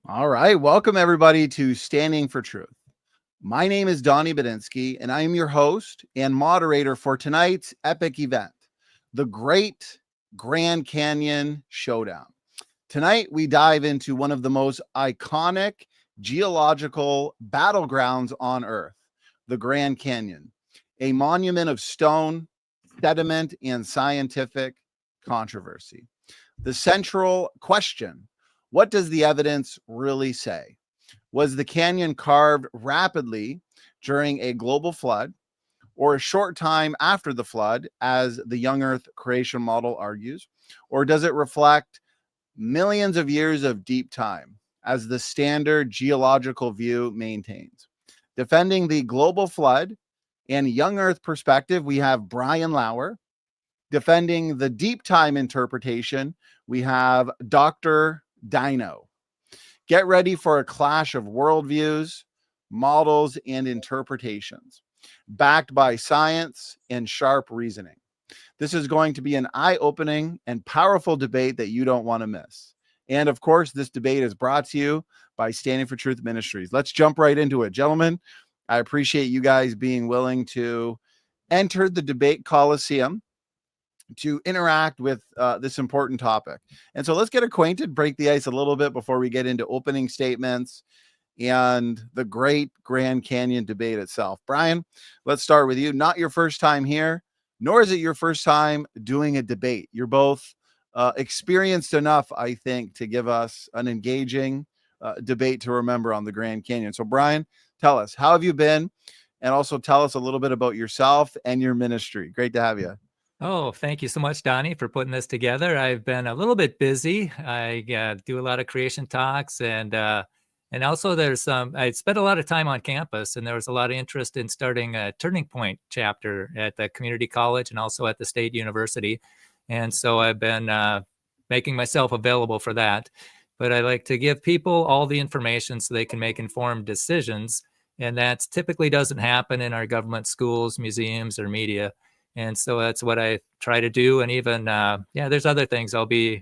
All right. Welcome, everybody, to Standing for Truth. My name is Donnie Badinsky, and I am your host and moderator for tonight's epic event, the Great Grand Canyon Showdown. Tonight, we dive into one of the most iconic geological battlegrounds on Earth, the Grand Canyon, a monument of stone, sediment, and scientific controversy. The central question: what does the evidence really say? Was the canyon carved rapidly during a global flood or a short time after the flood, as the young Earth creation model argues? Or does it reflect millions of years of deep time, as the standard geological view maintains? Defending the global flood and young Earth perspective, we have Brian Lauer. Defending the deep time interpretation, we have Dr. Dino. Get ready for a clash of worldviews, models, and interpretations, backed by science and sharp reasoning. This is going to be an eye-opening and powerful debate that you don't want to miss. And of course, this debate is brought to you by Standing for Truth Ministries. Let's jump right into it. Gentlemen, I appreciate you guys being willing to enter the debate coliseum to interact with this important topic. And so let's get acquainted, break the ice a little bit before we get into opening statements and the great Grand Canyon debate itself. Brian, let's start with you. Not your first time here, nor is it your first time doing a debate. You're both experienced enough, I think, to give us an engaging debate to remember on the Grand Canyon. So, Brian, tell us, how have you been? And also tell us a little bit about yourself and your ministry. Great to have you. Oh, thank you so much, Donnie, for putting this together. I've been a little bit busy. I do a lot of creation talks, and also there's some. I spent a lot of time on campus, and there was a lot of interest in starting a Turning Point chapter at the community college and also at the state university, and so I've been making myself available for that. But I like to give people all the information so they can make informed decisions, and that typically doesn't happen in our government schools, museums, or media. And so that's what I try to do. And even, there's other things. I'll be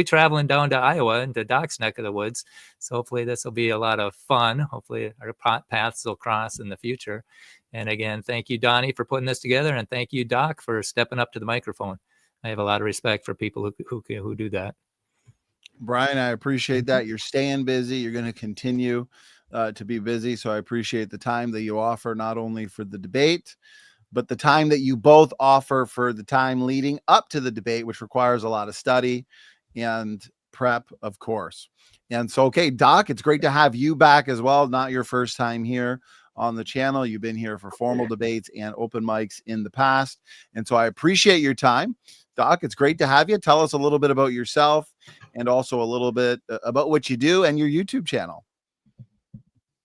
traveling down to Iowa into Doc's neck of the woods. So hopefully this will be a lot of fun. Hopefully our paths will cross in the future. And again, thank you, Donnie, for putting this together. And thank you, Doc, for stepping up to the microphone. I have a lot of respect for people who do that. Brian, I appreciate that. You're staying busy. You're going to continue to be busy. So I appreciate the time that you offer, not only for the debate, but the time that you both offer for the time leading up to the debate, which requires a lot of study and prep, of course. And so, okay, Doc, it's great to have you back as well. Not your first time here on the channel. You've been here for formal debates and open mics in the past. And so I appreciate your time. Doc, it's great to have you. Tell us a little bit about yourself and also a little bit about what you do and your YouTube channel.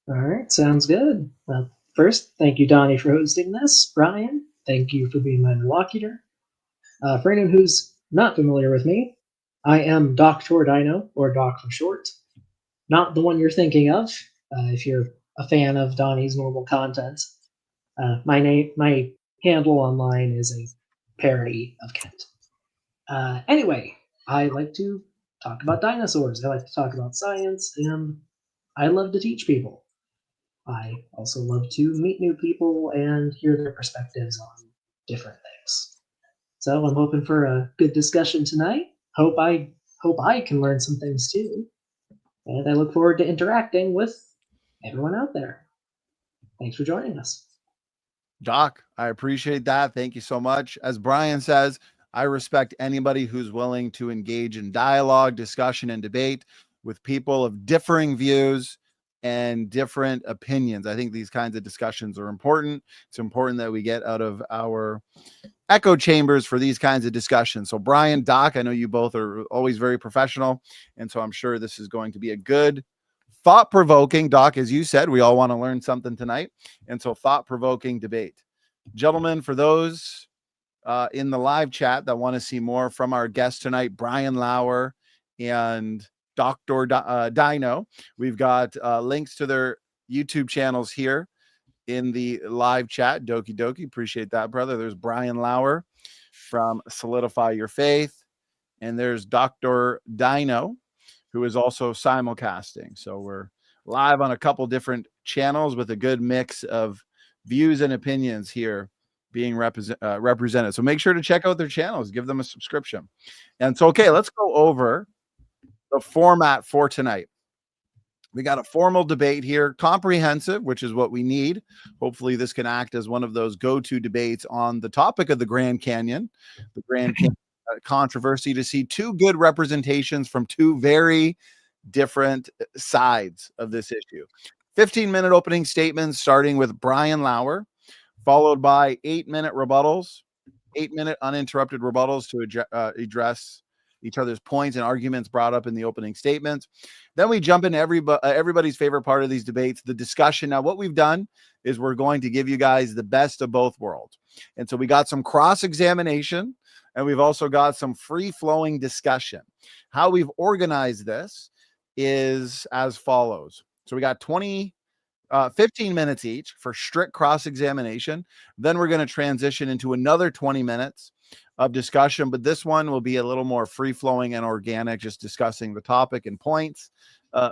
All right, sounds good. Well, first, thank you, Donnie, for hosting this. Brian, thank you for being my interlocutor. For anyone who's not familiar with me, I am Dr. Dino, or Doc for short. Not the one you're thinking of, if you're a fan of Donnie's normal content. My handle online is a parody of Kent. Anyway, I like to talk about dinosaurs. I like to talk about science, and I love to teach people. I also love to meet new people and hear their perspectives on different things. So I'm hoping for a good discussion tonight. Hope I can learn some things too. And I look forward to interacting with everyone out there. Thanks for joining us. Doc, I appreciate that. Thank you so much. As Brian says, I respect anybody who's willing to engage in dialogue, discussion, and debate with people of differing views and different opinions. I think these kinds of discussions are important. It's important that we get out of our echo chambers for these kinds of discussions. So Brian, Doc, I know you both are always very professional. And so I'm sure this is going to be a good, thought-provoking, Doc, as you said, we all want to learn something tonight. And so thought-provoking debate. Gentlemen, for those in the live chat that want to see more from our guest tonight, Brian Lauer and Dr. Dino, we've got links to their YouTube channels here in the live chat. Doki Doki, appreciate that, brother. There's Brian Lauer from Solidify Your Faith, and there's Dr. Dino, who is also simulcasting. So we're live on a couple different channels with a good mix of views and opinions here being represented. So make sure to check out their channels, give them a subscription. And so, okay, let's go over the format for tonight. We got a formal debate here, comprehensive, which is what we need. Hopefully this can act as one of those go-to debates on the topic of the Grand Canyon, the Grand Canyon controversy, to see two good representations from two very different sides of this issue. 15-minute opening statements starting with Brian Lauer, followed by 8-minute rebuttals, 8-minute uninterrupted rebuttals to address each other's points and arguments brought up in the opening statements. Then we jump into everybody's favorite part of these debates, the discussion. Now, what we've done is we're going to give you guys the best of both worlds. And so we got some cross-examination, and we've also got some free-flowing discussion. How we've organized this is as follows. So we got 15 minutes each for strict cross-examination. Then we're going to transition into another 20 minutes of discussion, but this one will be a little more free-flowing and organic, just discussing the topic and points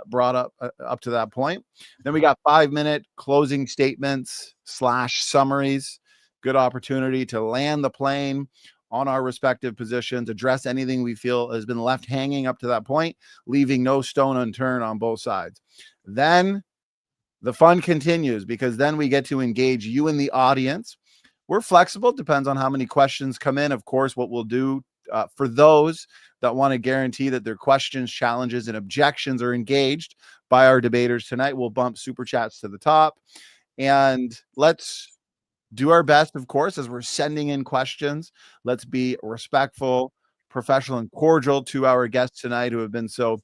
brought up to that point. Then we got 5-minute closing statements / summaries. Good opportunity to land the plane on our respective positions, address anything we feel has been left hanging up to that point, leaving no stone unturned on both sides. Then the fun continues, because then we get to engage you in the audience. We're flexible, depends on how many questions come in. Of course, what we'll do for those that want to guarantee that their questions, challenges, and objections are engaged by our debaters tonight, we'll bump super chats to the top. And let's do our best, of course, as we're sending in questions. Let's be respectful, professional, and cordial to our guests tonight who have been so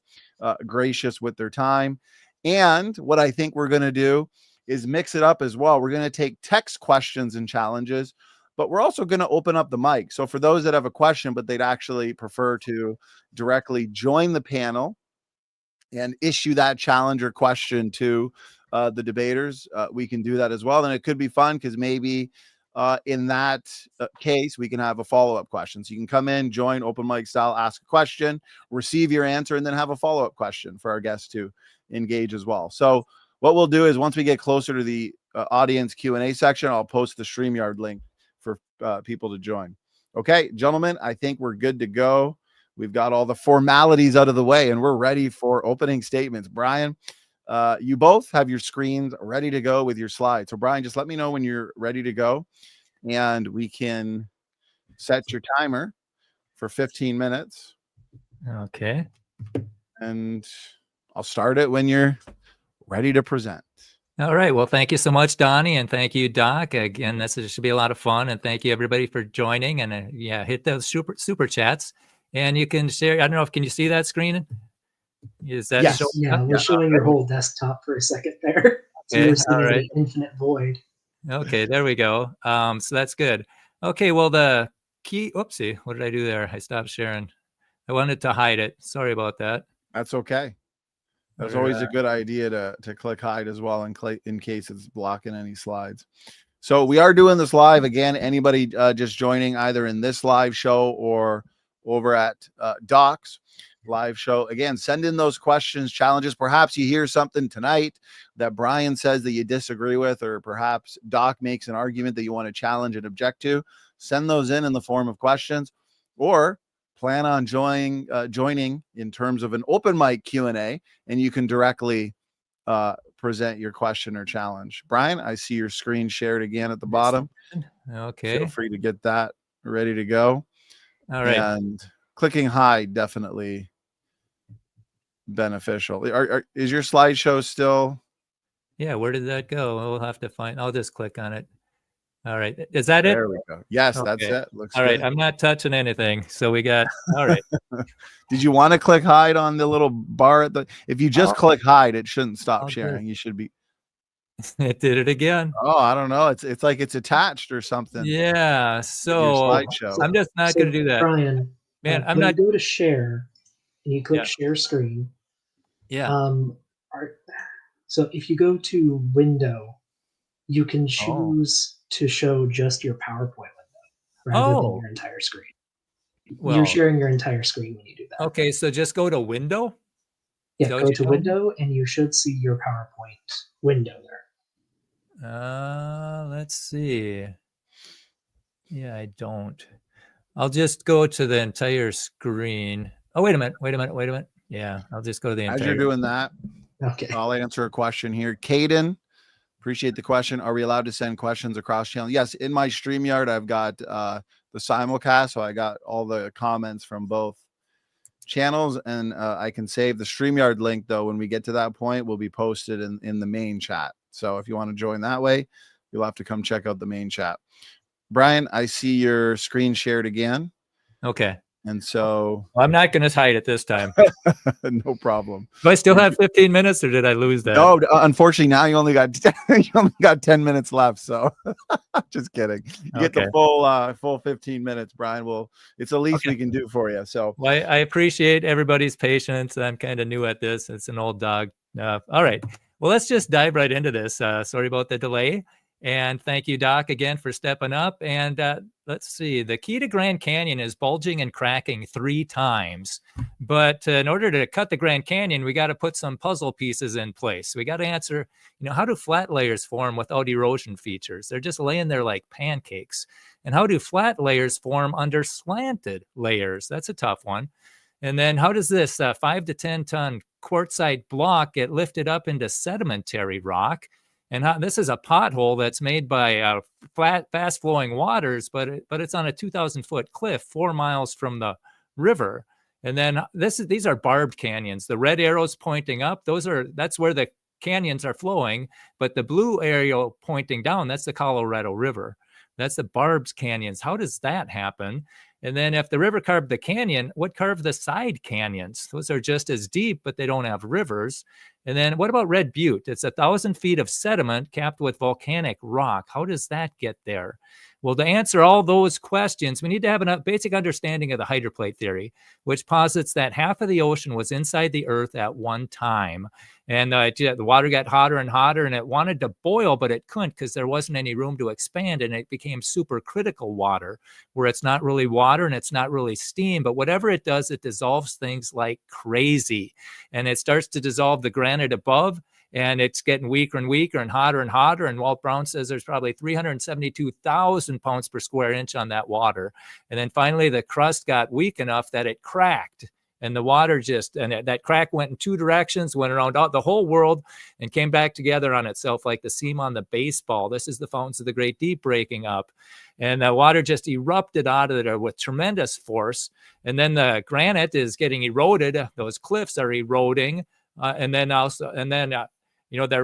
gracious with their time. And what I think we're going to do is mix it up as well. We're going to take text questions and challenges, but we're also going to open up the mic. So for those that have a question, but they'd actually prefer to directly join the panel and issue that challenge or question to the debaters, we can do that as well. And it could be fun, because maybe in that case, we can have a follow-up question. So you can come in, join open mic style, ask a question, receive your answer, and then have a follow-up question for our guests to engage as well. So what we'll do is, once we get closer to the audience Q&A section, I'll post the StreamYard link for people to join. Okay, gentlemen, I think we're good to go. We've got all the formalities out of the way, and we're ready for opening statements. Brian, you both have your screens ready to go with your slides. So Brian, just let me know when you're ready to go, and we can set your timer for 15 minutes. Okay. And I'll start it when you're ready to present. All right. Well, thank you so much, Donnie, and thank you, Doc. Again, this should be a lot of fun, and thank you everybody for joining. And yeah, hit those super chats, and you can share. I don't know if can you see that screen? Is that yes. showing? Yeah, we're showing your whole desktop for a second there. So Okay, we're seeing all right. the infinite void. Okay, there we go. So that's good. Okay, well, the key. Oopsie, what did I do there? I stopped sharing. I wanted to hide it. Sorry about that. That's okay. That's always a good idea to click hide as well, in case it's blocking any slides. So we are doing this live. Again, anybody just joining either in this live show or over at Doc's live show, again, send in those questions, challenges. Perhaps you hear something tonight that Brian says that you disagree with, or perhaps Doc makes an argument that you want to challenge and object to. Send those in the form of questions, or plan on joining in terms of an open mic Q&A, and you can directly present your question or challenge. Brian, I see your screen shared again at the bottom. Okay. Feel free to get that ready to go. All right. And clicking hide, definitely beneficial. Is your slideshow still? Yeah, where did that go? We'll have to find. I'll just click on it. All right. Is that it? There we go. Yes, Okay. that's it. Looks all right. good. I'm not touching anything. So we got, all right. Did you want to click hide on the little bar at the, if you just click hide, it shouldn't stop sharing. You should be. It did it again. Oh, I don't know. It's like it's attached or something. Yeah. So slideshow. I'm just not going to do that. Brian, Man, I'm when not. you go to share and you click share screen. Yeah. So if you go to window, you can choose to show just your PowerPoint window rather than your entire screen. Well, you're sharing your entire screen when you do that. Okay, so just go to window. Yeah, that what go you to told me? window and you should see your PowerPoint window there. Let's see. Yeah, I don't. I'll just go to the entire screen. Oh, wait a minute. Yeah, I'll just go to the As you're entire. doing that, Okay. I'll answer a question here. Caden, appreciate the question. Are we allowed to send questions across channel? Yes, in my StreamYard, I've got the simulcast, so I got all the comments from both channels, and I can save the StreamYard link, though. When we get to that point, will be posted in the main chat. So if you want to join that way, you'll have to come check out the main chat. Brian, I see your screen shared again. Okay. And so Well, I'm not going to hide it this time. no problem. Do I still have 15 minutes, or did I lose that? No, unfortunately, now you only got 10 minutes left. So just kidding. You get the full 15 minutes, Brian. Well, it's the least we can do for you. So well, I appreciate everybody's patience. I'm kind of new at this. It's an old dog. All right. Well, let's just dive right into this. Sorry about the delay. And thank you, Doc, again for stepping up. And let's see. The key to Grand Canyon is bulging and cracking 3 times. But in order to cut the Grand Canyon, we got to put some puzzle pieces in place. We got to answer, how do flat layers form without erosion features? They're just laying there like pancakes. And how do flat layers form under slanted layers? That's a tough one. And then how does this 5 to 10 ton quartzite block get lifted up into sedimentary rock? And this is a pothole that's made by flat, fast-flowing waters, but it's on a 2,000-foot cliff 4 miles from the river. And then these are barbed canyons. The red arrows pointing up, that's where the canyons are flowing. But the blue arrow pointing down, that's the Colorado River. That's the barbed canyons. How does that happen? And then if the river carved the canyon, what carved the side canyons? Those are just as deep, but they don't have rivers. And then what about Red Butte? It's 1,000 feet of sediment capped with volcanic rock. How does that get there? Well, to answer all those questions, we need to have a basic understanding of the hydroplate theory, which posits that half of the ocean was inside the Earth at one time. And the water got hotter and hotter, and it wanted to boil, but it couldn't because there wasn't any room to expand, and it became supercritical water, where it's not really water and it's not really steam, but whatever it does, it dissolves things like crazy. And it starts to dissolve the granite above, and it's getting weaker and weaker and hotter and hotter. And Walt Brown says there's probably 372,000 pounds per square inch on that water. And then finally, the crust got weak enough that it cracked. And the water that crack went in 2 directions, went around the whole world, and came back together on itself like the seam on the baseball. This is the fountains of the Great Deep breaking up. And the water just erupted out of there with tremendous force. And then the granite is getting eroded. Those cliffs are eroding. They're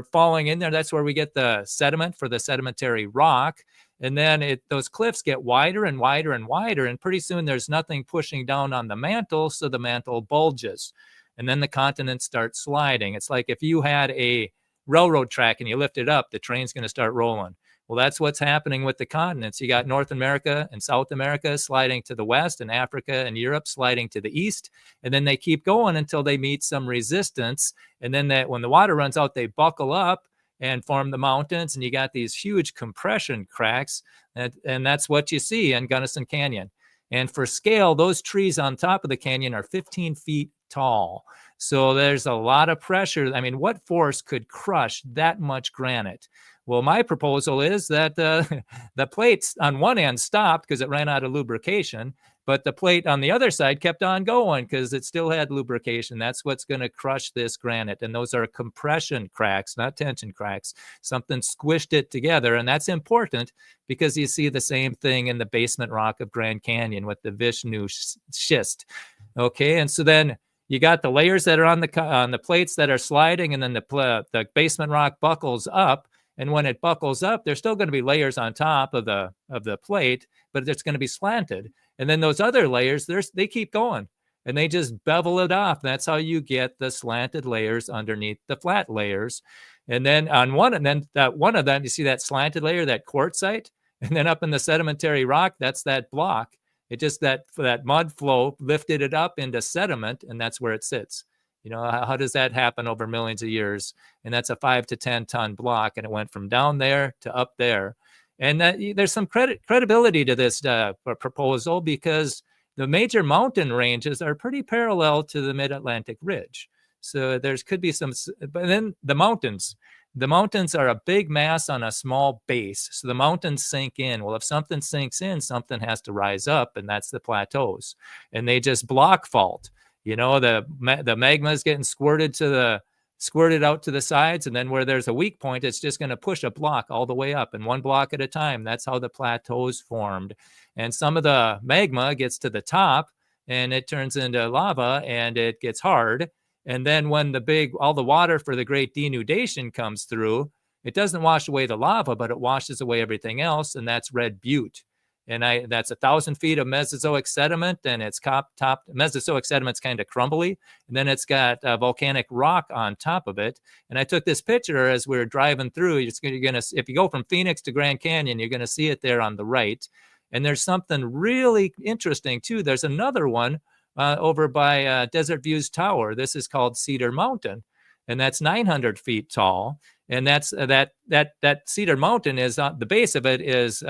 falling in there. That's where we get the sediment for the sedimentary rock. And then those cliffs get wider and wider and wider. And pretty soon there's nothing pushing down on the mantle. So the mantle bulges. And then the continents start sliding. It's like if you had a railroad track and you lift it up, the train's going to start rolling. Well, that's what's happening with the continents. You got North America and South America sliding to the west, and Africa and Europe sliding to the east. And then they keep going until they meet some resistance. And then when the water runs out, they buckle up and form the mountains. And you got these huge compression cracks. And that's what you see in Gunnison Canyon. And for scale, those trees on top of the canyon are 15 feet tall. So there's a lot of pressure. I mean, what force could crush that much granite? Well, my proposal is that the plates on one end stopped because it ran out of lubrication, but the plate on the other side kept on going because it still had lubrication. That's what's going to crush this granite. And those are compression cracks, not tension cracks. Something squished it together. And that's important because you see the same thing in the basement rock of Grand Canyon with the Vishnu schist. Okay, and so then you got the layers that are on the plates that are sliding, and then the basement rock buckles up. And when it buckles up, there's still going to be layers on top of the plate, but it's going to be slanted. And then those other layers, they keep going, and they just bevel it off. That's how you get the slanted layers underneath the flat layers. And then one of them, you see that slanted layer, that quartzite, and then up in the sedimentary rock, that's that block. It just that mud flow lifted it up into sediment, and that's where it sits. How does that happen over millions of years? And that's a 5 to 10 ton block. And it went from down there to up there. And there's some credibility to this proposal because the major mountain ranges are pretty parallel to the mid-Atlantic ridge. So there's could be some, but then the mountains. The mountains are a big mass on a small base. So the mountains sink in. Well, if something sinks in, something has to rise up, and that's the plateaus. And they just block fault. You know, the magma is getting squirted out to the sides, and then where there's a weak point, it's just going to push a block all the way up, and one block at a time. That's how the plateaus formed. And some of the magma gets to the top, and it turns into lava, and it gets hard. And then when all the water for the great denudation comes through, it doesn't wash away the lava, but it washes away everything else, and that's red butte. And that's 1,000 feet of Mesozoic sediment, and it's topped. Mesozoic sediment's kind of crumbly, and then it's got volcanic rock on top of it. And I took this picture as we were driving through. You're gonna, if you go from Phoenix to Grand Canyon, you're gonna see it there on the right. And there's something really interesting too. There's another one over by Desert Views Tower. This is called Cedar Mountain, and that's 900 feet tall. And that's that Cedar Mountain is the base of it is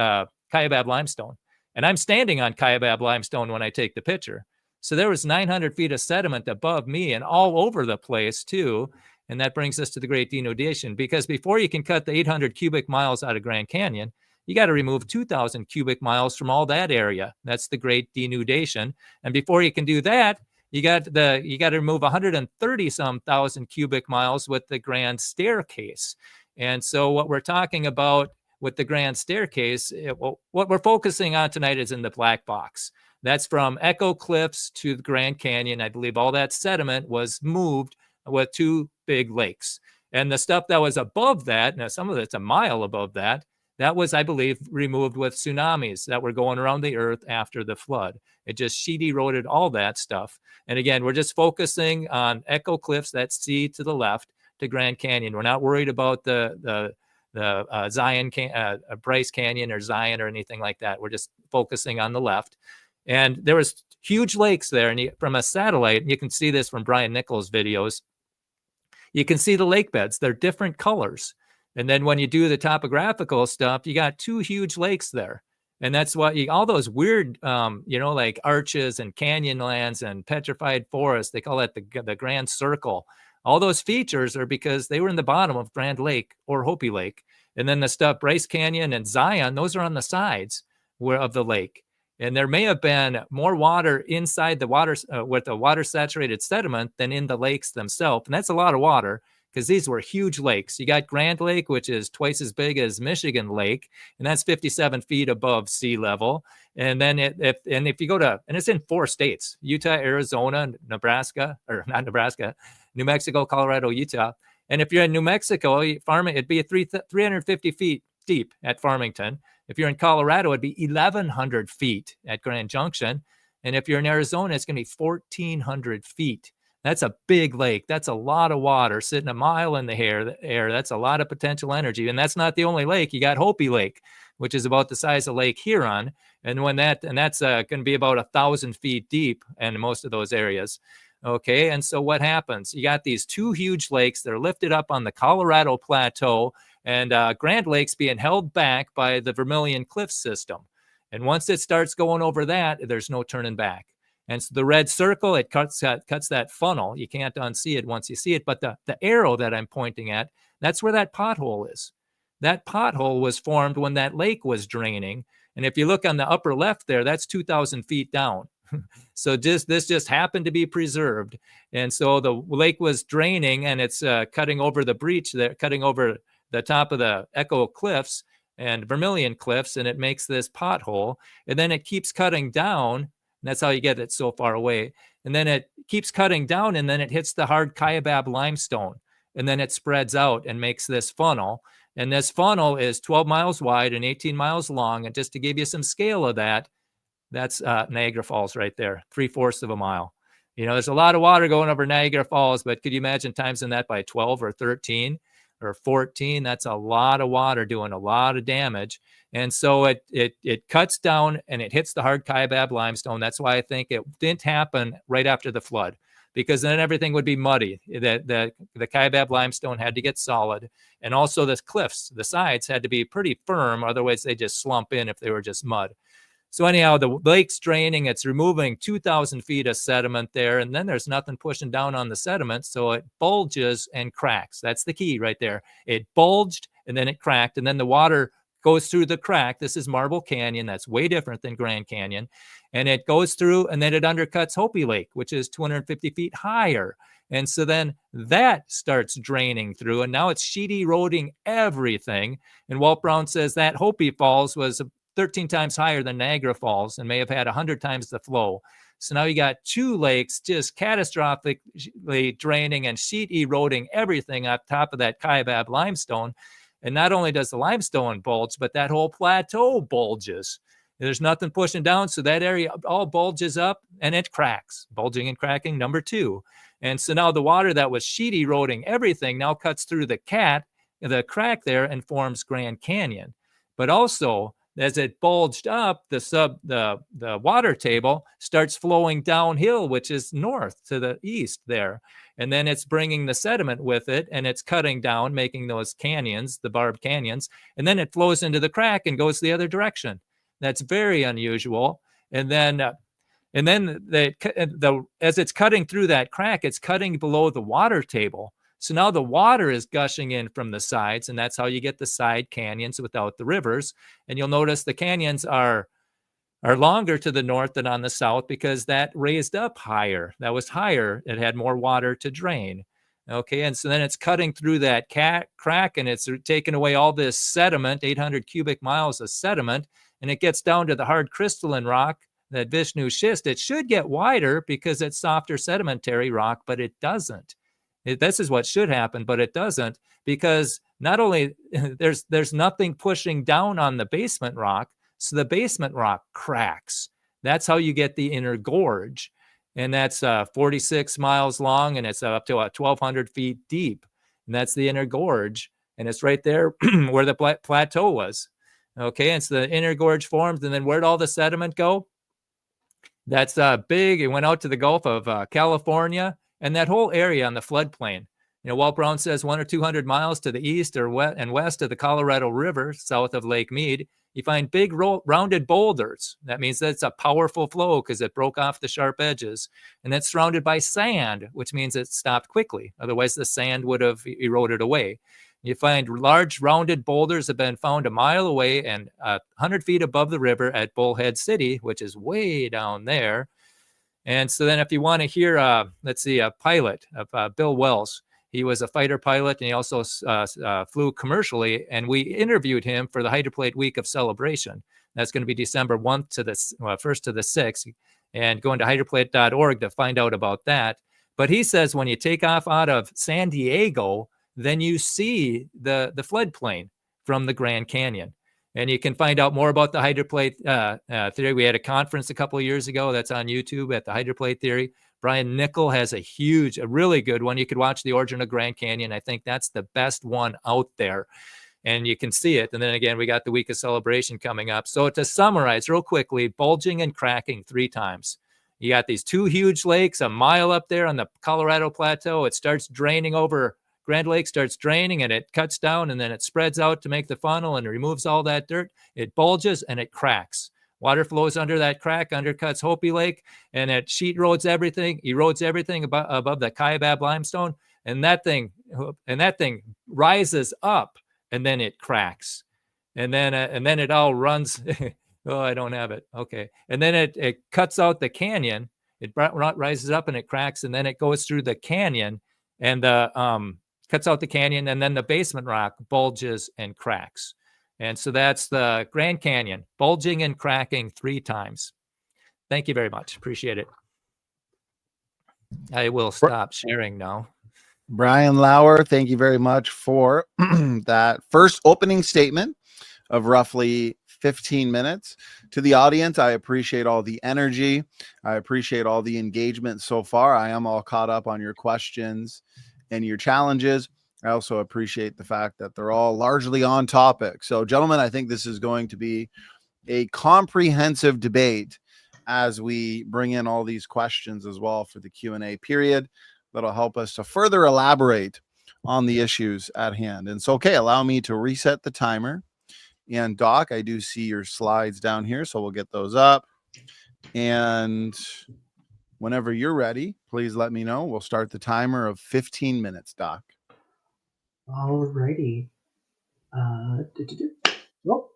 Kaibab limestone, and I'm standing on Kaibab limestone when I take the picture. So there was 900 feet of sediment above me and all over the place too. And that brings us to the Great Denudation, because before you can cut the 800 cubic miles out of Grand Canyon, you got to remove 2,000 cubic miles from all that area. That's the Great Denudation. And before you can do that, you got to remove 130 some thousand cubic miles with the Grand Staircase. And so what we're talking about with the Grand Staircase, what we're focusing on tonight is in the black box. That's from Echo Cliffs to the Grand Canyon. I believe all that sediment was moved with two big lakes. And the stuff that was above that, now some of it's a mile above that, that was, I believe, removed with tsunamis that were going around the earth after the flood. It just sheet eroded all that stuff. And again, we're just focusing on Echo Cliffs, that's sea to the left, to Grand Canyon. We're not worried about the Bryce Canyon or Zion or anything like that. We're just focusing on the left. And there was huge lakes there. And from a satellite, and you can see this from Brian Nichols' videos, you can see the lake beds. They're different colors. And then when you do the topographical stuff, you got two huge lakes there. And that's what all those weird, like arches and canyon lands and petrified forests, they call that the Grand Circle. All those features are because they were in the bottom of Grand Lake or Hopi Lake. And then the stuff, Bryce Canyon and Zion, those are on the sides of the lake. And there may have been more water inside the water with the water saturated sediment than in the lakes themselves. And that's a lot of water, because these were huge lakes. You got Grand Lake, which is twice as big as Michigan Lake, and that's 57 feet above sea level. And then if you go to, and it's in 4 states, Utah, Arizona, Nebraska, or not Nebraska, New Mexico, Colorado, Utah. And if you're in New Mexico, it'd be 350 feet deep at Farmington. If you're in Colorado, it'd be 1,100 feet at Grand Junction. And if you're in Arizona, it's going to be 1,400 feet. That's a big lake. That's a lot of water sitting a mile in the air. That's a lot of potential energy. And that's not the only lake. You got Hopi Lake, which is about the size of Lake Huron. And that's going to be about 1,000 feet deep in most of those areas. Okay. And so what happens? You got these two huge lakes. They're lifted up on the Colorado Plateau, and Grand Lake's being held back by the Vermilion Cliff system. And once it starts going over that, there's no turning back. And so the red circle, it cuts that funnel. You can't unsee it once you see it. But the arrow that I'm pointing at, that's where that pothole is. That pothole was formed when that lake was draining. And if you look on the upper left there, that's 2,000 feet down. So this just happened to be preserved. And so the lake was draining, and it's cutting over the breach there, cutting over the top of the Echo Cliffs and Vermilion Cliffs, and it makes this pothole. And then it keeps cutting down. And that's how you get it so far away. And then it keeps cutting down, and then it hits the hard Kaibab limestone. And then it spreads out and makes this funnel. And this funnel is 12 miles wide and 18 miles long. And just to give you some scale of that, that's Niagara Falls right there, 3/4 of a mile. You know, there's a lot of water going over Niagara Falls, but could you imagine timesing that by 12 or 13 or 14? That's a lot of water doing a lot of damage. And so it cuts down and it hits the hard Kaibab limestone. That's why I think it didn't happen right after the flood, because then everything would be muddy. The Kaibab limestone had to get solid. And also the cliffs, the sides had to be pretty firm. Otherwise, they just slump in if they were just mud. So anyhow, the lake's draining, it's removing 2,000 feet of sediment there, and then there's nothing pushing down on the sediment, so it bulges and cracks. That's the key right there. It bulged, and then it cracked, and then the water goes through the crack. This is Marble Canyon. That's way different than Grand Canyon. And it goes through, and then it undercuts Hopi Lake, which is 250 feet higher. And so then that starts draining through, and now it's sheet eroding everything. And Walt Brown says that Hopi Falls was 13 times higher than Niagara Falls and may have had 100 times the flow. So now you got two lakes just catastrophically draining and sheet eroding everything on top of that Kaibab limestone. And not only does the limestone bulge, but that whole plateau bulges. There's nothing pushing down, so that area all bulges up and it cracks. Bulging and cracking, number 2. And so now the water that was sheet eroding everything now cuts through the crack there and forms Grand Canyon. But also, as it bulged up, the water table starts flowing downhill, which is north to the east there. And then it's bringing the sediment with it, and it's cutting down, making those canyons, the barbed canyons. And then it flows into the crack and goes the other direction. That's very unusual. And then as it's cutting through that crack, it's cutting below the water table. So now the water is gushing in from the sides, and that's how you get the side canyons without the rivers. And you'll notice the canyons are longer to the north than on the south because that raised up higher. That was higher. It had more water to drain. Okay, and so then it's cutting through that crack, and it's taking away all this sediment, 800 cubic miles of sediment, and it gets down to the hard crystalline rock, that Vishnu schist. It should get wider because it's softer sedimentary rock, but it doesn't. This is what should happen, but it doesn't, because not only there's nothing pushing down on the basement rock, so the basement rock cracks. That's how you get the inner gorge, and that's 46 miles long, and it's up to 1,200 feet deep, and that's the inner gorge, and it's right there where the plateau was. Okay, and so the inner gorge formed, and then where'd all the sediment go? That's big. It went out to the Gulf of California, and that whole area on the floodplain. You know, Walt Brown says 100 or 200 miles to the east or west of the Colorado River, south of Lake Mead, you find big rounded boulders. That means that's a powerful flow because it broke off the sharp edges. And that's surrounded by sand, which means it stopped quickly. Otherwise, the sand would have eroded away. You find large rounded boulders have been found a mile away and 100 feet above the river at Bullhead City, which is way down there. And so then if you want to hear, let's see, a pilot of Bill Wells. He was a fighter pilot, and he also flew commercially, and we interviewed him for the Hydroplate Week of Celebration. That's going to be December 1st to the 6th, and going to hydroplate.org to find out about that. But he says when you take off out of San Diego, then you see the floodplain from the Grand Canyon. And you can find out more about the hydroplate theory. We had a conference a couple of years ago that's on YouTube at the Hydroplate Theory. Brian Nickel has a really good one. You could watch The Origin of Grand Canyon. I think that's the best one out there. And you can see it. And then again, we got the Week of Celebration coming up. So to summarize real quickly, bulging and cracking 3 times. You got these 2 huge lakes a mile up there on the Colorado Plateau. It starts draining over. Grand Lake starts draining, and it cuts down, and then it spreads out to make the funnel and removes all that dirt. It bulges and it cracks. Water flows under that crack, undercuts Hopi Lake, and it sheet erodes everything above the Kaibab limestone, and that thing rises up, and then it cracks, and then it all runs. Oh, I don't have it. Okay, and then it cuts out the canyon. It rises up and it cracks, and then it goes through the canyon, and cuts out the canyon, and then the basement rock bulges and cracks. And so that's the Grand Canyon, bulging and cracking 3 times. Thank you very much. Appreciate it. I will stop sharing now. Brian Lauer, thank you very much for that first opening statement of roughly 15 minutes. To the audience, I appreciate all the energy. I appreciate all the engagement so far. I am all caught up on your questions and your challenges. I also appreciate the fact that they're all largely on topic. So, gentlemen, I think this is going to be a comprehensive debate as we bring in all these questions as well for the Q&A period. That'll help us to further elaborate on the issues at hand. And so, okay, allow me to reset the timer And Doc, I do see your slides down here, so we'll get those up. And whenever you're ready, please let me know. We'll start the timer of 15 minutes, Doc. Alrighty. Well,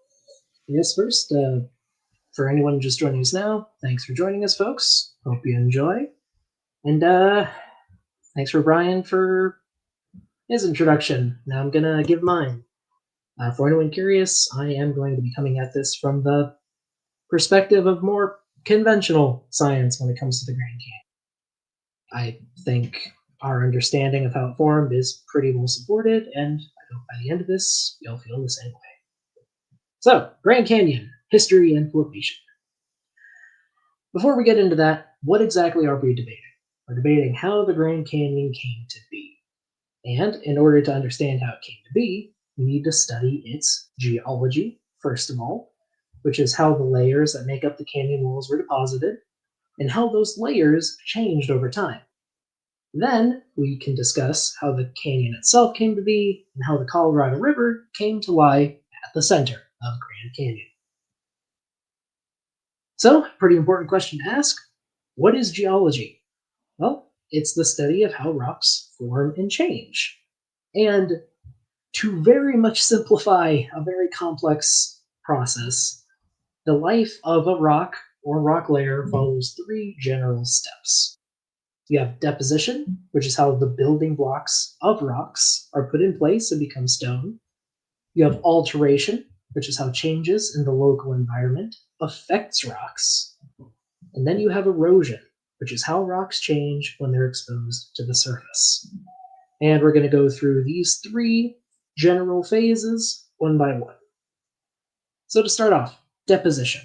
yes, first, for anyone just joining us now, thanks for joining us, folks. Hope you enjoy. And thanks for Brian for his introduction. Now I'm going to give mine. For anyone curious, I am going to be coming at this from the perspective of more conventional science when it comes to the Grand Canyon. I think our understanding of how it formed is pretty well supported, and I hope by the end of this, you'll feel the same way. So, Grand Canyon, history and formation. Before we get into that, what exactly are we debating? We're debating how the Grand Canyon came to be. And in order to understand how it came to be, we need to study its geology, first of all, which is how the layers that make up the canyon walls were deposited, and how those layers changed over time. Then we can discuss how the canyon itself came to be, and how the Colorado River came to lie at the center of Grand Canyon. So, pretty important question to ask. What is geology? Well, it's the study of how rocks form and change. And to very much simplify a very complex process, the life of a rock or rock layer follows three general steps. You have deposition, which is how the building blocks of rocks are put in place and become stone. You have alteration, which is how changes in the local environment affects rocks. And then you have erosion, which is how rocks change when they're exposed to the surface. And we're going to go through these three general phases one by one. So to start off, deposition.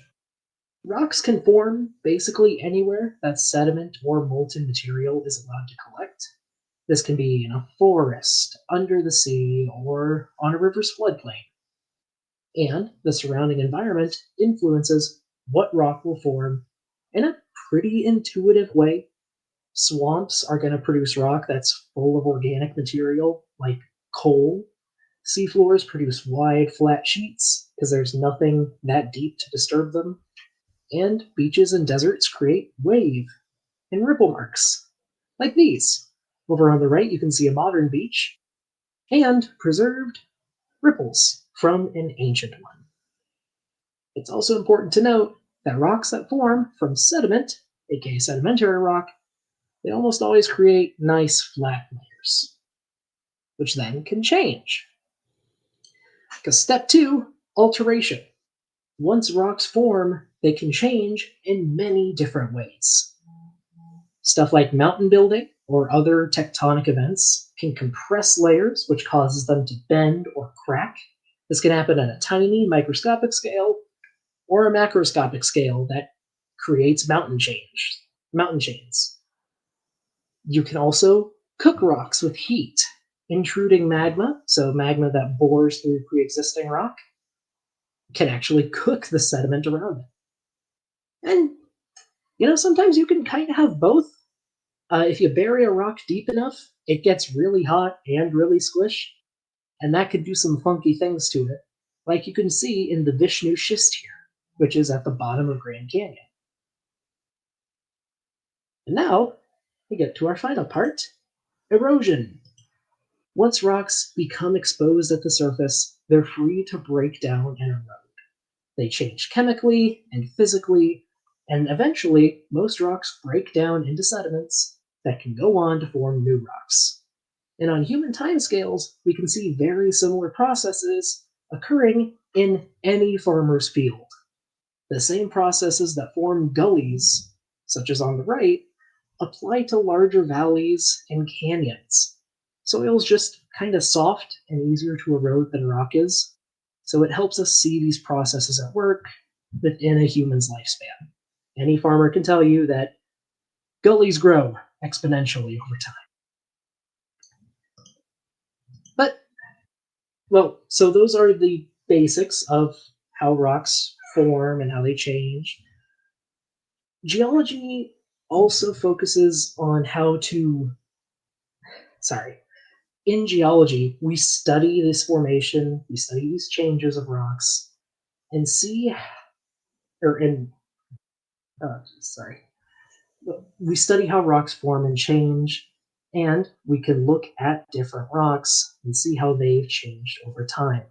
Rocks can form basically anywhere that sediment or molten material is allowed to collect. This can be in a forest, under the sea, or on a river's floodplain. And the surrounding environment influences what rock will form in a pretty intuitive way. Swamps are going to produce rock that's full of organic material, like coal. Seafloors produce wide, flat sheets because there's nothing that deep to disturb them. And beaches and deserts create wave and ripple marks, like these. Over on the right, you can see a modern beach and preserved ripples from an ancient one. It's also important to note that rocks that form from sediment, aka sedimentary rock, they almost always create nice flat layers, which then can change. Because step 2, alteration. Once rocks form, they can change in many different ways. Stuff like mountain building or other tectonic events can compress layers, which causes them to bend or crack. This can happen at a tiny microscopic scale or a macroscopic scale that creates mountain chains. You can also cook rocks with heat. Intruding magma, so magma that bores through pre-existing rock, can actually cook the sediment around it. And, sometimes you can kind of have both. If you bury a rock deep enough, it gets really hot and really squish, and that could do some funky things to it, like you can see in the Vishnu schist here, which is at the bottom of Grand Canyon. And now, we get to our final part, erosion. Once rocks become exposed at the surface, they're free to break down and erode. They change chemically and physically, and eventually, most rocks break down into sediments that can go on to form new rocks. And on human timescales, we can see very similar processes occurring in any farmer's field. The same processes that form gullies, such as on the right, apply to larger valleys and canyons. Soil's just kind of soft and easier to erode than rock is, so it helps us see these processes at work within a human's lifespan. Any farmer can tell you that gullies grow exponentially over time. So those are the basics of how rocks form and how they change. Geology also focuses on in geology, we study this formation, we study these changes of rocks and see, or in, sorry, we study how rocks form and change, and we can look at different rocks and see how they've changed over time.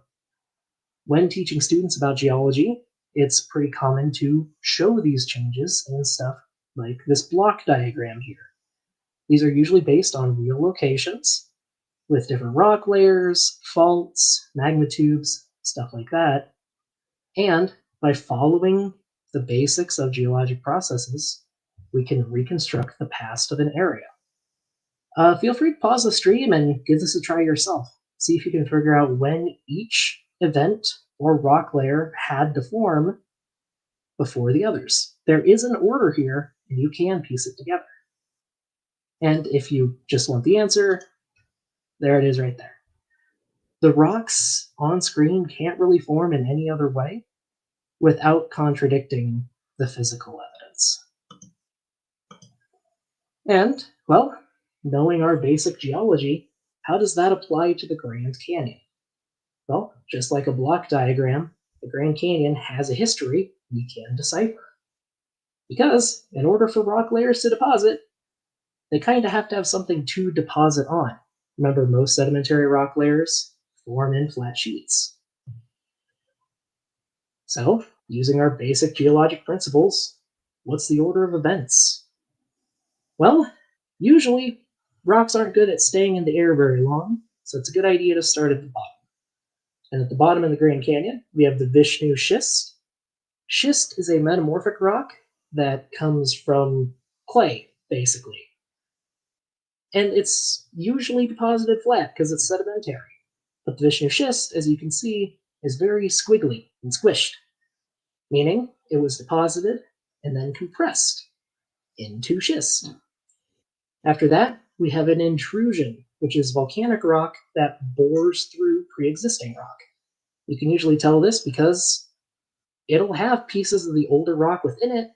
When teaching students about geology, it's pretty common to show these changes in stuff like this block diagram here. These are usually based on real locations with different rock layers, faults, magma tubes, stuff like that. And by following the basics of geologic processes, we can reconstruct the past of an area. Feel free to pause the stream and give this a try yourself. See if you can figure out when each event or rock layer had to form before the others. There is an order here, and you can piece it together. And if you just want the answer, there it is right there. The rocks on screen can't really form in any other way without contradicting the physical evidence. And, well, knowing our basic geology, how does that apply to the Grand Canyon? Well, just like a block diagram, the Grand Canyon has a history we can decipher. Because, in order for rock layers to deposit, they kind of have to have something to deposit on. Remember, most sedimentary rock layers form in flat sheets. So, using our basic geologic principles, what's the order of events? Well, usually rocks aren't good at staying in the air very long, so it's a good idea to start at the bottom. And at the bottom of the Grand Canyon, we have the Vishnu Schist. Schist is a metamorphic rock that comes from clay, basically. And it's usually deposited flat because it's sedimentary. But the Vishnu Schist, as you can see, is very squiggly and squished, meaning it was deposited and then compressed into schist. After that, we have an intrusion, which is volcanic rock that bores through pre-existing rock. You can usually tell this because it'll have pieces of the older rock within it,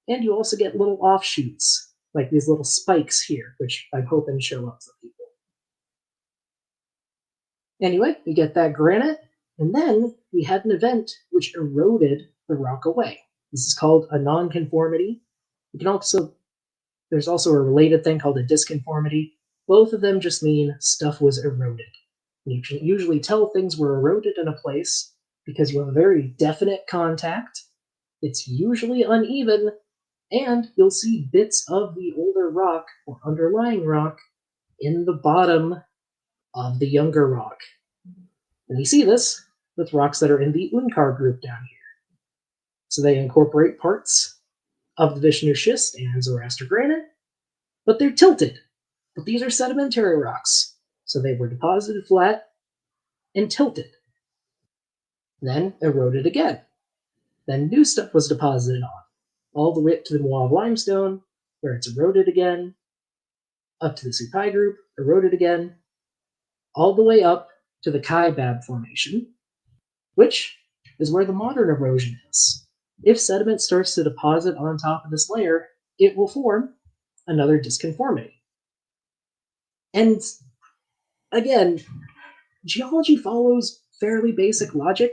and you also get little offshoots, like these little spikes here, which I'm hoping show up for people. Anyway, we get that granite, and then we had an event which eroded the rock away. This is called a nonconformity. There's also a related thing called a disconformity. Both of them just mean stuff was eroded. You can usually tell things were eroded in a place because you have a very definite contact. It's usually uneven, and you'll see bits of the older rock or underlying rock in the bottom of the younger rock. And you see this with rocks that are in the Unkar group down here. So they incorporate parts of the Vishnu Schist and Zoroaster granite, but they're tilted. But these are sedimentary rocks, so they were deposited flat and tilted. Then eroded again. Then new stuff was deposited on, all the way up to the Moab limestone, where it's eroded again, up to the Supai group, eroded again, all the way up to the Kaibab Formation, which is where the modern erosion is. If sediment starts to deposit on top of this layer, it will form another disconformity. And again, geology follows fairly basic logic.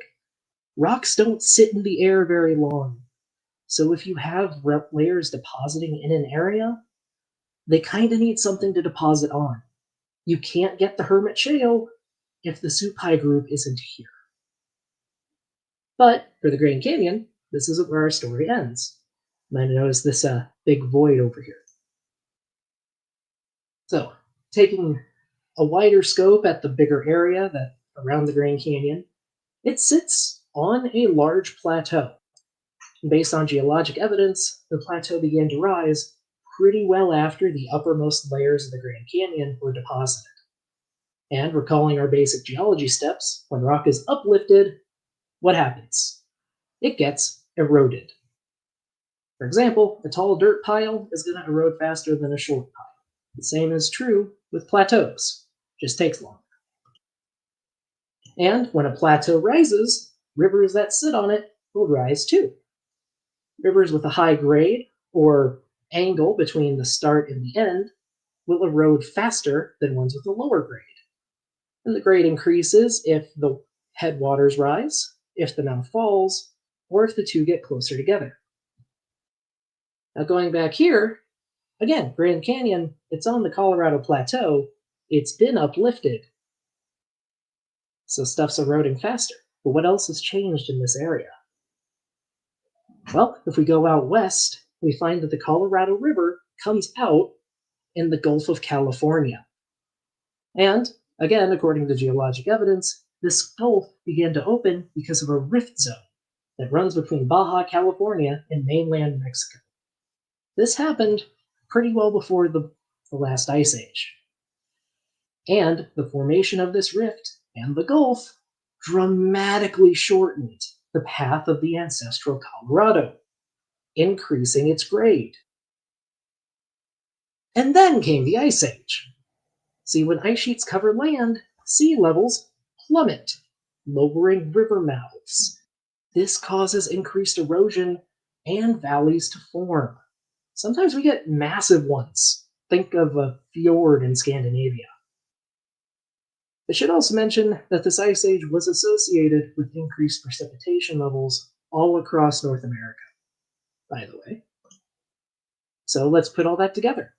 Rocks don't sit in the air very long. So if you have layers depositing in an area, they kind of need something to deposit on. You can't get the Hermit Shale if the Supai group isn't here. But for the Grand Canyon, this isn't where our story ends. You might notice this big void over here. So, taking a wider scope at the bigger area that around the Grand Canyon, it sits on a large plateau. Based on geologic evidence, the plateau began to rise pretty well after the uppermost layers of the Grand Canyon were deposited. And recalling our basic geology steps, when rock is uplifted, what happens? It gets eroded. For example, a tall dirt pile is going to erode faster than a short pile. The same is true with plateaus, just takes longer. And when a plateau rises, rivers that sit on it will rise too. Rivers with a high grade or angle between the start and the end will erode faster than ones with a lower grade. And the grade increases if the headwaters rise. If the mouth falls, or if the two get closer together. Now going back here, again, Grand Canyon, it's on the Colorado Plateau. It's been uplifted, so stuff's eroding faster. But what else has changed in this area? Well, if we go out west, we find that the Colorado River comes out in the Gulf of California. And, again, according to geologic evidence, this gulf began to open because of a rift zone that runs between Baja California and mainland Mexico. This happened pretty well before the last ice age. And the formation of this rift and the Gulf dramatically shortened the path of the ancestral Colorado, increasing its grade. And then came the Ice Age. See, when ice sheets cover land, sea levels plummet, lowering river mouths. This causes increased erosion and valleys to form. Sometimes we get massive ones. Think of a fjord in Scandinavia. I should also mention that this ice age was associated with increased precipitation levels all across North America, by the way. So let's put all that together.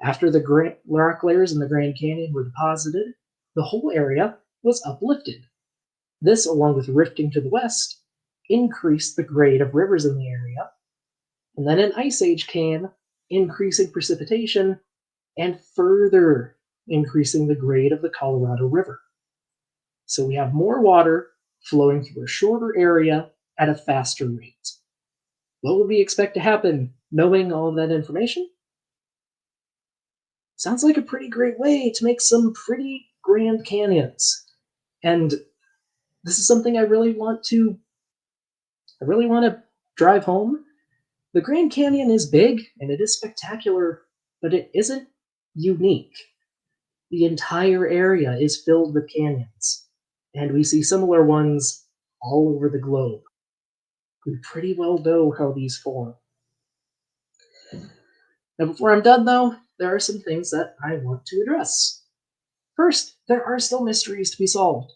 After the rock layers in the Grand Canyon were deposited, the whole area was uplifted. This, along with rifting to the west, increased the grade of rivers in the area. And then an ice age came, increasing precipitation and further increasing the grade of the Colorado River. So we have more water flowing through a shorter area at a faster rate. What would we expect to happen knowing all of that information? Sounds like a pretty great way to make some pretty grand canyons. And this is something I really want to drive home. The Grand Canyon is big and it is spectacular, but it isn't unique. The entire area is filled with canyons, and we see similar ones all over the globe. We pretty well know how these form. Now, before I'm done, though, there are some things that I want to address. First, there are still mysteries to be solved.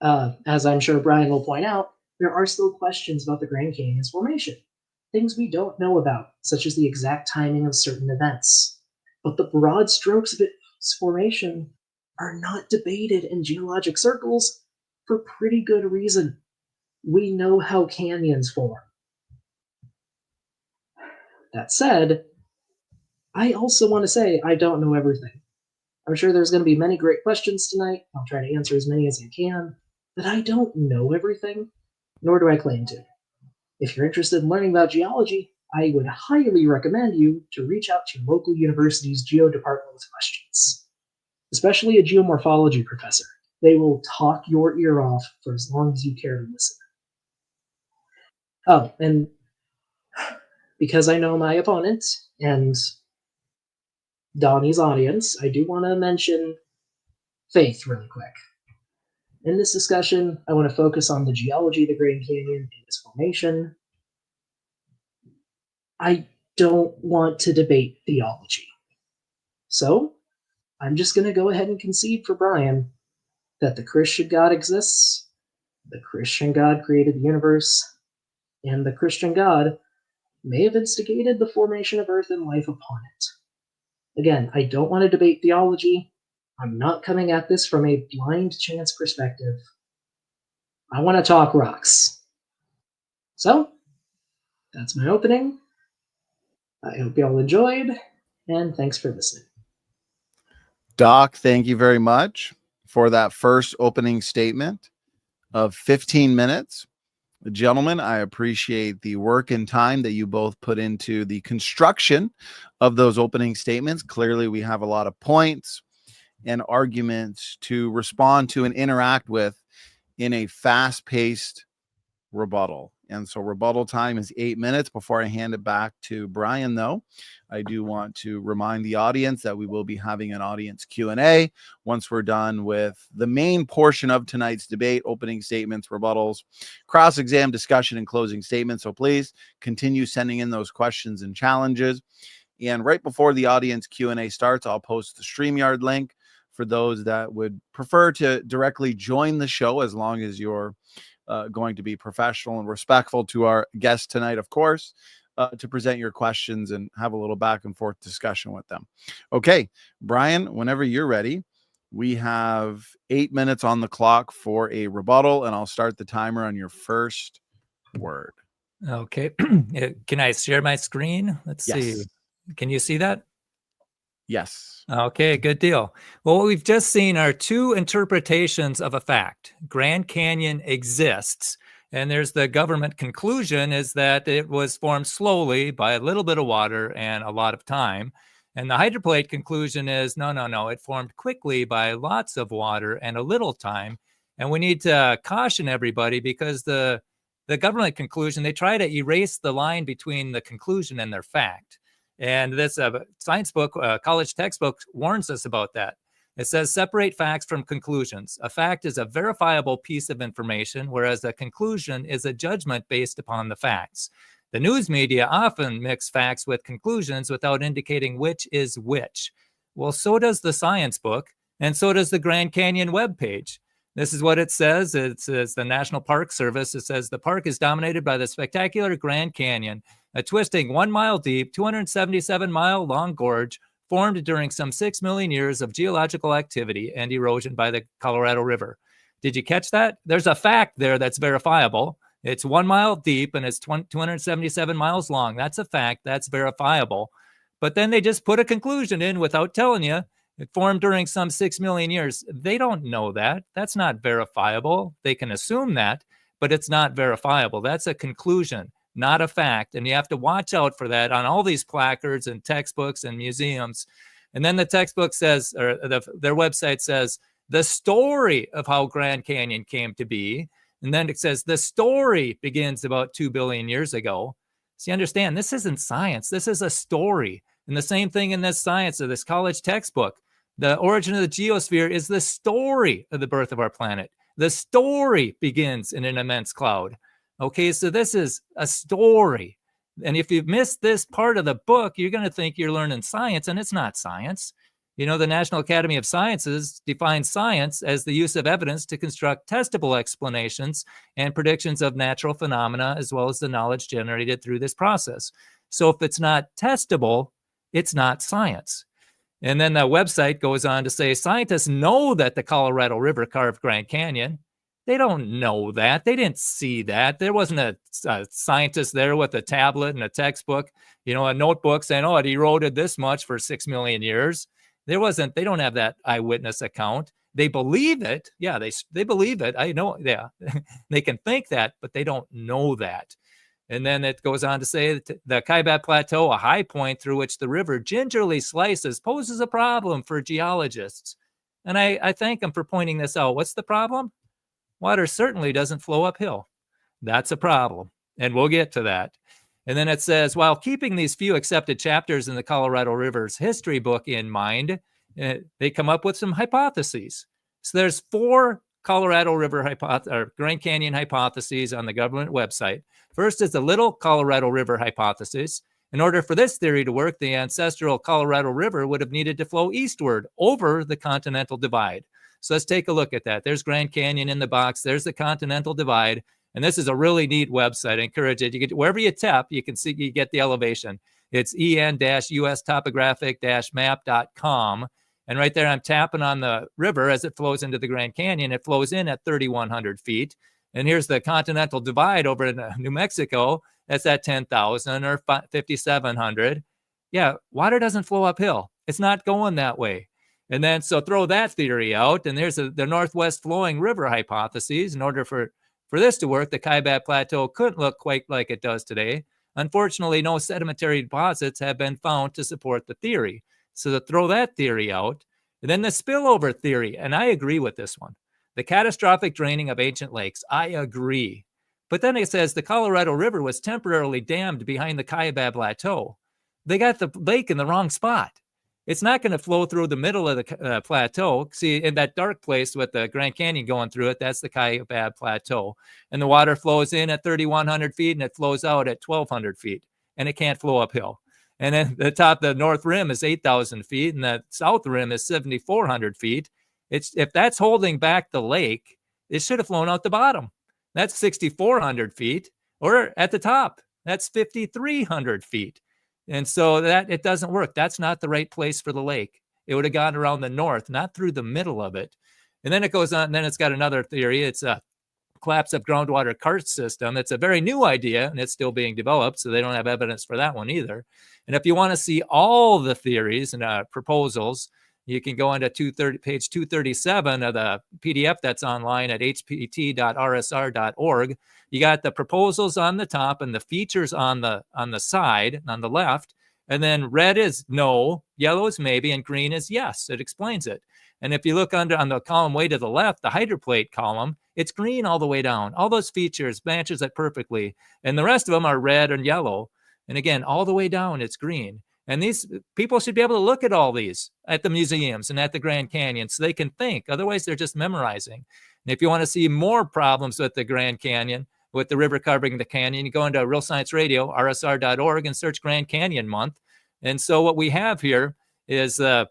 As I'm sure Brian will point out, there are still questions about the Grand Canyon's formation. Things we don't know about, such as the exact timing of certain events. But the broad strokes of its formation are not debated in geologic circles for pretty good reason. We know how canyons form. That said, I also want to say I don't know everything. I'm sure there's going to be many great questions tonight. I'll try to answer as many as I can, but I don't know everything, nor do I claim to. If you're interested in learning about geology, I would highly recommend you to reach out to your local university's geo department with questions, especially a geomorphology professor. They will talk your ear off for as long as you care to listen. Oh, and because I know my opponent and Donnie's audience, I do want to mention faith really quick. In this discussion, I want to focus on the geology of the Grand Canyon and its formation. I don't want to debate theology. So, I'm just going to go ahead and concede for Brian that the Christian God exists, the Christian God created the universe, and the Christian God may have instigated the formation of Earth and life upon it. Again, I don't want to debate theology. I'm not coming at this from a blind chance perspective. I want to talk rocks. So, that's my opening. I hope you all enjoyed, and thanks for listening. Doc, thank you very much for that first opening statement of 15 minutes. Gentlemen, I appreciate the work and time that you both put into the construction of those opening statements. Clearly, we have a lot of points and arguments to respond to and interact with in a fast-paced rebuttal. And so rebuttal time is 8 minutes. Before I hand it back to Brian, though, I do want to remind the audience that we will be having an audience Q&A once we're done with the main portion of tonight's debate, opening statements, rebuttals, cross-exam discussion, and closing statements. So please continue sending in those questions and challenges. And right before the audience Q&A starts, I'll post the StreamYard link for those that would prefer to directly join the show, as long as you're going to be professional and respectful to our guest tonight, of course, to present your questions and have a little back and forth discussion with them. Okay, Brian, whenever you're ready, we have 8 minutes on the clock for a rebuttal, and I'll start the timer on your first word. Okay. Can I share my screen? Let's see. Can you see that? Yes. Okay, good deal. Well, what we've just seen are two interpretations of a fact. Grand Canyon exists, and there's the government conclusion is that it was formed slowly by a little bit of water and a lot of time. And the hydroplate conclusion is no, it formed quickly by lots of water and a little time. And we need to caution everybody because the government conclusion, they try to erase the line between the conclusion and their fact. And this science book, college textbook warns us about that. It says, separate facts from conclusions. A fact is a verifiable piece of information, whereas a conclusion is a judgment based upon the facts. The news media often mix facts with conclusions without indicating which is which. Well, so does the science book, and so does the Grand Canyon webpage. This is what it says. It says the National Park Service. It says the park is dominated by the spectacular Grand Canyon, a twisting 1 mile deep, 277 mile long gorge formed during some 6 million years of geological activity and erosion by the Colorado River. Did you catch that? There's a fact there that's verifiable. It's 1 mile deep and it's 277 miles long. That's a fact. That's verifiable. But then they just put a conclusion in without telling you. It formed during some 6 million years. They don't know that. That's not verifiable. They can assume that, but it's not verifiable. That's a conclusion, not a fact. And you have to watch out for that on all these placards and textbooks and museums. And then the textbook says, or their website says, the story of how Grand Canyon came to be. And then it says the story begins about 2 billion years ago. So you understand, this isn't science. This is a story. And the same thing in this science of this college textbook. The origin of the geosphere is the story of the birth of our planet. The story begins in an immense cloud. Okay, so this is a story. And if you've missed this part of the book, you're going to think you're learning science, and it's not science. You know, the National Academy of Sciences defines science as the use of evidence to construct testable explanations and predictions of natural phenomena, as well as the knowledge generated through this process. So if it's not testable, it's not science. And then the website goes on to say, scientists know that the Colorado River carved Grand Canyon. They don't know that. They didn't see that. There wasn't a scientist there with a tablet and a textbook, you know, a notebook saying, oh, it eroded this much for 6 million years. They don't have that eyewitness account. They believe it. Yeah, they believe it. I know. Yeah, they can think that, but they don't know that. And then it goes on to say that the Kaibab Plateau, a high point through which the river gingerly slices, poses a problem for geologists. And I thank them for pointing this out. What's the problem? Water certainly doesn't flow uphill. That's a problem. And we'll get to that. And then it says, while keeping these few accepted chapters in the Colorado River's history book in mind, they come up with some hypotheses. So there's 4 Colorado River or Grand Canyon hypotheses on the government website. First is the Little Colorado River hypothesis. In order for this theory to work, the ancestral Colorado River would have needed to flow eastward over the Continental Divide. So let's take a look at that. There's Grand Canyon in the box. There's the Continental Divide. And this is a really neat website. I encourage it. You get wherever you tap, you can see, you get the elevation. It's en-ustopographic-map.com. And right there, I'm tapping on the river as it flows into the Grand Canyon. It flows in at 3,100 feet. And here's the Continental Divide over in New Mexico. That's at 10,000 or 5,700. Yeah, water doesn't flow uphill. It's not going that way. And then, so throw that theory out. And there's the northwest flowing river hypotheses. In order for this to work, the Kaibab Plateau couldn't look quite like it does today. Unfortunately, no sedimentary deposits have been found to support the theory. So to throw that theory out. And then the spillover theory, and I agree with this one. The catastrophic draining of ancient lakes, I agree. But then it says the Colorado River was temporarily dammed behind the Kaibab Plateau. They got the lake in the wrong spot. It's not going to flow through the middle of the plateau. See, in that dark place with the Grand Canyon going through it, that's the Kaibab Plateau. And the water flows in at 3,100 feet and it flows out at 1,200 feet. And it can't flow uphill. And then the north rim is 8,000 feet and the south rim is 7,400 feet. If that's holding back the lake, it should have flown out the bottom. that's 6,400 feet. Or at the top, that's 5,300 feet. And so that it doesn't work. That's not the right place for the lake. It would have gone around the north, not through the middle of it. And then it goes on, and then it's got another theory. It's a collapse of groundwater karst system. It's a very new idea, and it's still being developed, so they don't have evidence for that one either. And if you want to see all the theories and proposals, you can go into page 237 of the PDF that's online at hpt.rsr.org. You got the proposals on the top and the features on the side, on the left. And then red is no, yellow is maybe, and green is yes. It explains it. And if you look on the column way to the left, the hydroplate column, it's green all the way down. All those features matches it perfectly. And the rest of them are red and yellow. And again, all the way down, it's green. And these people should be able to look at all these at the museums and at the Grand Canyon so they can think. Otherwise, they're just memorizing. And if you want to see more problems with the Grand Canyon, with the river covering the canyon, you go into Real Science Radio, rsr.org, and search Grand Canyon Month. And so what we have here is the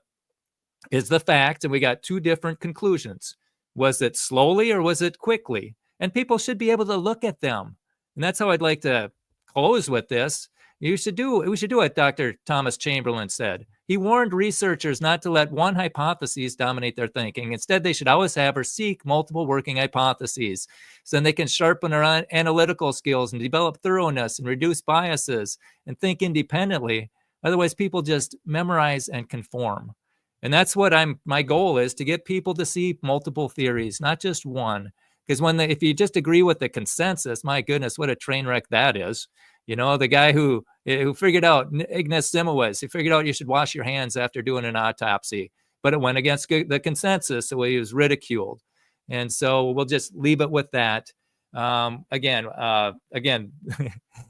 fact, and we got two different conclusions. Was it slowly or was it quickly? And people should be able to look at them. And that's how I'd like to close with this. We should do what Dr. Thomas Chamberlain said. He warned researchers not to let one hypothesis dominate their thinking. Instead, they should always have or seek multiple working hypotheses. So then they can sharpen their analytical skills and develop thoroughness and reduce biases and think independently. Otherwise, people just memorize and conform. And that's what my goal is, to get people to see multiple theories, not just one. Because if you just agree with the consensus, my goodness, what a train wreck that is. You know, the guy who figured out, Ignace Semmelweis, he figured out you should wash your hands after doing an autopsy, but it went against the consensus, so he was ridiculed. And so we'll just leave it with that. Again,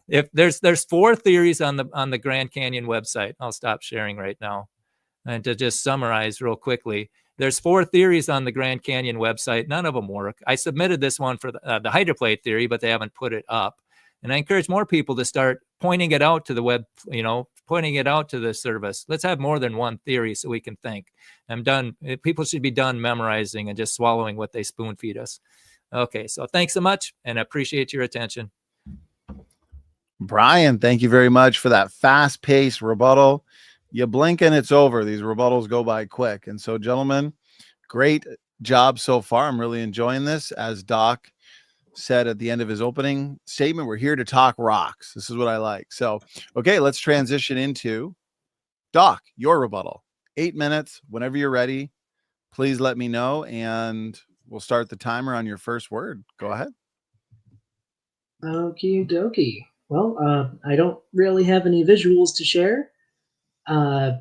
if there's 4 theories on the Grand Canyon website. I'll stop sharing right now. And to just summarize real quickly, there's 4 theories on the Grand Canyon website. None of them work. I submitted this one for the hydroplate theory, but they haven't put it up. And I encourage more people to start pointing it out to the web, pointing it out to the service. Let's have more than one theory so we can think. I'm done. People should be done memorizing and just swallowing what they spoon feed us. Okay, so thanks so much, and I appreciate your attention. Brian, thank you very much for that fast-paced rebuttal. You blink and it's over. These rebuttals go by quick. And so, gentlemen, great job so far. I'm really enjoying this. As Doc said at the end of his opening statement, we're here to talk rocks. This is what I like. So, okay, let's transition into Doc, your rebuttal. 8 minutes, whenever you're ready. Please let me know, and we'll start the timer on your first word. Go ahead. Okie dokie. Well, I don't really have any visuals to share. I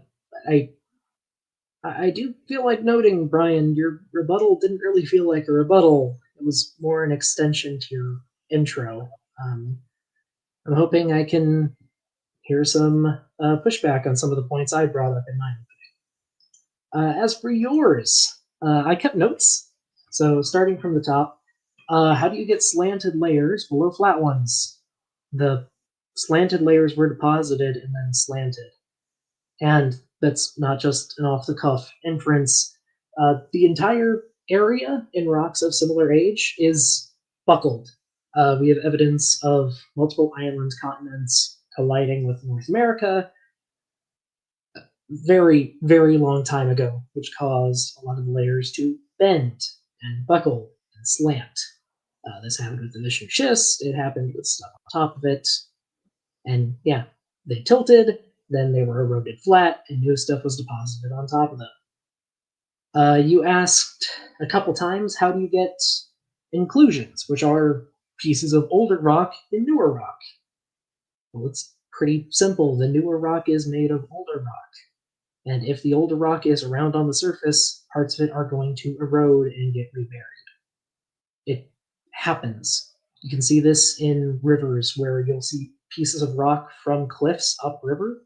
do feel like noting, Brian, your rebuttal didn't really feel like a rebuttal. It was more an extension to your intro. I'm hoping I can hear some pushback on some of the points I brought up in my opening. As for yours, I kept notes. So starting from the top, how do you get slanted layers below flat ones? The slanted layers were deposited and then slanted. And that's not just an off-the-cuff inference. The entire area in rocks of similar age is buckled. We have evidence of multiple island continents colliding with North America very, very long time ago, which caused a lot of the layers to bend and buckle and slant. This happened with the Mission schist. It happened with stuff on top of it. And yeah, they tilted, then they were eroded flat, and new stuff was deposited on top of them. You asked a couple times, how do you get inclusions, which are pieces of older rock in newer rock? Well, it's pretty simple. The newer rock is made of older rock. And if the older rock is around on the surface, parts of it are going to erode and get reburied. It happens. You can see this in rivers where you'll see pieces of rock from cliffs upriver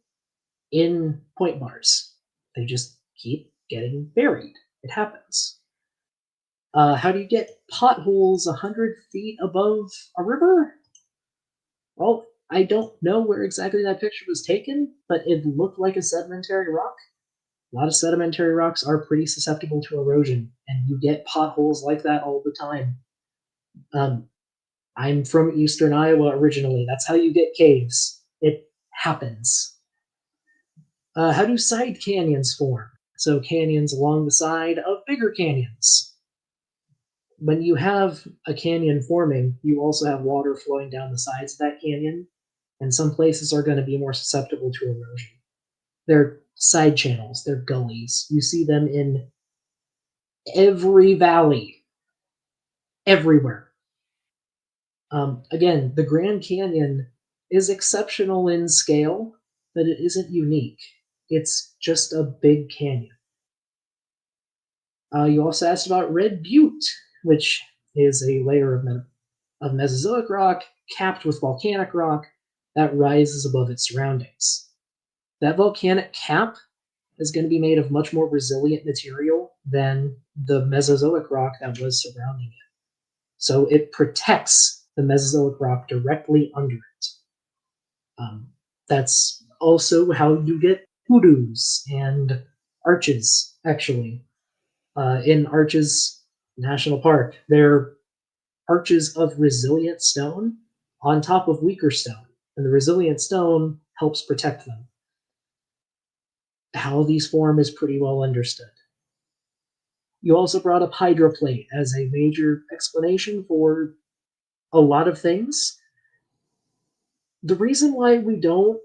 in point bars. They just keep getting buried. It happens. How do you get potholes 100 feet above a river? Well, I don't know where exactly that picture was taken, but it looked like a sedimentary rock. A lot of sedimentary rocks are pretty susceptible to erosion, and you get potholes like that all the time. I'm from eastern Iowa originally. That's how you get caves. It happens. How do side canyons form? So canyons along the side of bigger canyons. When you have a canyon forming, you also have water flowing down the sides of that canyon, and some places are going to be more susceptible to erosion. They're side channels, they're gullies. You see them in every valley, everywhere. Again, the Grand Canyon is exceptional in scale, but it isn't unique. It's just a big canyon. You also asked about Red Butte, which is a layer of Mesozoic rock capped with volcanic rock that rises above its surroundings. That volcanic cap is going to be made of much more resilient material than the Mesozoic rock that was surrounding it. So it protects the Mesozoic rock directly under it. That's also how you get hoodoos and arches, actually. In Arches National Park, they're arches of resilient stone on top of weaker stone, and the resilient stone helps protect them. How these form is pretty well understood. You also brought up hydroplate as a major explanation for a lot of things. The reason why we don't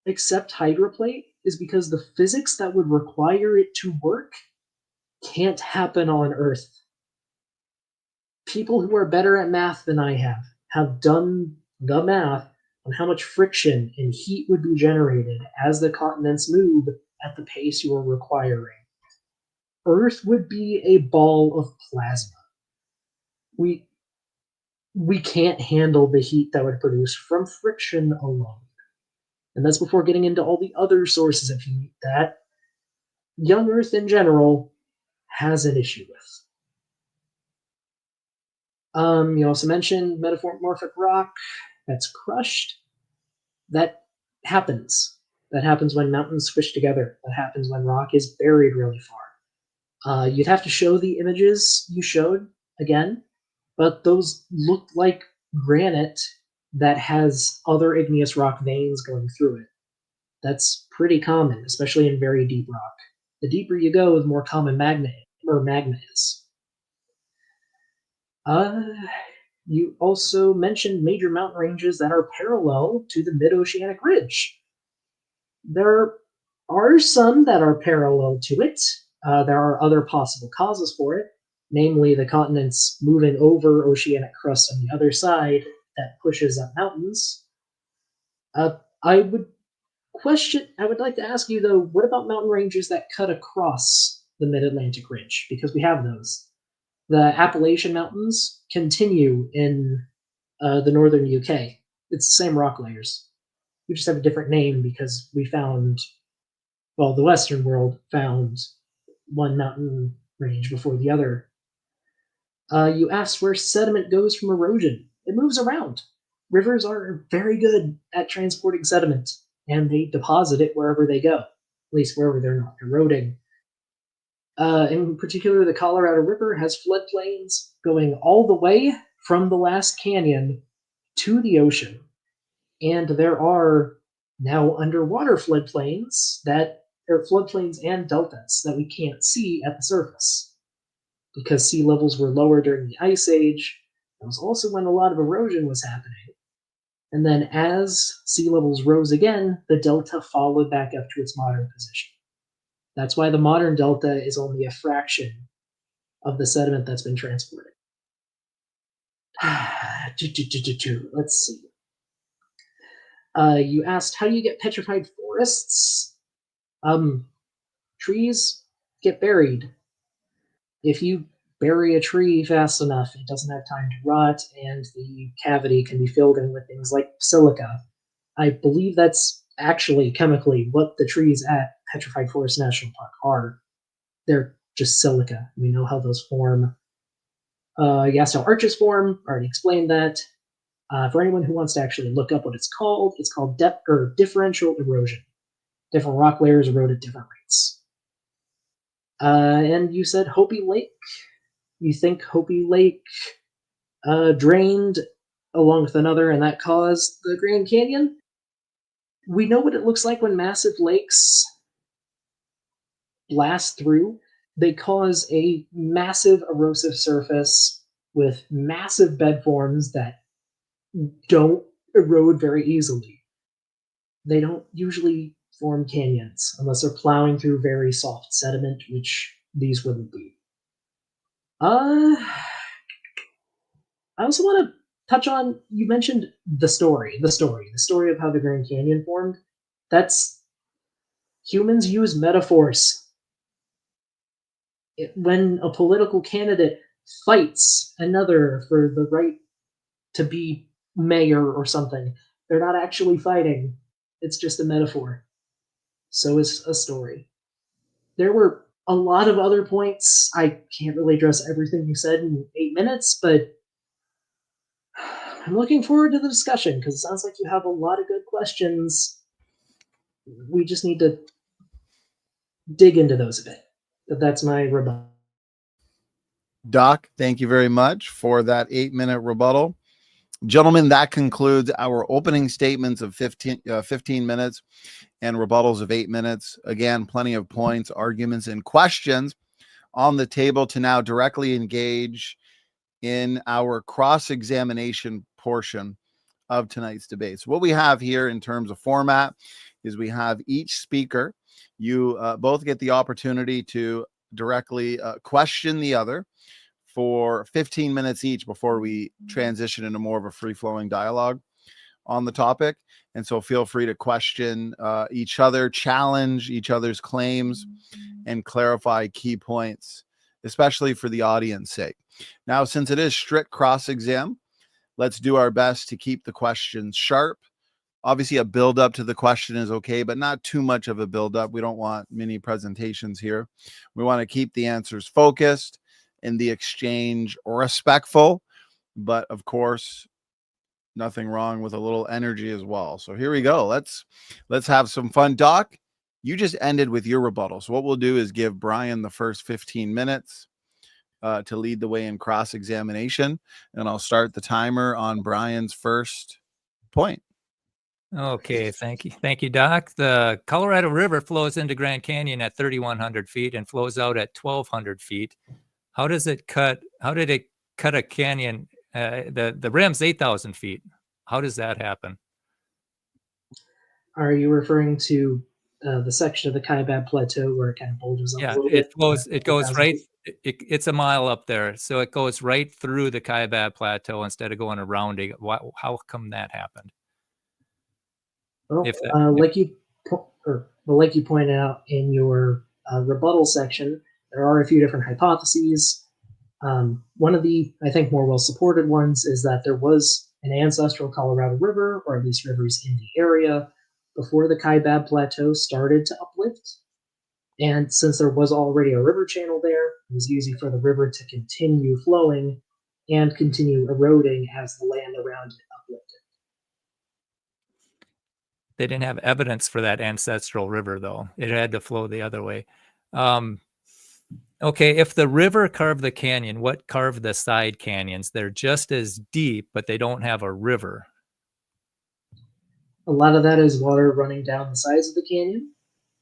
accept hydroplate is because the physics that would require it to work can't happen on Earth. People who are better at math than I have done the math on how much friction and heat would be generated as the continents move at the pace you are requiring. Earth would be a ball of plasma. We can't handle the heat that would produce from friction alone. And that's before getting into all the other sources of heat that young Earth in general has an issue with. You also mentioned metamorphic rock that's crushed. That happens. That happens when mountains squish together. That happens when rock is buried really far. You'd have to show the images you showed again, but those look like granite that has other igneous rock veins going through it. That's pretty common, especially in very deep rock. The deeper you go, the more common magma is. You also mentioned major mountain ranges that are parallel to the mid-oceanic ridge. There are some that are parallel to it. There are other possible causes for it, namely the continents moving over oceanic crust on the other side that pushes up mountains. I would like to ask you though, what about mountain ranges that cut across the mid-Atlantic ridge? Because we have those. The Appalachian Mountains continue in the northern UK. It's the same rock layers. We just have a different name because we found, well, the Western world found one mountain range before the other. You asked where sediment goes from erosion. It moves around. Rivers are very good at transporting sediment, and they deposit it wherever they go, at least wherever they're not eroding. In particular, the Colorado River has floodplains going all the way from the last canyon to the ocean. And there are now underwater floodplains that are floodplains and deltas that we can't see at the surface. Because sea levels were lower during the Ice Age, that was also when a lot of erosion was happening. And then as sea levels rose again, the delta followed back up to its modern position. That's why the modern delta is only a fraction of the sediment that's been transported. Let's see. You asked, how do you get petrified forests? Trees get buried. If you bury a tree fast enough, it doesn't have time to rot, and the cavity can be filled in with things like silica. I believe that's actually chemically what the trees at Petrified Forest National Park are. They're just silica. We know how those form. You asked how arches form. I already explained that. For anyone who wants to actually look up what it's called differential erosion. Different rock layers erode at different rates. And you said Hopi Lake. You think Hopi Lake drained along with another, and that caused the Grand Canyon. We know what it looks like when massive lakes blast through. They cause a massive erosive surface with massive bed forms that don't erode very easily. They don't usually form canyons unless they're plowing through very soft sediment, which these wouldn't be. I also want to touch on, you mentioned the story of how the Grand Canyon formed. That's, humans use metaphors. When a political candidate fights another for the right to be mayor or something, they're not actually fighting. It's just a metaphor. So is a story. There were a lot of other points. I can't really address everything you said in 8 minutes, but I'm looking forward to the discussion because it sounds like you have a lot of good questions. We just need to dig into those a bit. But that's my rebuttal. Doc, thank you very much for that 8-minute rebuttal. Gentlemen, that concludes our opening statements of 15 minutes and rebuttals of 8 minutes. Again, plenty of points, arguments, and questions on the table to now directly engage in our cross-examination portion of tonight's debate. So what we have here in terms of format is we have each speaker. You both get the opportunity to directly question the other for 15 minutes each before we transition into more of a free-flowing dialogue on the topic. And so feel free to question each other, challenge each other's claims, and clarify key points, especially for the audience sake. Now, since it is strict cross-exam, let's do our best to keep the questions sharp. Obviously, a build-up to the question is okay, but not too much of a build-up. We don't want mini presentations here. We want to keep the answers focused and the exchange respectful, but of course, nothing wrong with a little energy as well. So here we go. Let's have some fun. Doc, you just ended with your rebuttal. So what we'll do is give Brian the first 15 minutes to lead the way in cross-examination, and I'll start the timer on Brian's first point. Okay, thank you, Doc. The Colorado River flows into Grand Canyon at 3,100 feet and flows out at 1,200 feet. How did it cut a canyon? The rim's 8,000 feet. How does that happen? Are you referring to the section of the Kaibab Plateau where it kind of bulges up a little bit? It goes right. It's a mile up there, so it goes right through the Kaibab Plateau instead of going around it. How come that happened? Well, like you pointed out in your rebuttal section, there are a few different hypotheses. One of the, I think, more well-supported ones is that there was an ancestral Colorado River, or at least rivers in the area, before the Kaibab Plateau started to uplift. And since there was already a river channel there, it was easy for the river to continue flowing and continue eroding as the land around it uplifted. They didn't have evidence for that ancestral river, though. It had to flow the other way. Okay, if the river carved the canyon, what carved the side canyons? They're just as deep, but they don't have a river. A lot of that is water running down the sides of the canyon.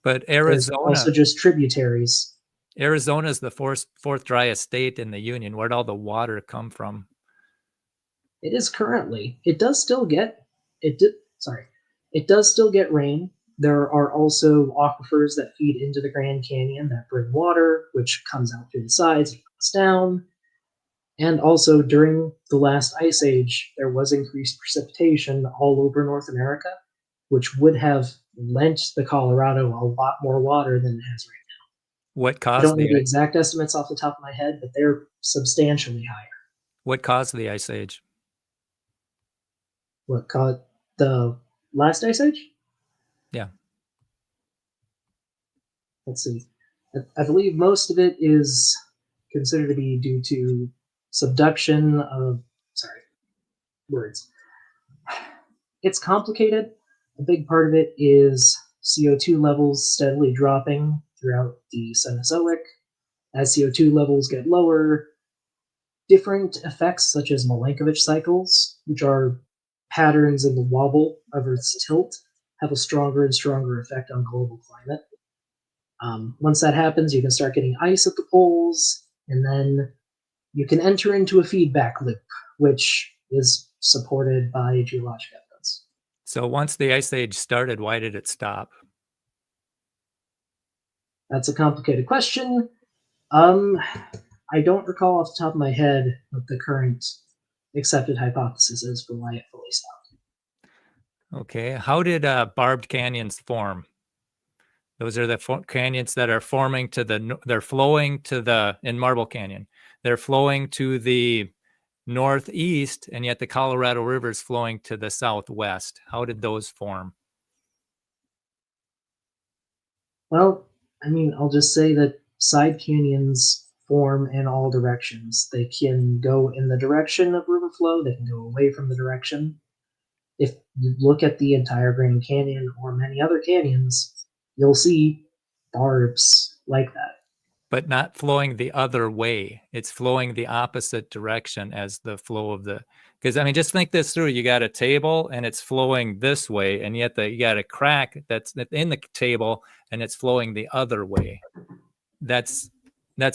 But Arizona also just tributaries. Arizona is the fourth driest state in the union. Where'd all the water come from? It is currently. It does still get rain. There are also aquifers that feed into the Grand Canyon that bring water, which comes out through the sides and comes down. And also during the last ice age, there was increased precipitation all over North America, which would have lent the Colorado a lot more water than it has right now. What caused I don't know the exact estimates off the top of my head, but they're substantially higher. What caused the ice age? What caused the last ice age? Yeah. Let's see. I believe most of it is considered to be due to subduction of, It's complicated. A big part of it is CO2 levels steadily dropping throughout the Cenozoic. As CO2 levels get lower, different effects such as Milankovitch cycles, which are patterns in the wobble of Earth's tilt, have a stronger and stronger effect on global climate. Once that happens, you can start getting ice at the poles, and then you can enter into a feedback loop, which is supported by geologic evidence. So once the ice age started, why did it stop? That's a complicated question. I don't recall off the top of my head what the current accepted hypothesis is for why it fully stopped. Okay, how did barbed canyons form? Those are the canyons that are forming to they're flowing to in Marble Canyon. They're flowing to the northeast, and yet the Colorado River is flowing to the southwest. How did those form? Well, I mean, I'll just say that side canyons form in all directions. They can go in the direction of river flow, they can go away from the direction. If you look at the entire Grand Canyon or many other canyons, you'll see barbs like that. But not flowing the other way. It's flowing the opposite direction as the flow of because I mean, just think this through. You got a table and it's flowing this way, and yet you got a crack that's in the table and it's flowing the other way. That's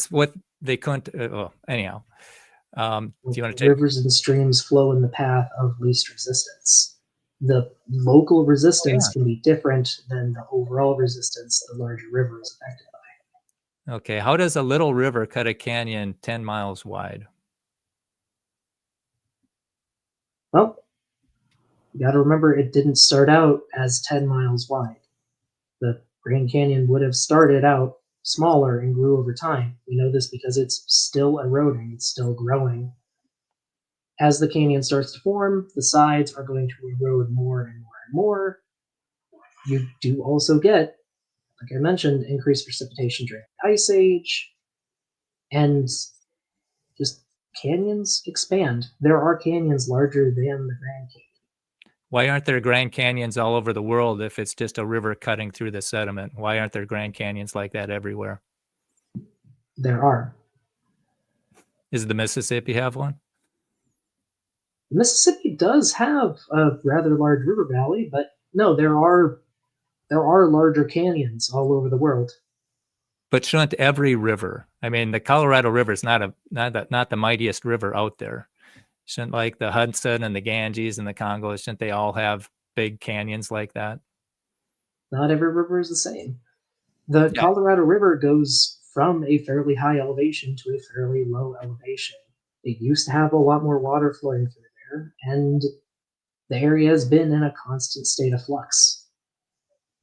what they couldn't. Anyhow, do you want to take? Rivers and streams flow in the path of least resistance. The local resistance can be different than the overall resistance the larger river is affected by. Okay, how does a little river cut a canyon 10 miles wide? Well, you got to remember it didn't start out as 10 miles wide. The Grand Canyon would have started out smaller and grew over time. We know this because it's still eroding, it's still growing. As the canyon starts to form, the sides are going to erode more and more and more. You do also get, like I mentioned, increased precipitation during the Ice Age, and just canyons expand. There are canyons larger than the Grand Canyon. Why aren't there Grand Canyons all over the world if it's just a river cutting through the sediment? Why aren't there Grand Canyons like that everywhere? There are. Does the Mississippi have one? Mississippi does have a rather large river valley, but no, there are larger canyons all over the world. But shouldn't every river? I mean, the Colorado River is not the mightiest river out there. Shouldn't like the Hudson and the Ganges and the Congo? Shouldn't they all have big canyons like that? Not every river is the same. The Colorado River goes from a fairly high elevation to a fairly low elevation. It used to have a lot more water flowing through there, and the area has been in a constant state of flux.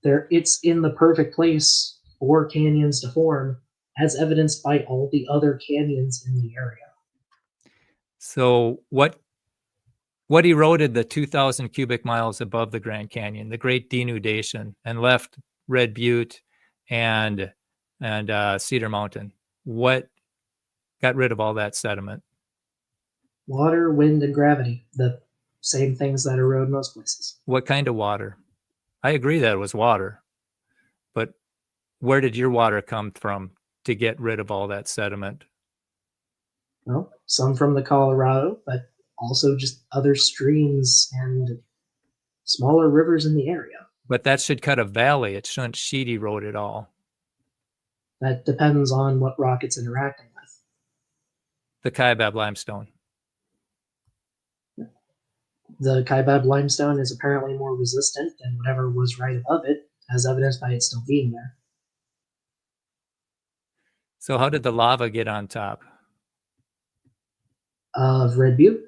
It's in the perfect place for canyons to form, as evidenced by all the other canyons in the area. So what eroded the 2,000 cubic miles above the Grand Canyon, the Great Denudation, and left Red Butte and Cedar Mountain? What got rid of all that sediment? Water, wind, and gravity, the same things that erode most places. What kind of water? I agree that it was water, but where did your water come from to get rid of all that sediment? Well, some from the Colorado, but also just other streams and smaller rivers in the area. But that should cut a valley. It shouldn't sheet erode it all. That depends on what rock it's interacting with. The Kaibab limestone. The Kaibab limestone is apparently more resistant than whatever was right above it, as evidenced by it still being there. So how did the lava get on top? Of Red Butte?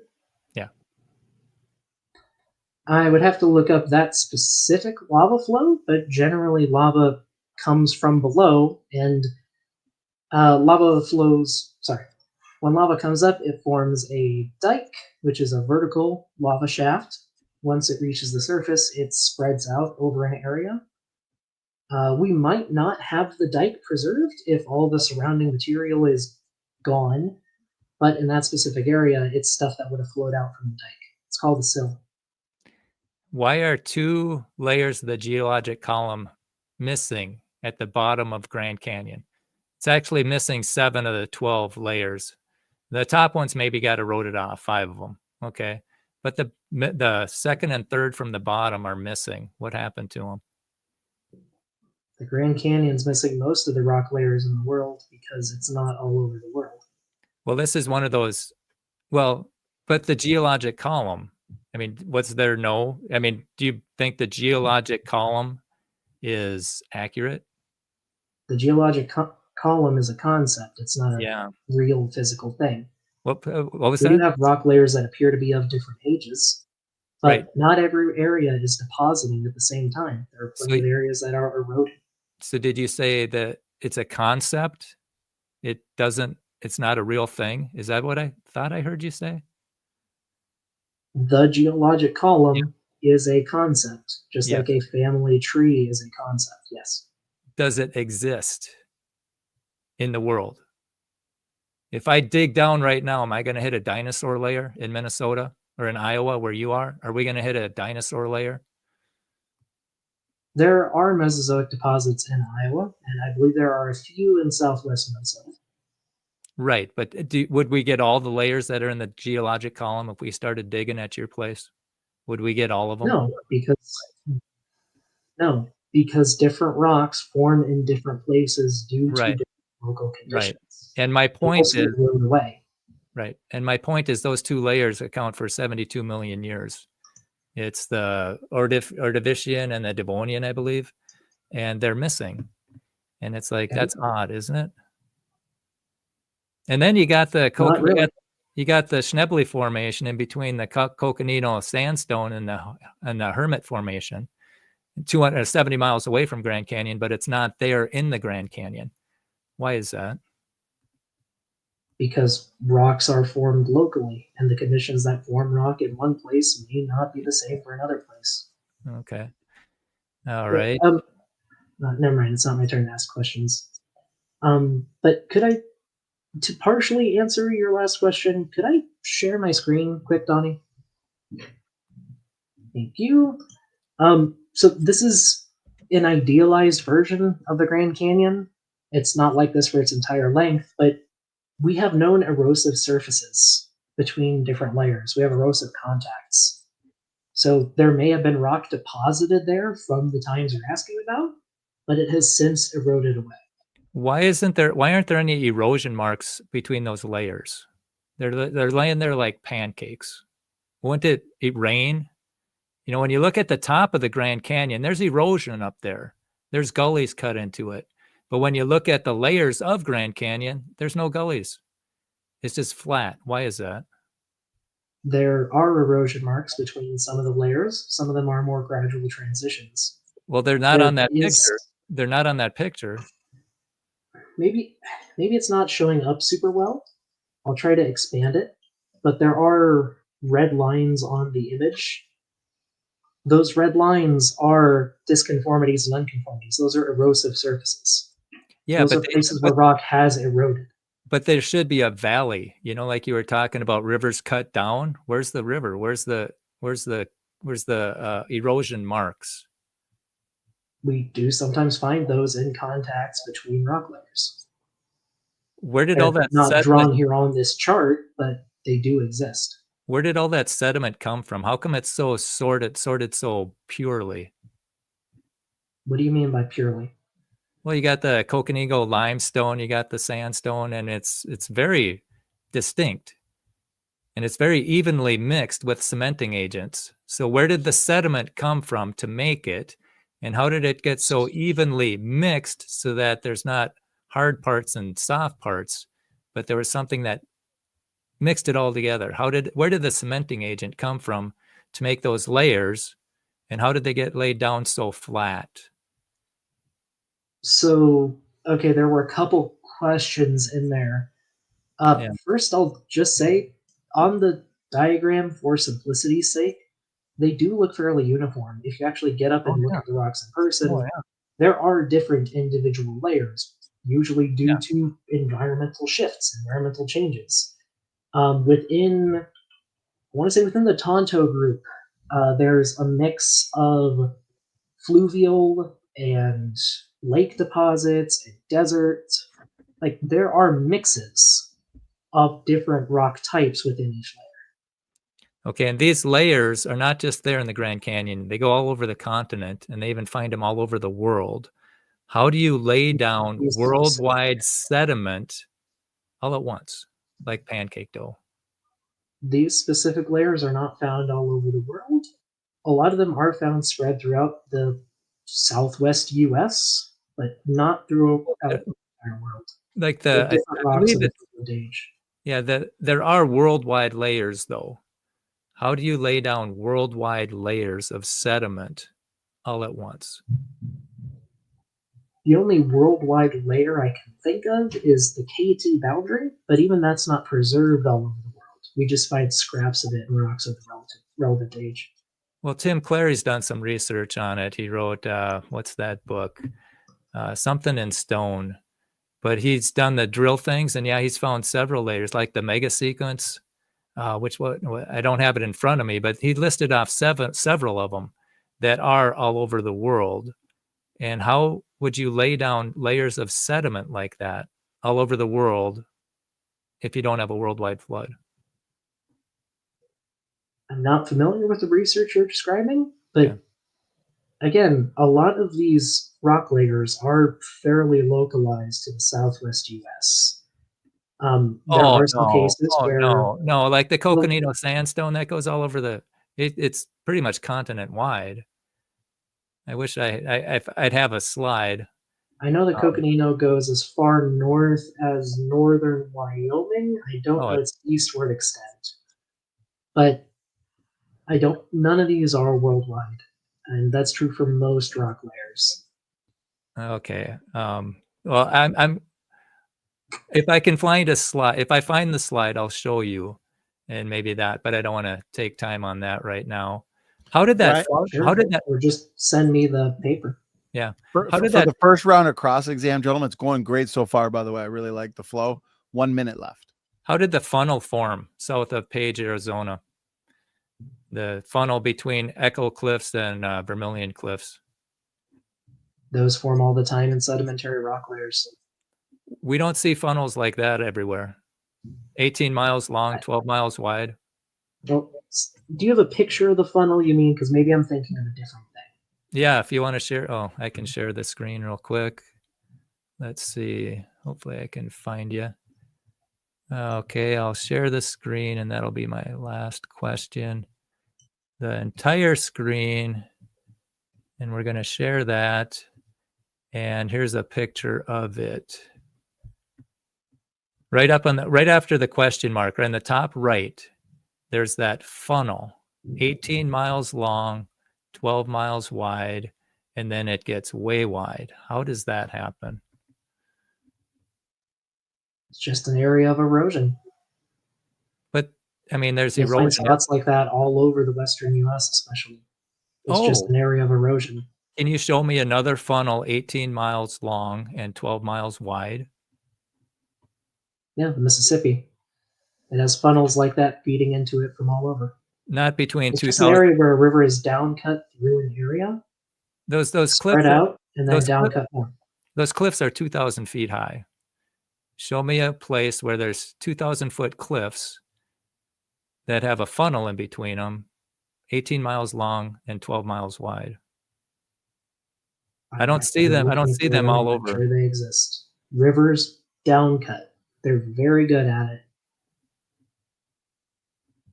Yeah. I would have to look up that specific lava flow, but generally lava comes from below, and when lava comes up, it forms a dike, which is a vertical lava shaft. Once it reaches the surface, it spreads out over an area. We might not have the dike preserved if all the surrounding material is gone, but in that specific area, it's stuff that would have flowed out from the dike. It's called the sill. Why are 2 layers of the geologic column missing at the bottom of Grand Canyon? It's actually missing 7 of the 12 layers. The top ones maybe got eroded off, 5 of them. Okay. But the second and third from the bottom are missing. What happened to them? The Grand Canyon's missing most of the rock layers in the world because it's not all over the world. Well, this is one of those. Well, but the geologic column, I mean, was there no? I mean, do you think the geologic column is accurate? The geologic column is a concept. It's not a real physical thing. What was we that? do have rock layers that appear to be of different ages, but not every area is depositing at the same time. There are plenty of areas that are eroding. So did you say that it's a concept? It's not a real thing? Is that what I thought I heard you say? The geologic column is a concept, just like a family tree is a concept, yes. Does it exist in the world? If I dig down right now, am I going to hit a dinosaur layer in Minnesota or in Iowa where you are? Are we going to hit a dinosaur layer? There are Mesozoic deposits in Iowa, and I believe there are a few in southwest Minnesota. Right, but would we get all the layers that are in the geologic column if we started digging at your place? Would we get all of them? No, because different rocks form in different places due to different local conditions. Right. And my point is, away. Right. And my point is those 2 layers account for 72 million years. It's the Ordovician and the Devonian, I believe, and they're missing. And it's like, that's odd, isn't it? And then you got the you got the Schnebly Formation in between the Coconino Sandstone and the Hermit Formation, 270 miles away from Grand Canyon, but it's not there in the Grand Canyon. Why is that? Because rocks are formed locally, and the conditions that form rock in one place may not be the same for another place. Okay. All right. Never mind. It's not my turn to ask questions. But to partially answer your last question, could I share my screen quick, Donnie? Thank you. So this is an idealized version of the Grand Canyon. It's not like this for its entire length, but we have known erosive surfaces between different layers. We have erosive contacts. So there may have been rock deposited there from the times you're asking about, but it has since eroded away. Why aren't there any erosion marks between those layers? They're laying there like pancakes. Wouldn't it rain? You know, when you look at the top of the Grand Canyon, there's erosion up there. There's gullies cut into it. But when you look at the layers of Grand Canyon, there's no gullies. It's just flat. Why is that? There are erosion marks between some of the layers. Some of them are more gradual transitions. Well, they're not on that picture. They're not on that picture. Maybe it's not showing up super well. I'll try to expand it. But there are red lines on the image. Those red lines are disconformities and unconformities. Those are erosive surfaces. Yeah, those are places where rock has eroded. But there should be a valley, you know, like you were talking about rivers cut down. Where's the river? Where's the erosion marks? We do sometimes find those in contacts between rock layers. Where did all that not drawn here on this chart, but they do exist. Where did all that sediment come from? How come it's so sorted so purely? What do you mean by purely? Well, you got the Coconino limestone, you got the sandstone, and it's very distinct. And it's very evenly mixed with cementing agents. So where did the sediment come from to make it? And how did it get so evenly mixed so that there's not hard parts and soft parts, but there was something that mixed it all together? Where did the cementing agent come from to make those layers? And how did they get laid down so flat? So, okay, there were a couple questions in there. First, I'll just say, on the diagram, for simplicity's sake, they do look fairly uniform. If you actually get up and look at the rocks in person, there are different individual layers, usually due to environmental shifts, environmental changes. Within the Tonto group, there's a mix of fluvial and lake deposits and desert. Like, there are mixes of different rock types within each layer. Okay, and these layers are not just there in the Grand Canyon. They go all over the continent, and they even find them all over the world. How do you lay down These worldwide sediment all at once, like pancake dough? These specific layers are not found all over the world. A lot of them are found spread throughout the southwest US, but not throughout the entire world. Like They're I different rocks believe of it. different age. Yeah, there are worldwide layers, though. How do you lay down worldwide layers of sediment all at once? The only worldwide layer I can think of is the KT boundary, but even that's not preserved all over the world. We just find scraps of it in rocks of the relevant age. Well, Tim Clary's done some research on it. He wrote, what's that book? Something in Stone. But he's done the drill things, and yeah, he's found several layers, like the mega sequence, which I don't have it in front of me, but he listed off several of them that are all over the world. And how would you lay down layers of sediment like that all over the world if you don't have a worldwide flood? I'm not familiar with the research you're describing, but again, a lot of these rock layers are fairly localized to the southwest US. There are some cases where no, like the Coconino sandstone that goes all over it's pretty much continent wide. I wish I'd have a slide. I know the Coconino goes as far north as northern Wyoming. I don't know its eastward extent, but none of these are worldwide, and that's true for most rock layers. Okay. Well, I'm if I can find a slide, if I find the slide, I'll show you, and maybe that, but I don't want to take time on that right now. How did that? Sure. How did that? Or just send me the paper. Yeah. For the first round of cross exam, gentlemen, it's going great so far. By the way, I really like the flow. 1 minute left. How did the funnel form south of Page, Arizona? The funnel between Echo Cliffs and Vermilion Cliffs. Those form all the time in sedimentary rock layers. We don't see funnels like that everywhere. 18 miles long, 12 miles wide. Well, do you have a picture of the funnel, you mean? Because maybe I'm thinking of a different thing. Yeah, if you want to share. Oh, I can share the screen real quick. Let's see. Hopefully I can find you. Okay, I'll share the screen, and that'll be my last question. The entire screen, and we're going to share that. And here's a picture of it. Right after the question mark, right in the top right, there's that funnel, 18 miles long, 12 miles wide, and then it gets way wide. How does that happen? It's just an area of erosion. But I mean, there's You'll erosion. find spots like that all over the western U.S., especially. It's just an area of erosion. Can you show me another funnel 18 miles long and 12 miles wide? Yeah, the Mississippi. It has funnels like that feeding into it from all over. Not between it's 2000. Just an area where a river is down cut through an area. Those cliffs spread out and then down cut more. Those cliffs are 2,000 feet high. Show me a place where there's 2,000-foot cliffs that have a funnel in between them, 18 miles long and 12 miles wide. I don't see them. I don't see them all over. Sure, they exist. Rivers down cut. They're very good at it,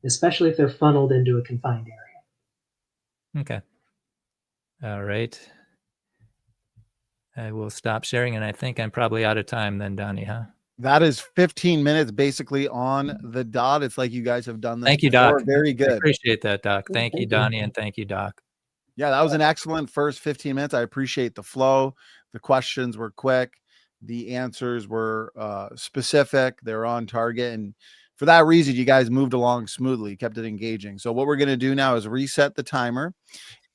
especially if they're funneled into a confined area. Okay. All right. I will stop sharing, and I think I'm probably out of time then, Donnie, huh? That is 15 minutes basically on the dot. It's like you guys have done this. Thank you, before. Doc. Very good. I appreciate that, Doc. Thank you, Donnie, and thank you, Doc. Yeah, that was an excellent first 15 minutes. I appreciate the flow. The questions were quick. The answers were specific. They're on target. And for that reason, you guys moved along smoothly, kept it engaging. So what we're going to do now is reset the timer.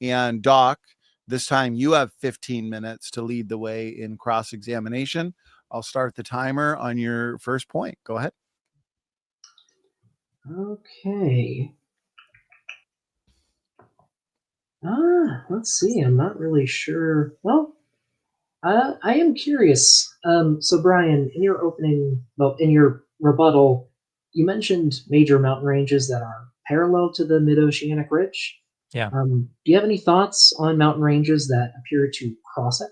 And Doc, this time you have 15 minutes to lead the way in cross-examination. I'll start the timer on your first point. Go ahead. Okay. Let's see. I'm not really sure. Well, I am curious. So Brian, in your rebuttal, you mentioned major mountain ranges that are parallel to the mid-oceanic ridge. Yeah. Do you have any thoughts on mountain ranges that appear to cross it?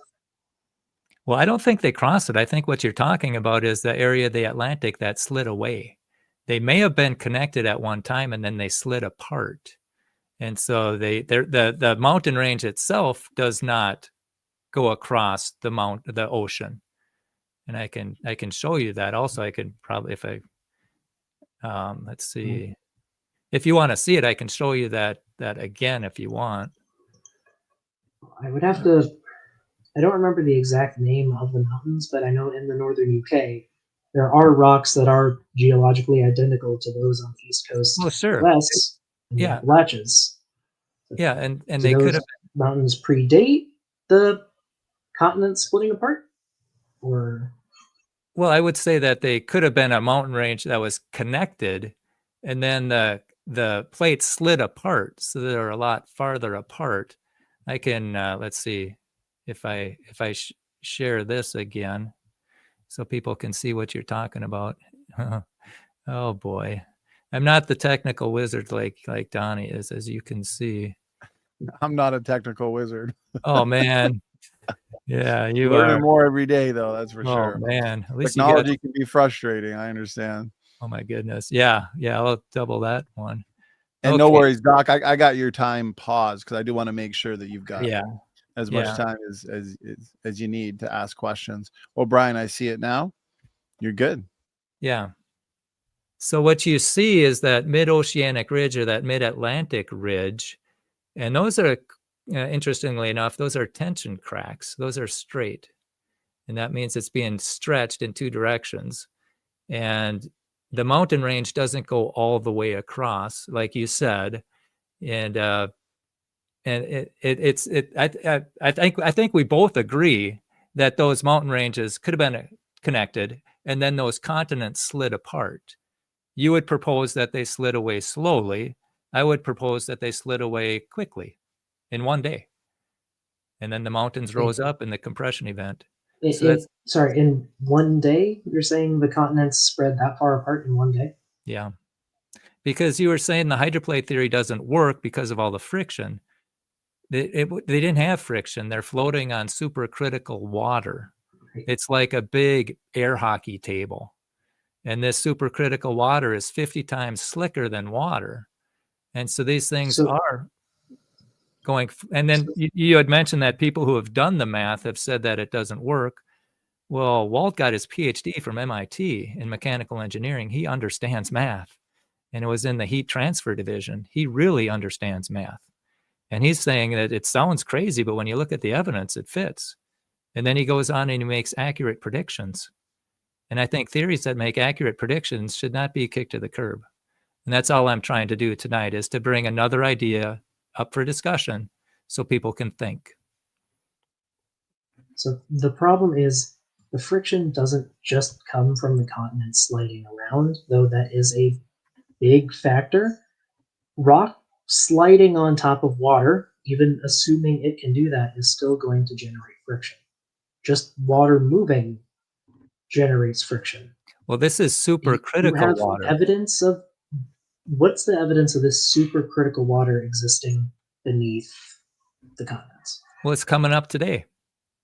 Well, I don't think they crossed it. I think what you're talking about is the area of the Atlantic that slid away. They may have been connected at one time and then they slid apart. And so the mountain range itself does not go across the ocean. And I can show you that also. I could probably, if I let's see, if you want to see it, I can show you that again if you want. I would have to. I don't remember the exact name of the mountains, but I know in the northern UK there are rocks that are geologically identical to those on the east coast Oh, of the sure. US and the Yeah. Appalachians. Yeah, and Do they could those have. mountains predate the continent splitting apart, or Well, I would say that they could have been a mountain range that was connected, and then the plates slid apart, so they're a lot farther apart. I can let's see if I share this again, so people can see what you're talking about. Oh boy, I'm not the technical wizard like Donnie is, as you can see. I'm not a technical wizard. Oh man, yeah, you Learning are. more every day, though. That's for Oh sure. man, at least you got. Technology can be frustrating. I understand. Oh my goodness, yeah, I'll double that one. And no Okay. worries, Doc. I got your time paused because I do want to make sure that you've got Yeah. as much Yeah. time as you need to ask questions. Well, Brian, I see it now. You're good. Yeah. So what you see is that mid-oceanic ridge or that mid-Atlantic ridge, and those are, interestingly enough, those are tension cracks. Those are straight, and that means it's being stretched in two directions. And the mountain range doesn't go all the way across, like you said, and I think we both agree that those mountain ranges could have been connected, and then those continents slid apart. You would propose that they slid away slowly. I would propose that they slid away quickly in one day. And then the mountains rose up in the compression event. So sorry, in one day, you're saying the continents spread that far apart in one day? Yeah. Because you were saying the hydroplate theory doesn't work because of all the friction. They didn't have friction. They're floating on supercritical water. It's like a big air hockey table. And this supercritical water is 50 times slicker than water. And so these things are going. And then you had mentioned that people who have done the math have said that it doesn't work. Well, Walt got his PhD from MIT in mechanical engineering. He understands math. And it was in the heat transfer division. He really understands math. And he's saying that it sounds crazy, but when you look at the evidence, it fits. And then he goes on and he makes accurate predictions. And I think theories that make accurate predictions should not be kicked to the curb. And that's all I'm trying to do tonight, is to bring another idea up for discussion so people can think. So the problem is the friction doesn't just come from the continent sliding around, though that is a big factor. Rock sliding on top of water, even assuming it can do that, is still going to generate friction. Just water moving generates friction. Well, this is supercritical water. Evidence of what's the evidence of this supercritical water existing beneath the continents? Well, it's coming up today.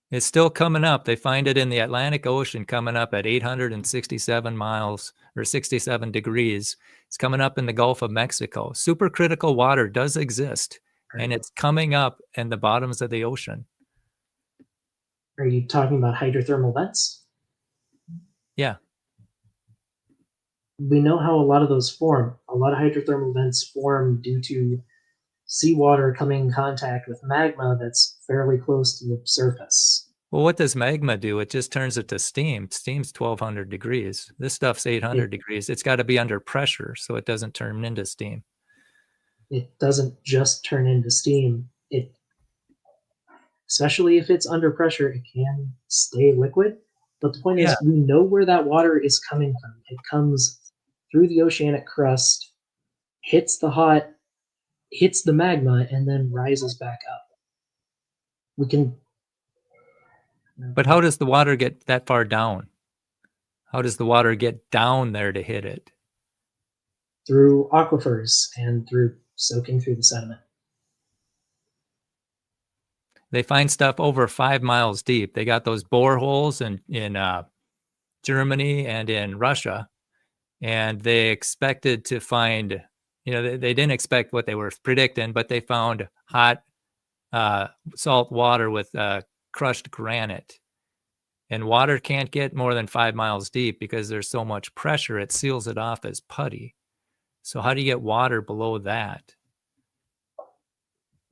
It's still coming up. They find it in the Atlantic Ocean coming up at 867 miles or 67 degrees. It's coming up in the Gulf of Mexico. Supercritical water does exist, and it's coming up in the bottoms of the ocean. Are you talking about hydrothermal vents? Yeah. We know how a lot of those form. A lot of hydrothermal vents form due to seawater coming in contact with magma that's fairly close to the surface. Well, what does magma do? It just turns it to steam. Steam's 1200 degrees. This stuff's 800 degrees. It's got to be under pressure so it doesn't turn into steam. It doesn't just turn into steam. Especially if it's under pressure, it can stay liquid. But the point is, we know where that water is coming from. It comes through the oceanic crust, hits the magma, and then rises back up. We can. But how does the water get that far down? How does the water get down there to hit it? through aquifers and through soaking through the sediment. They find stuff over 5 miles deep. They got those boreholes in Germany and in Russia, and they expected to find, they didn't expect what they were predicting, but they found hot salt water with crushed granite. And water can't get more than 5 miles deep because there's so much pressure, it seals it off as putty. So how do you get water below that?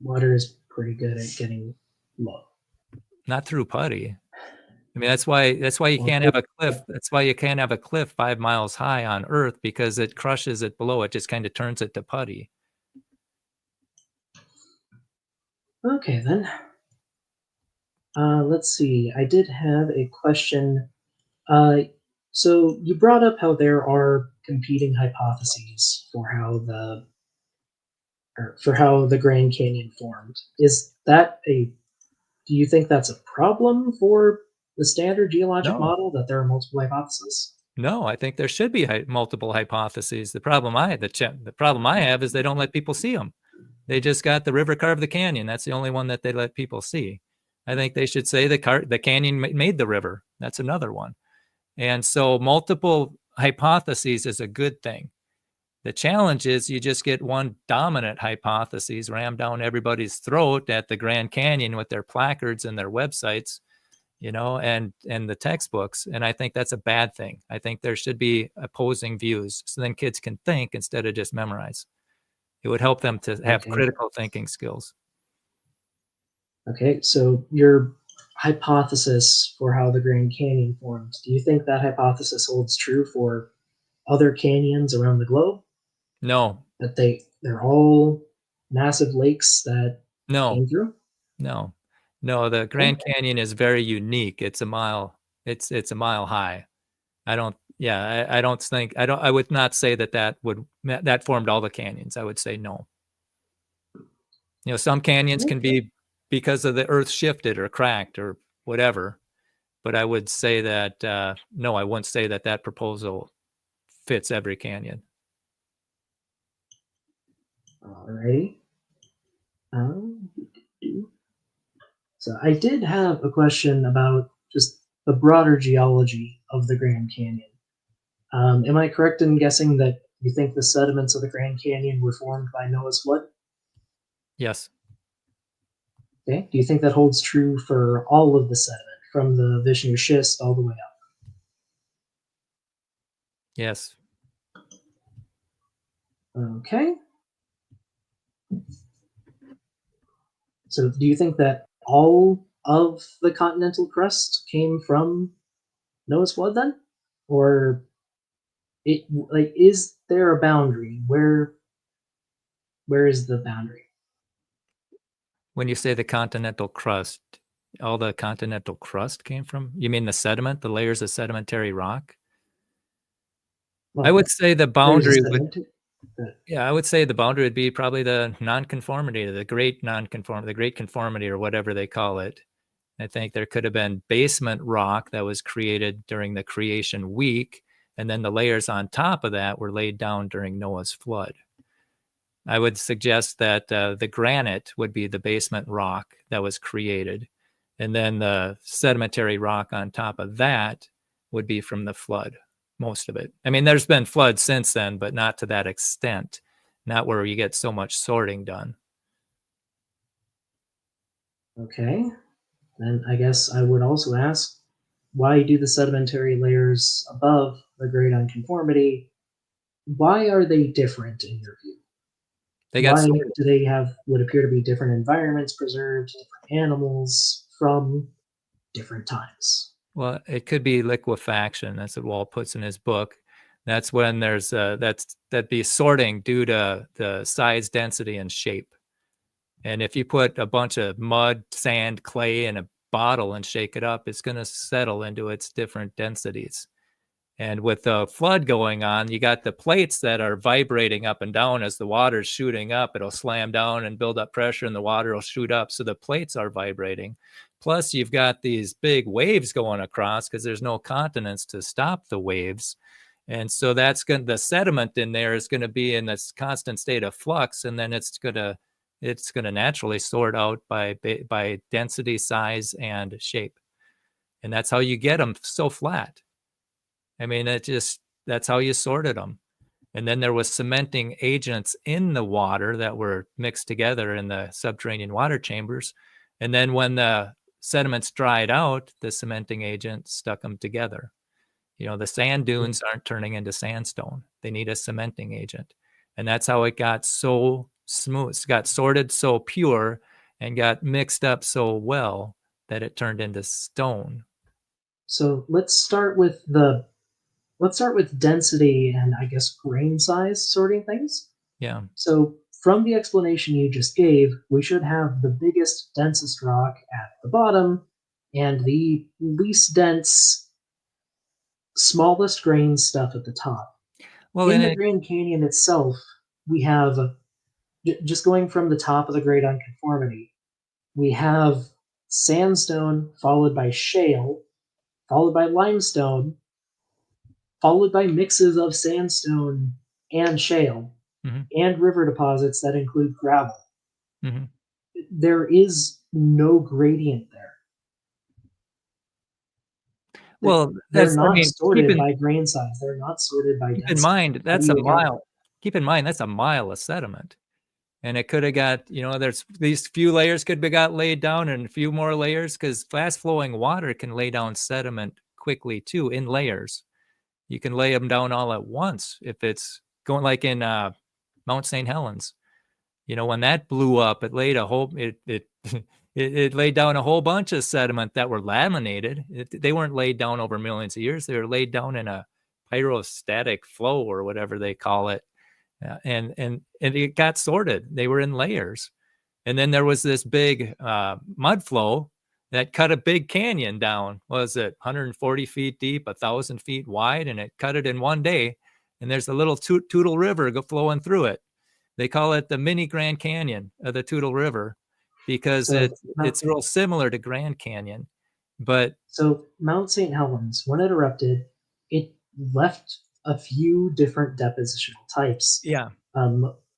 Water is pretty good at getting low. Not through putty. I mean, that's why you can't have a cliff. That's why you can't have a cliff 5 miles high on Earth, because it crushes it below. It just kind of turns it to putty. Okay, then. Let's see. I did have a question. So you brought up how there are competing hypotheses for how the Grand Canyon formed. Is that do you think that's a problem for the standard geologic model, that there are multiple hypotheses? No, I think there should be multiple hypotheses. The problem I have is they don't let people see them. They just got the river carved the canyon. That's the only one that they let people see. I think they should say the canyon made the river. That's another one. And so multiple hypotheses is a good thing. The challenge is you just get one dominant hypothesis rammed down everybody's throat at the Grand Canyon with their placards and their websites, and the textbooks. And I think that's a bad thing. I think there should be opposing views, so then kids can think instead of just memorize. It would help them to have critical thinking skills. Okay, so your hypothesis for how the Grand Canyon formed, do you think that hypothesis holds true for other canyons around the globe? No. That they're all massive lakes that came through? No, the Grand Canyon is very unique. It's a mile high. I would not say that formed all the canyons. I would say no. Some canyons can be because of the earth shifted or cracked or whatever, but I would say that no, I wouldn't say that proposal fits every canyon. Alrighty. So I did have a question about just the broader geology of the Grand Canyon. Am I correct in guessing that you think the sediments of the Grand Canyon were formed by Noah's flood? Yes. Okay. Do you think that holds true for all of the sediment, from the Vishnu schist all the way up? Yes. Okay. So do you think that all of the continental crust came from Noah's flood then? Or is there a boundary? Where is the boundary? When you say the continental crust, all the continental crust came from? You mean the sediment, the layers of sedimentary rock? Well, I would say the boundary I would say the boundary would be probably the nonconformity, the great conformity, or whatever they call it. I think there could have been basement rock that was created during the creation week, and then the layers on top of that were laid down during Noah's flood. I would suggest that the granite would be the basement rock that was created, and then the sedimentary rock on top of that would be from the flood, most of it. I mean, there's been floods since then, but not to that extent, not where you get so much sorting done. Okay. Then I guess I would also ask, why do the sedimentary layers above the great unconformity, why are they different in your view? Why do they have what appear to be different environments preserved, different animals from different times? Well, it could be liquefaction. That's what Wall puts in his book. That's when there's that'd be sorting due to the size, density, and shape. And if you put a bunch of mud, sand, clay in a bottle and shake it up, it's going to settle into its different densities. And with the flood going on, you got the plates that are vibrating up and down as the water's shooting up. It'll slam down and build up pressure, and the water will shoot up. So the plates are vibrating. Plus, you've got these big waves going across because there's no continents to stop the waves. And so the sediment in there is going to be in this constant state of flux, and then it's going to naturally sort out by density, size, and shape. And that's how you get them so flat. I mean, that's how you sorted them. And then there was cementing agents in the water that were mixed together in the subterranean water chambers. And then when the sediments dried out, the cementing agent stuck them together. The sand dunes aren't turning into sandstone. They need a cementing agent. And that's how it got so smooth. It got sorted so pure and got mixed up so well that it turned into stone. So let's start with density and I guess grain size sorting things. Yeah. So from the explanation you just gave, we should have the biggest, densest rock at the bottom and the least dense, smallest grain stuff at the top. Well, in the Grand Canyon itself, we have, just going from the top of the Great Unconformity, we have sandstone followed by shale, followed by limestone, followed by mixes of sandstone and shale, and river deposits that include gravel. There is no gradient there. Well, they're not sorted by grain size. They're not sorted by density. Keep in mind, that's a mile. Keep in mind, that's a mile of sediment. And it could have got, there's these few layers could be got laid down and a few more layers, because fast flowing water can lay down sediment quickly too in layers. You can lay them down all at once if it's going like in Mount St. Helens. When that blew up, it laid it laid down a whole bunch of sediment that were laminated. They weren't laid down over millions of years. They were laid down in a pyrostatic flow or whatever they call it. And it got sorted. They were in layers. And then there was this big mud flow that cut a big canyon down. Was it 140 feet deep, 1,000 feet wide? And it cut it in one day. And there's a little Toutle River flowing through it. They call it the mini Grand Canyon of the Toutle River, because it's real similar to Grand Canyon. So Mount St. Helens, when it erupted, it left a few different depositional types. Yeah.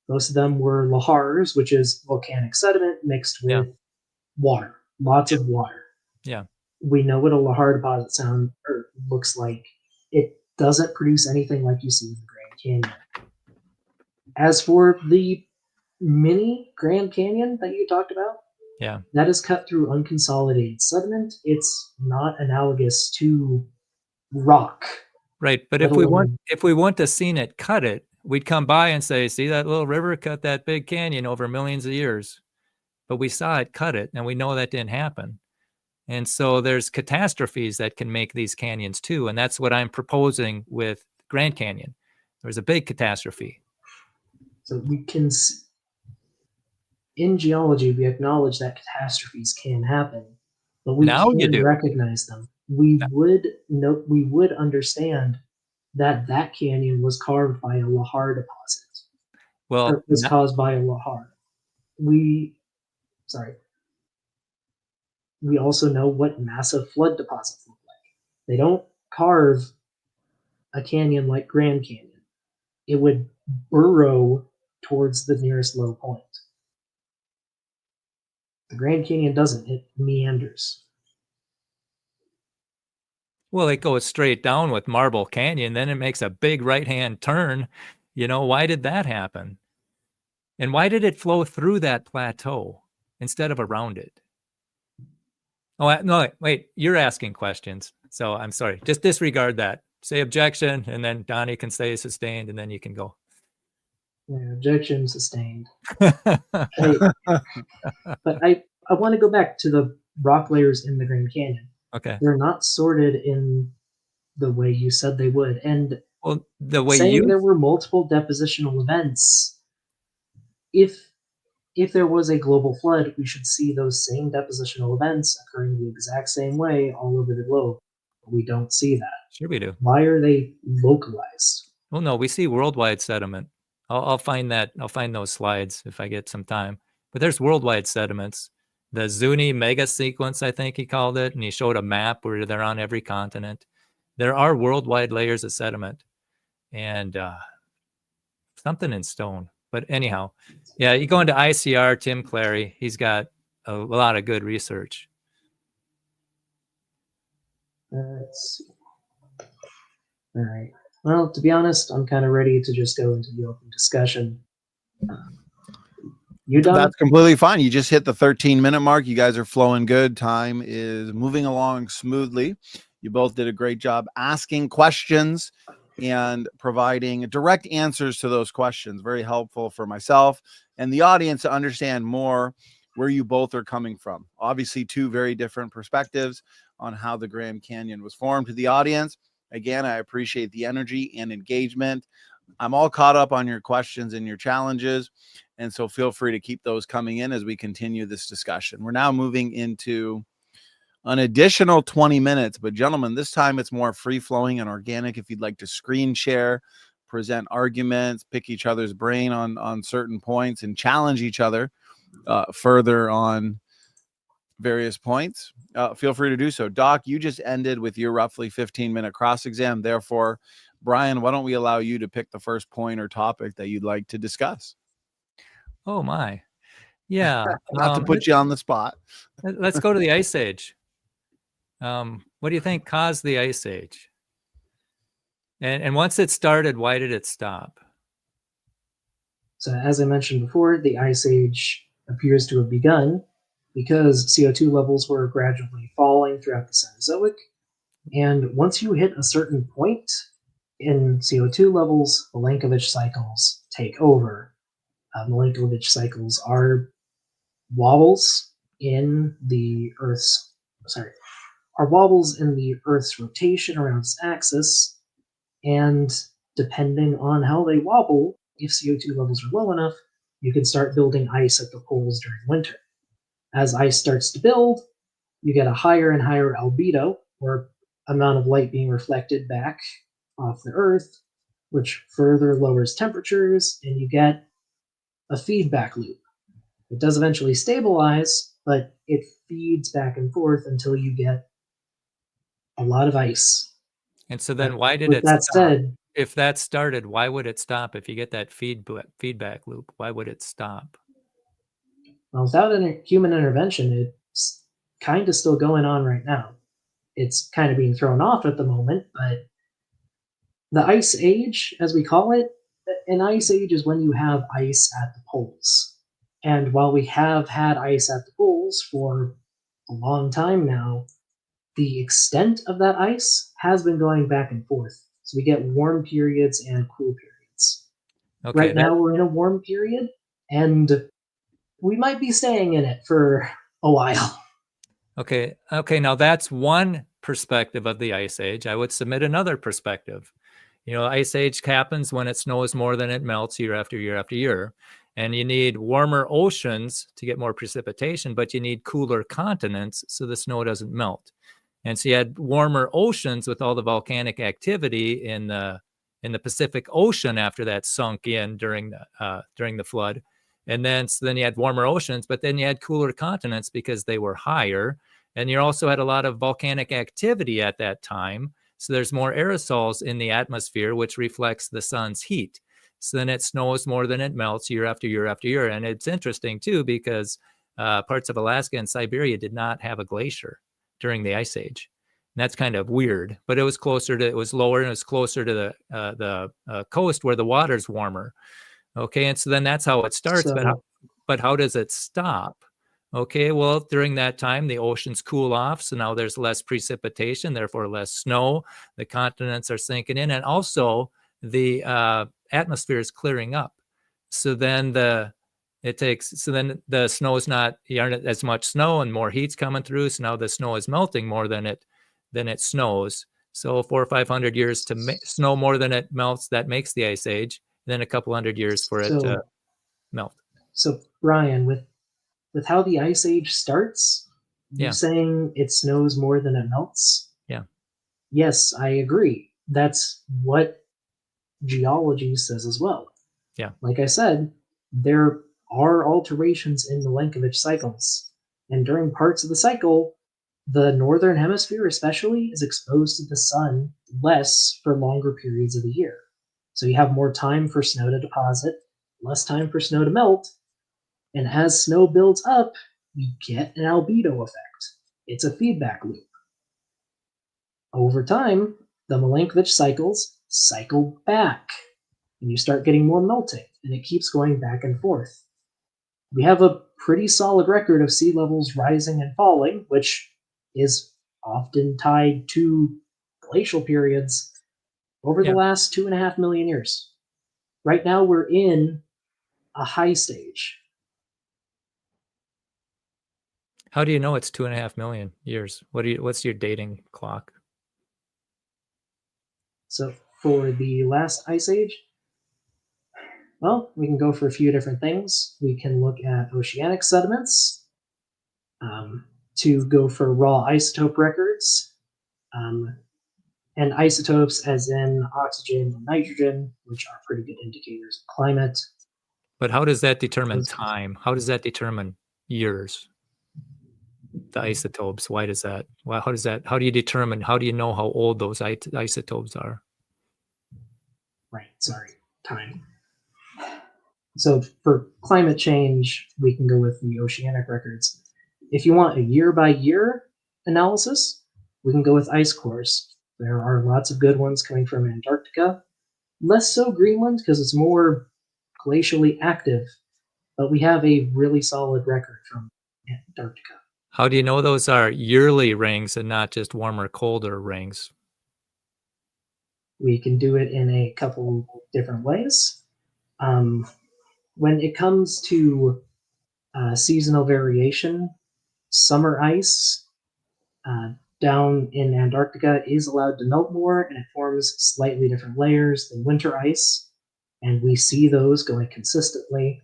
Most of them were lahars, which is volcanic sediment mixed with water, lots of water. Yeah. We know what a lahar deposit looks like. It doesn't produce anything like you see in the Grand Canyon. As for the mini Grand Canyon that you talked about, that is cut through unconsolidated sediment. It's not analogous to rock. Right, but if we want to see it cut it, we'd come by and say, see that little river cut that big canyon over millions of years. But we saw it cut it, and we know that didn't happen. And so there's catastrophes that can make these canyons too, and that's what I'm proposing with Grand Canyon. There's a big catastrophe. So we can, in geology, we acknowledge that catastrophes can happen, but we can recognize them. We would understand that canyon was carved by a lahar deposit. Well, it was caused by a lahar. We also know what massive flood deposits look like. They don't carve a canyon like Grand Canyon. It would burrow towards the nearest low point. The Grand Canyon doesn't. It meanders. Well, it goes straight down with Marble Canyon, then it makes a big right-hand turn. Why did that happen? And why did it flow through that plateau instead of around it? Oh, no, wait, you're asking questions. So I'm sorry. Just disregard that. Say objection, and then Donnie can say sustained, and then you can go. Yeah, objection sustained. But I want to go back to the rock layers in the Grand Canyon. Okay. They're not sorted in the way you said they would. And the way there were multiple depositional events, if there was a global flood, we should see those same depositional events occurring the exact same way all over the globe. But we don't see that. Sure we do. Why are they localized? Well, no, we see worldwide sediment. I'll find that. I'll find those slides if I get some time. But there's worldwide sediments. The Zuni mega sequence, I think he called it, and he showed a map where they're on every continent. There are worldwide layers of sediment. and something in stone. But anyhow, yeah, you go into ICR, Tim Clary, he's got a lot of good research. Let's see. All right. Well, to be honest, I'm kind of ready to just go into the open discussion. You done? That's completely fine. You just hit the 13-minute mark. You guys are flowing good. Time is moving along smoothly. You both did a great job asking questions and providing direct answers to those questions. Very helpful for myself and the audience to understand more where you both are coming from. Obviously, two very different perspectives on how the Grand Canyon was formed. To the audience, again, I appreciate the energy and engagement. I'm all caught up on your questions and your challenges, and so feel free to keep those coming in as we continue this discussion. We're now moving into an additional 20 minutes, but gentlemen, this time it's more free-flowing and organic. If you'd like to screen share, present arguments, pick each other's brain on certain points, and challenge each other further on various points, feel free to do so. Doc, you just ended with your roughly 15-minute cross-exam. Therefore, Brian, why don't we allow you to pick the first point or topic that you'd like to discuss? Oh my. Yeah. Not to put you on the spot. Let's go to the Ice Age. What do you think caused the Ice Age? And once it started, why did it stop? So as I mentioned before, the Ice Age appears to have begun because CO2 levels were gradually falling throughout the Cenozoic. And once you hit a certain point in CO2 levels, the Milankovitch cycles take over. Milankovitch cycles are wobbles in the Earth's rotation around its axis, and depending on how they wobble, if CO2 levels are low enough, you can start building ice at the poles during winter. As ice starts to build, you get a higher and higher albedo, or amount of light being reflected back off the Earth, which further lowers temperatures, and you get a feedback loop. It does eventually stabilize, but it feeds back and forth until you get a lot of ice. And so then why did it stop? If that started, why would it stop? If you get that feedback loop, why would it stop? Well, without human intervention, it's kind of still going on right now. It's kind of being thrown off at the moment, but the Ice Age, as we call it, an Ice Age is when you have ice at the poles. And while we have had ice at the poles for a long time now, the extent of that ice has been going back and forth. So we get warm periods and cool periods. Okay, right now we're in a warm period, and we might be staying in it for a while. Okay, now that's one perspective of the Ice Age. I would submit another perspective. You know, Ice Age happens when it snows more than it melts year after year after year. And you need warmer oceans to get more precipitation, but you need cooler continents so the snow doesn't melt. And so you had warmer oceans with all the volcanic activity in the Pacific Ocean after that sunk in during the flood. And then you had warmer oceans, but then you had cooler continents because they were higher. And you also had a lot of volcanic activity at that time. So there's more aerosols in the atmosphere, which reflects the sun's heat. So then it snows more than it melts year after year after year. And it's interesting, too, because parts of Alaska and Siberia did not have a glacier during the Ice Age. And that's kind of weird, but it was lower and it was closer to the coast where the water's warmer. Okay, and so then that's how it starts. But how does it stop? Okay, well, during that time, the oceans cool off. So now there's less precipitation, therefore less snow. The continents are sinking in. And also the atmosphere is clearing up. So then the snow is not, there aren't as much snow and more heat's coming through. So now the snow is melting more than it snows. So 400 or 500 years to snow more than it melts, that makes the Ice Age. Then a couple hundred years for it to melt. So Brian, with how the Ice Age starts, you're saying it snows more than it melts? Yeah. Yes, I agree. That's what geology says as well. Yeah. Like I said, there are alterations in the Milankovitch cycles. And during parts of the cycle, the northern hemisphere especially is exposed to the sun less for longer periods of the year. So you have more time for snow to deposit, less time for snow to melt, and as snow builds up, you get an albedo effect. It's a feedback loop. Over time, the Milankovitch cycles cycle back, and you start getting more melting, and it keeps going back and forth. We have a pretty solid record of sea levels rising and falling, which is often tied to glacial periods over the last 2.5 million years. Right now, we're in a high stage. How do you know it's 2.5 million years? What's your dating clock? So for the last ice age, well, we can go for a few different things. We can look at oceanic sediments, to go for raw isotope records, and isotopes as in oxygen and nitrogen, which are pretty good indicators of climate. But how does that determine time? How does that determine years? The isotopes, why does that? Well, how do you determine, how do you know how old those isotopes are? Right, sorry, time. So for climate change, we can go with the oceanic records. If you want a year-by-year analysis, we can go with ice cores. There are lots of good ones coming from Antarctica. Less so Greenland because it's more glacially active, but we have a really solid record from Antarctica. How do you know those are yearly rings and not just warmer, colder rings? We can do it in a couple different ways. When it comes to seasonal variation, summer ice down in Antarctica is allowed to melt more, and it forms slightly different layers than winter ice, and we see those going consistently.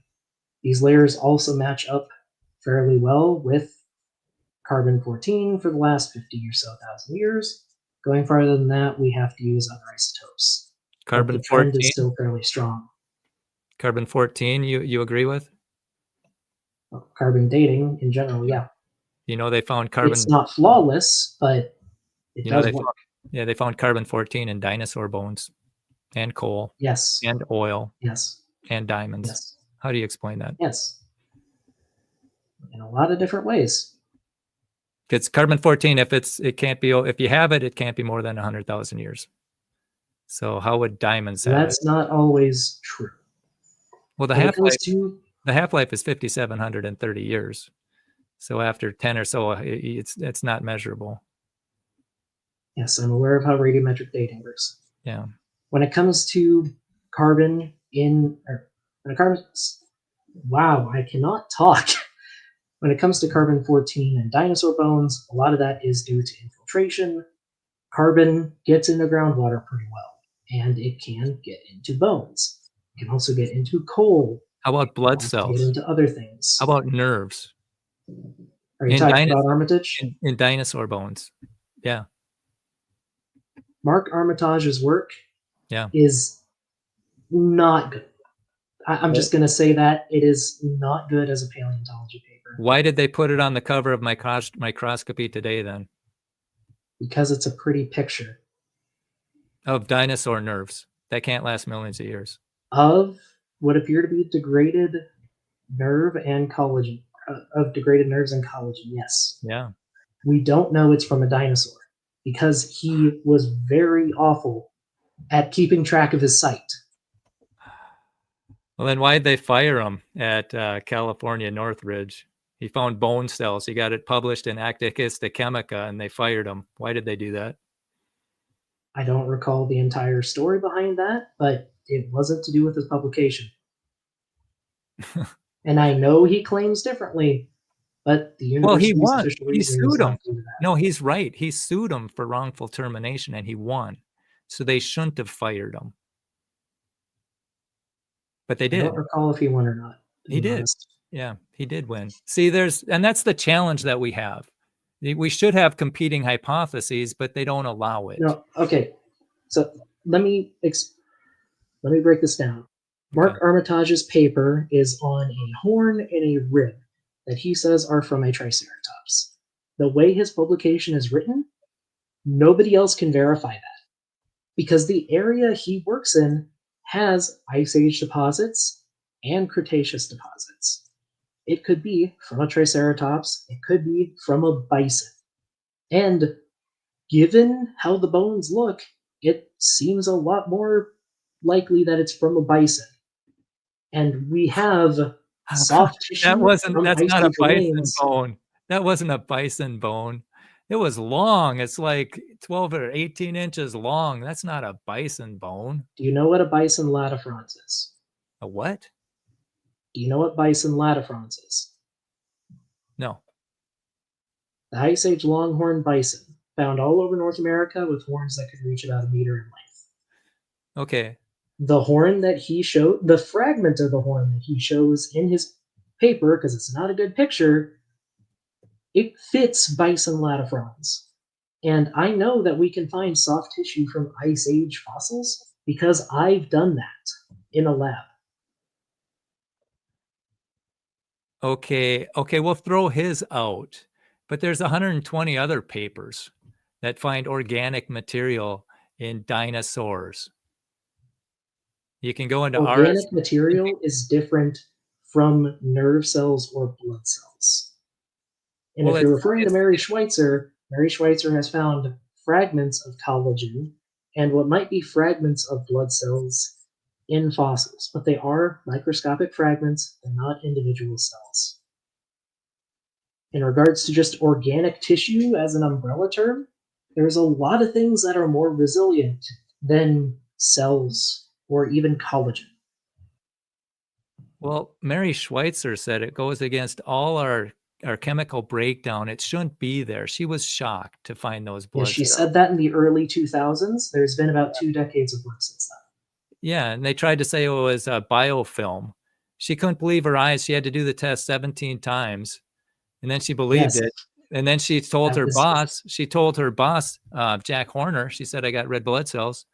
These layers also match up fairly well with carbon-14 for the last 50 or so thousand years. Going farther than that, we have to use other isotopes. Carbon-14 the trend is still fairly strong. Carbon-14, you agree with? Well, carbon dating in general, yeah. You know, they found carbon. It's not flawless, but it does work. They found carbon-14 in dinosaur bones and coal. Yes. And oil. Yes. And diamonds. Yes. How do you explain that? Yes. In a lot of different ways. It's carbon-14. If you have it, it can't be more than 100,000 years. So how would diamonds have That's not always true. Well, the half-life is 5,730 years. So after 10 or so, it's not measurable. Yes, I'm aware of how radiometric dating works. Yeah. When it comes to carbon wow, I cannot talk. When it comes to carbon-14 and dinosaur bones, a lot of that is due to infiltration. Carbon gets into groundwater pretty well, and it can get into bones. It can also get into coal. How about blood cells? Get into other things. How about nerves? Are you talking about Armitage? In dinosaur bones. Yeah. Mark Armitage's work is not good. I'm just going to say that it is not good as a paleontology paper. Why did they put it on the cover of Microscopy Today then? Because it's a pretty picture. Of dinosaur nerves that can't last millions of years. Of what appear to be degraded nerve and collagen. Of degraded nerves and collagen, yes. Yeah. We don't know it's from a dinosaur because he was very awful at keeping track of his site. Well, then why'd they fire him at California Northridge? He found bone cells. He got it published in Acta Histochemica, and they fired him. Why did they do that? I don't recall the entire story behind that, but it wasn't to do with his publication. And I know he claims differently, but the university's official reason is not to do that. No, he's right. He sued him for wrongful termination, and he won. So they shouldn't have fired him. But they did. I don't recall if he won or not. He did. Yeah, he did win. See, and that's the challenge that we have. We should have competing hypotheses, but they don't allow it. No, okay. So let me break this down. Mark Armitage's paper is on a horn and a rib that he says are from a Triceratops. The way his publication is written, nobody else can verify that because the area he works in has Ice Age deposits and Cretaceous deposits. It could be from a Triceratops, it could be from a bison. And given how the bones look, it seems a lot more likely that it's from a bison. And we have soft tissue from That's Ice not a Age bison remains. bone. That wasn't a bison bone. It was long. It's like 12 or 18 inches long. That's not a bison bone. Do you know what a bison latifrons is? A what? Do you know what bison latifrons is? No. The Ice Age longhorn bison, found all over North America with horns that could reach about 1 meter in length. Okay. The horn that he showed, the fragment of the horn that he shows in his paper, because it's not a good picture, it fits bison latifrons. And I know that we can find soft tissue from Ice Age fossils because I've done that in a lab. Okay, we'll throw his out. But there's 120 other papers that find organic material in dinosaurs. You can go into Organic material is different from nerve cells or blood cells. And if you're referring to Mary Schweitzer has found fragments of collagen and what might be fragments of blood cells in fossils, but they are microscopic fragments, they're not individual cells. In regards to just organic tissue as an umbrella term, there's a lot of things that are more resilient than cells or even collagen. Well, Mary Schweitzer said it goes against all our chemical breakdown. It shouldn't be there. She was shocked to find those blood cells. She said that in the early 2000s. There's been about 2 decades of work since then. Yeah, and they tried to say it was a biofilm. She couldn't believe her eyes. She had to do the test 17 times, and then she believed it. And then she told her boss, Jack Horner, she said, I got red blood cells.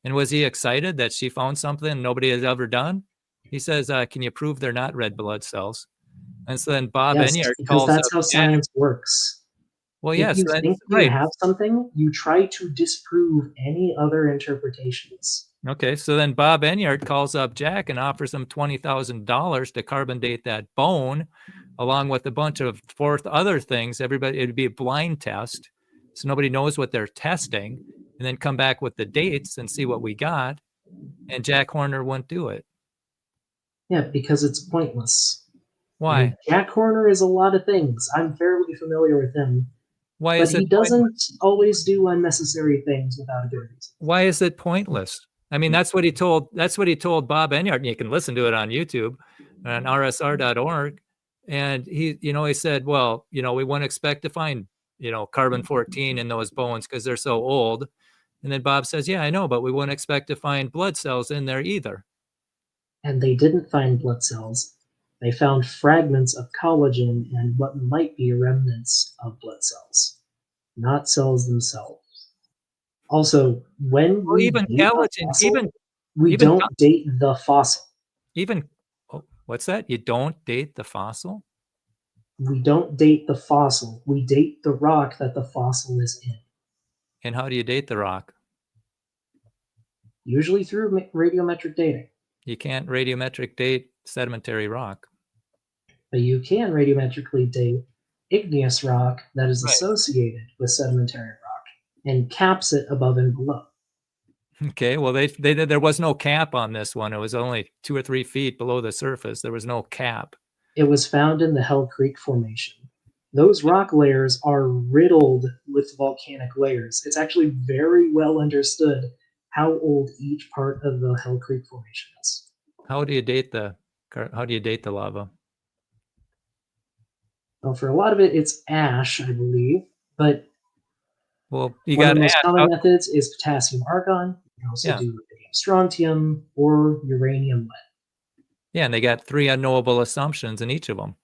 And was he excited that she found something nobody has ever done? He says, can you prove they're not red blood cells? And so then Bob Enyart calls because that's how science works. Well, yes. If you think you have something, you try to disprove any other interpretations. Okay, so then Bob Enyart calls up Jack and offers him $20,000 to carbon date that bone, along with a bunch of other things. It'd be a blind test, so nobody knows what they're testing, and then come back with the dates and see what we got. And Jack Horner wouldn't do it. Yeah, because it's pointless. Why? And Jack Horner is a lot of things. I'm fairly familiar with him. Why but is it he doesn't always do unnecessary things without a good reason. Why is it pointless? I mean, that's what he told Bob Enyart, and you can listen to it on YouTube on rsr.org. And he said, well, we wouldn't expect to find, carbon-14 in those bones because they're so old. And then Bob says, yeah, I know, but we wouldn't expect to find blood cells in there either. And they didn't find blood cells. They found fragments of collagen and what might be remnants of blood cells, not cells themselves. Also, when we even collagen, fossil, we don't date the fossil. What's that? You don't date the fossil? We don't date the fossil. We date the rock that the fossil is in. And how do you date the rock? Usually through radiometric dating. You can't radiometric date sedimentary rock. But you can radiometrically date igneous rock that is associated with sedimentary rock and caps it above and below. Okay, well, there was no cap on this one. It was only 2 or 3 feet below the surface. There was no cap. It was found in the Hell Creek Formation. Those rock layers are riddled with volcanic layers. It's actually very well understood how old each part of the Hell Creek Formation is. How do you date the lava? Well, for a lot of it, it's ash, I believe. But one of the most common methods is potassium argon. You can also do strontium or uranium lead. Yeah, and they got 3 unknowable assumptions in each of them.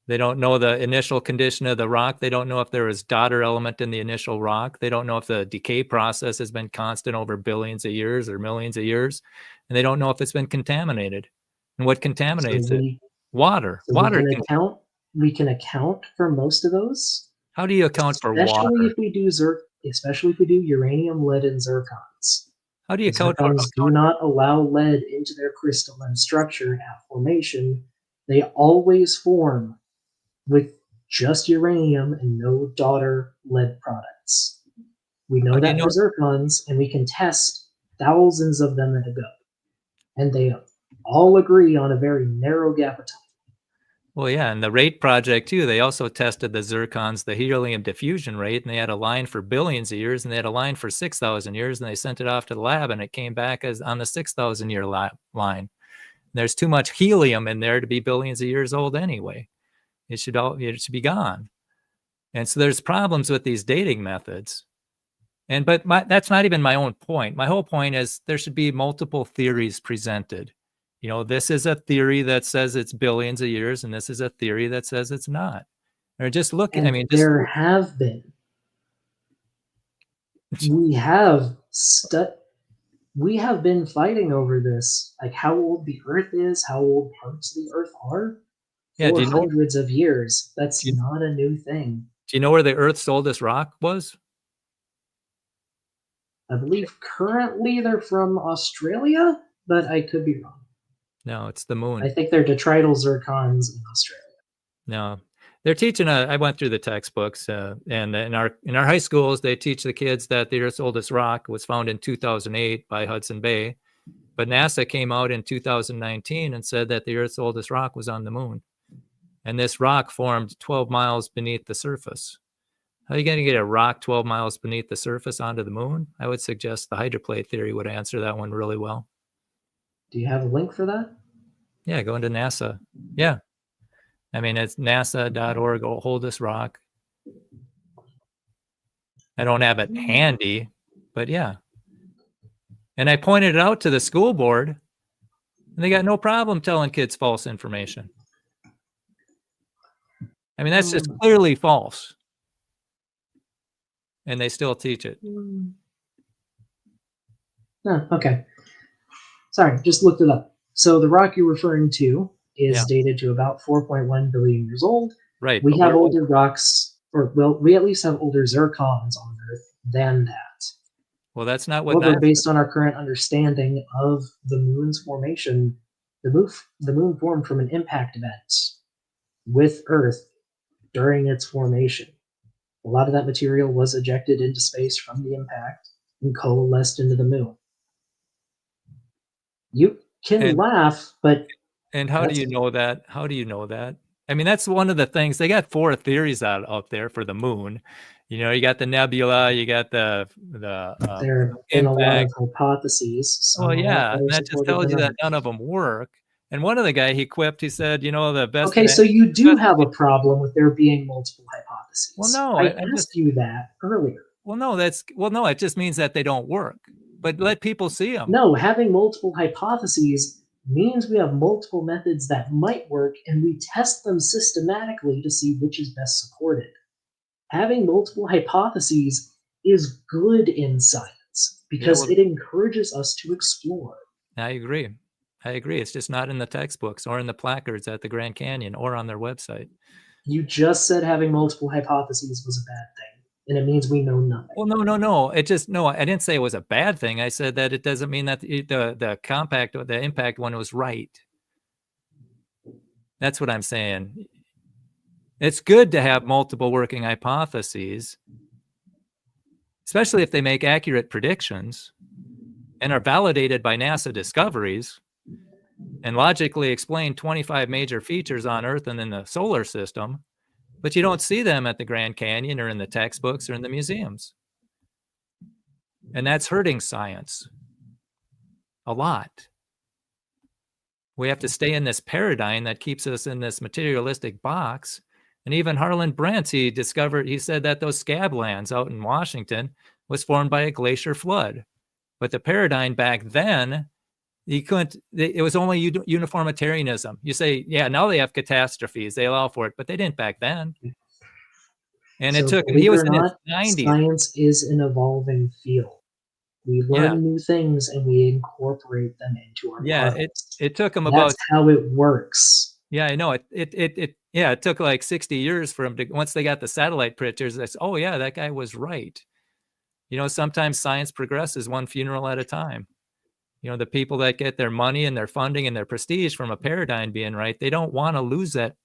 They don't know the initial condition of the rock. They don't know if there is daughter element in the initial rock. They don't know if the decay process has been constant over billions of years or millions of years. And they don't know if it's been contaminated. And what contaminates it? Water. Water. We can account for most of those. How do you account for water? Especially if we do uranium, lead, and zircons. How do you code for? Zircons do not allow lead into their crystalline structure at formation. They always form with just uranium and no daughter lead products. We know How do you that know? for zircons, and we can test thousands of them at a go. And they all agree on a very narrow gap of time. Well, yeah, and the rate project too, they also tested the zircons, the helium diffusion rate, and they had a line for billions of years, and they had a line for 6,000 years, and they sent it off to the lab, and it came back as on the 6,000 year line. There's too much helium in there to be billions of years old anyway. It should be gone. And so there's problems with these dating methods. But that's not even my own point. My whole point is there should be multiple theories presented. This is a theory that says it's billions of years, and this is a theory that says it's not. Or just look. And there have been. We have been fighting over this, like how old the Earth is, how old parts of the Earth are, for hundreds of years. That's not a new thing. Do you know where the Earth's oldest rock was? I believe currently they're from Australia, but I could be wrong. No, it's the moon. I think they're detrital zircons in Australia. No, they're teaching. I went through the textbooks, and in our high schools, they teach the kids that the Earth's oldest rock was found in 2008 by Hudson Bay, but NASA came out in 2019 and said that the Earth's oldest rock was on the moon, and this rock formed 12 miles beneath the surface. How are you going to get a rock 12 miles beneath the surface onto the moon? I would suggest the hydroplate theory would answer that one really well. Do you have a link for that? Yeah, go into NASA. Yeah. I mean, it's nasa.org, hold this rock. I don't have it handy, but yeah. And I pointed it out to the school board, and they got no problem telling kids false information. I mean, that's just clearly false. And they still teach it. Oh, okay. Sorry, just looked it up. So the rock you're referring to is dated to about 4.1 billion years old. Right. We have older rocks, we at least have older zircons on Earth than that. Well, that's not what. However, based on our current understanding of the moon's formation, the moon formed from an impact event with Earth during its formation. A lot of that material was ejected into space from the impact and coalesced into the moon. You can laugh, but... And how do you know that? How do you know that? I mean, that's one of the things. They got 4 theories out there for the moon. You got the nebula, you got the there have been a lot of hypotheses. Oh, yeah. And that just tells you that none of them work. And one of the guy, he quipped, he said, the best... Okay, so you do have a problem with there being multiple hypotheses. Well, no. I asked you that earlier. Well, no, it just means that they don't work. But let people see them. No, having multiple hypotheses means we have multiple methods that might work, and we test them systematically to see which is best supported. Having multiple hypotheses is good in science because it encourages us to explore. I agree. It's just not in the textbooks or in the placards at the Grand Canyon or on their website. You just said having multiple hypotheses was a bad thing, and it means we know nothing. Well, no. I didn't say it was a bad thing. I said that it doesn't mean that the impact one was right. That's what I'm saying. It's good to have multiple working hypotheses, especially if they make accurate predictions and are validated by NASA discoveries and logically explain 25 major features on Earth and in the solar system, but you don't see them at the Grand Canyon or in the textbooks or in the museums. And that's hurting science a lot. We have to stay in this paradigm that keeps us in this materialistic box. And even Harlan Brent, he said that those scab lands out in Washington was formed by a glacier flood. But the paradigm back then, it was only uniformitarianism. You say, yeah, now they have catastrophes. They allow for it, but they didn't back then. And he was in his 90s. Science is an evolving field. We learn new things and we incorporate them into our models. It took them That's how it works. Yeah, I know. It took like 60 years for them to, once they got the satellite pictures, they said, oh yeah, that guy was right. Sometimes science progresses one funeral at a time. The people that get their money and their funding and their prestige from a paradigm being right, they don't want to lose that.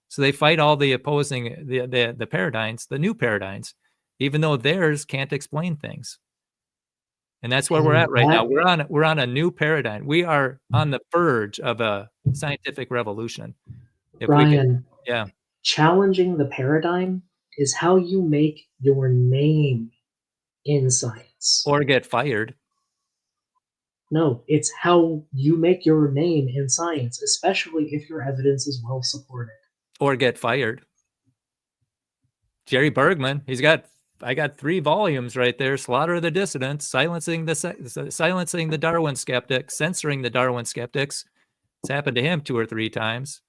So they fight all the opposing, the paradigms, the new paradigms, even though theirs can't explain things. And that's where we're at right now. We're on a new paradigm. We are on the verge of a scientific revolution. Brian, challenging the paradigm is how you make your name in science. Or get fired. No, it's how you make your name in science, especially if your evidence is well supported. Or get fired. Jerry Bergman, I got 3 volumes right there: Slaughter of the Dissidents, Silencing the Darwin Skeptics, Censoring the Darwin Skeptics. It's happened to him 2 or 3 times.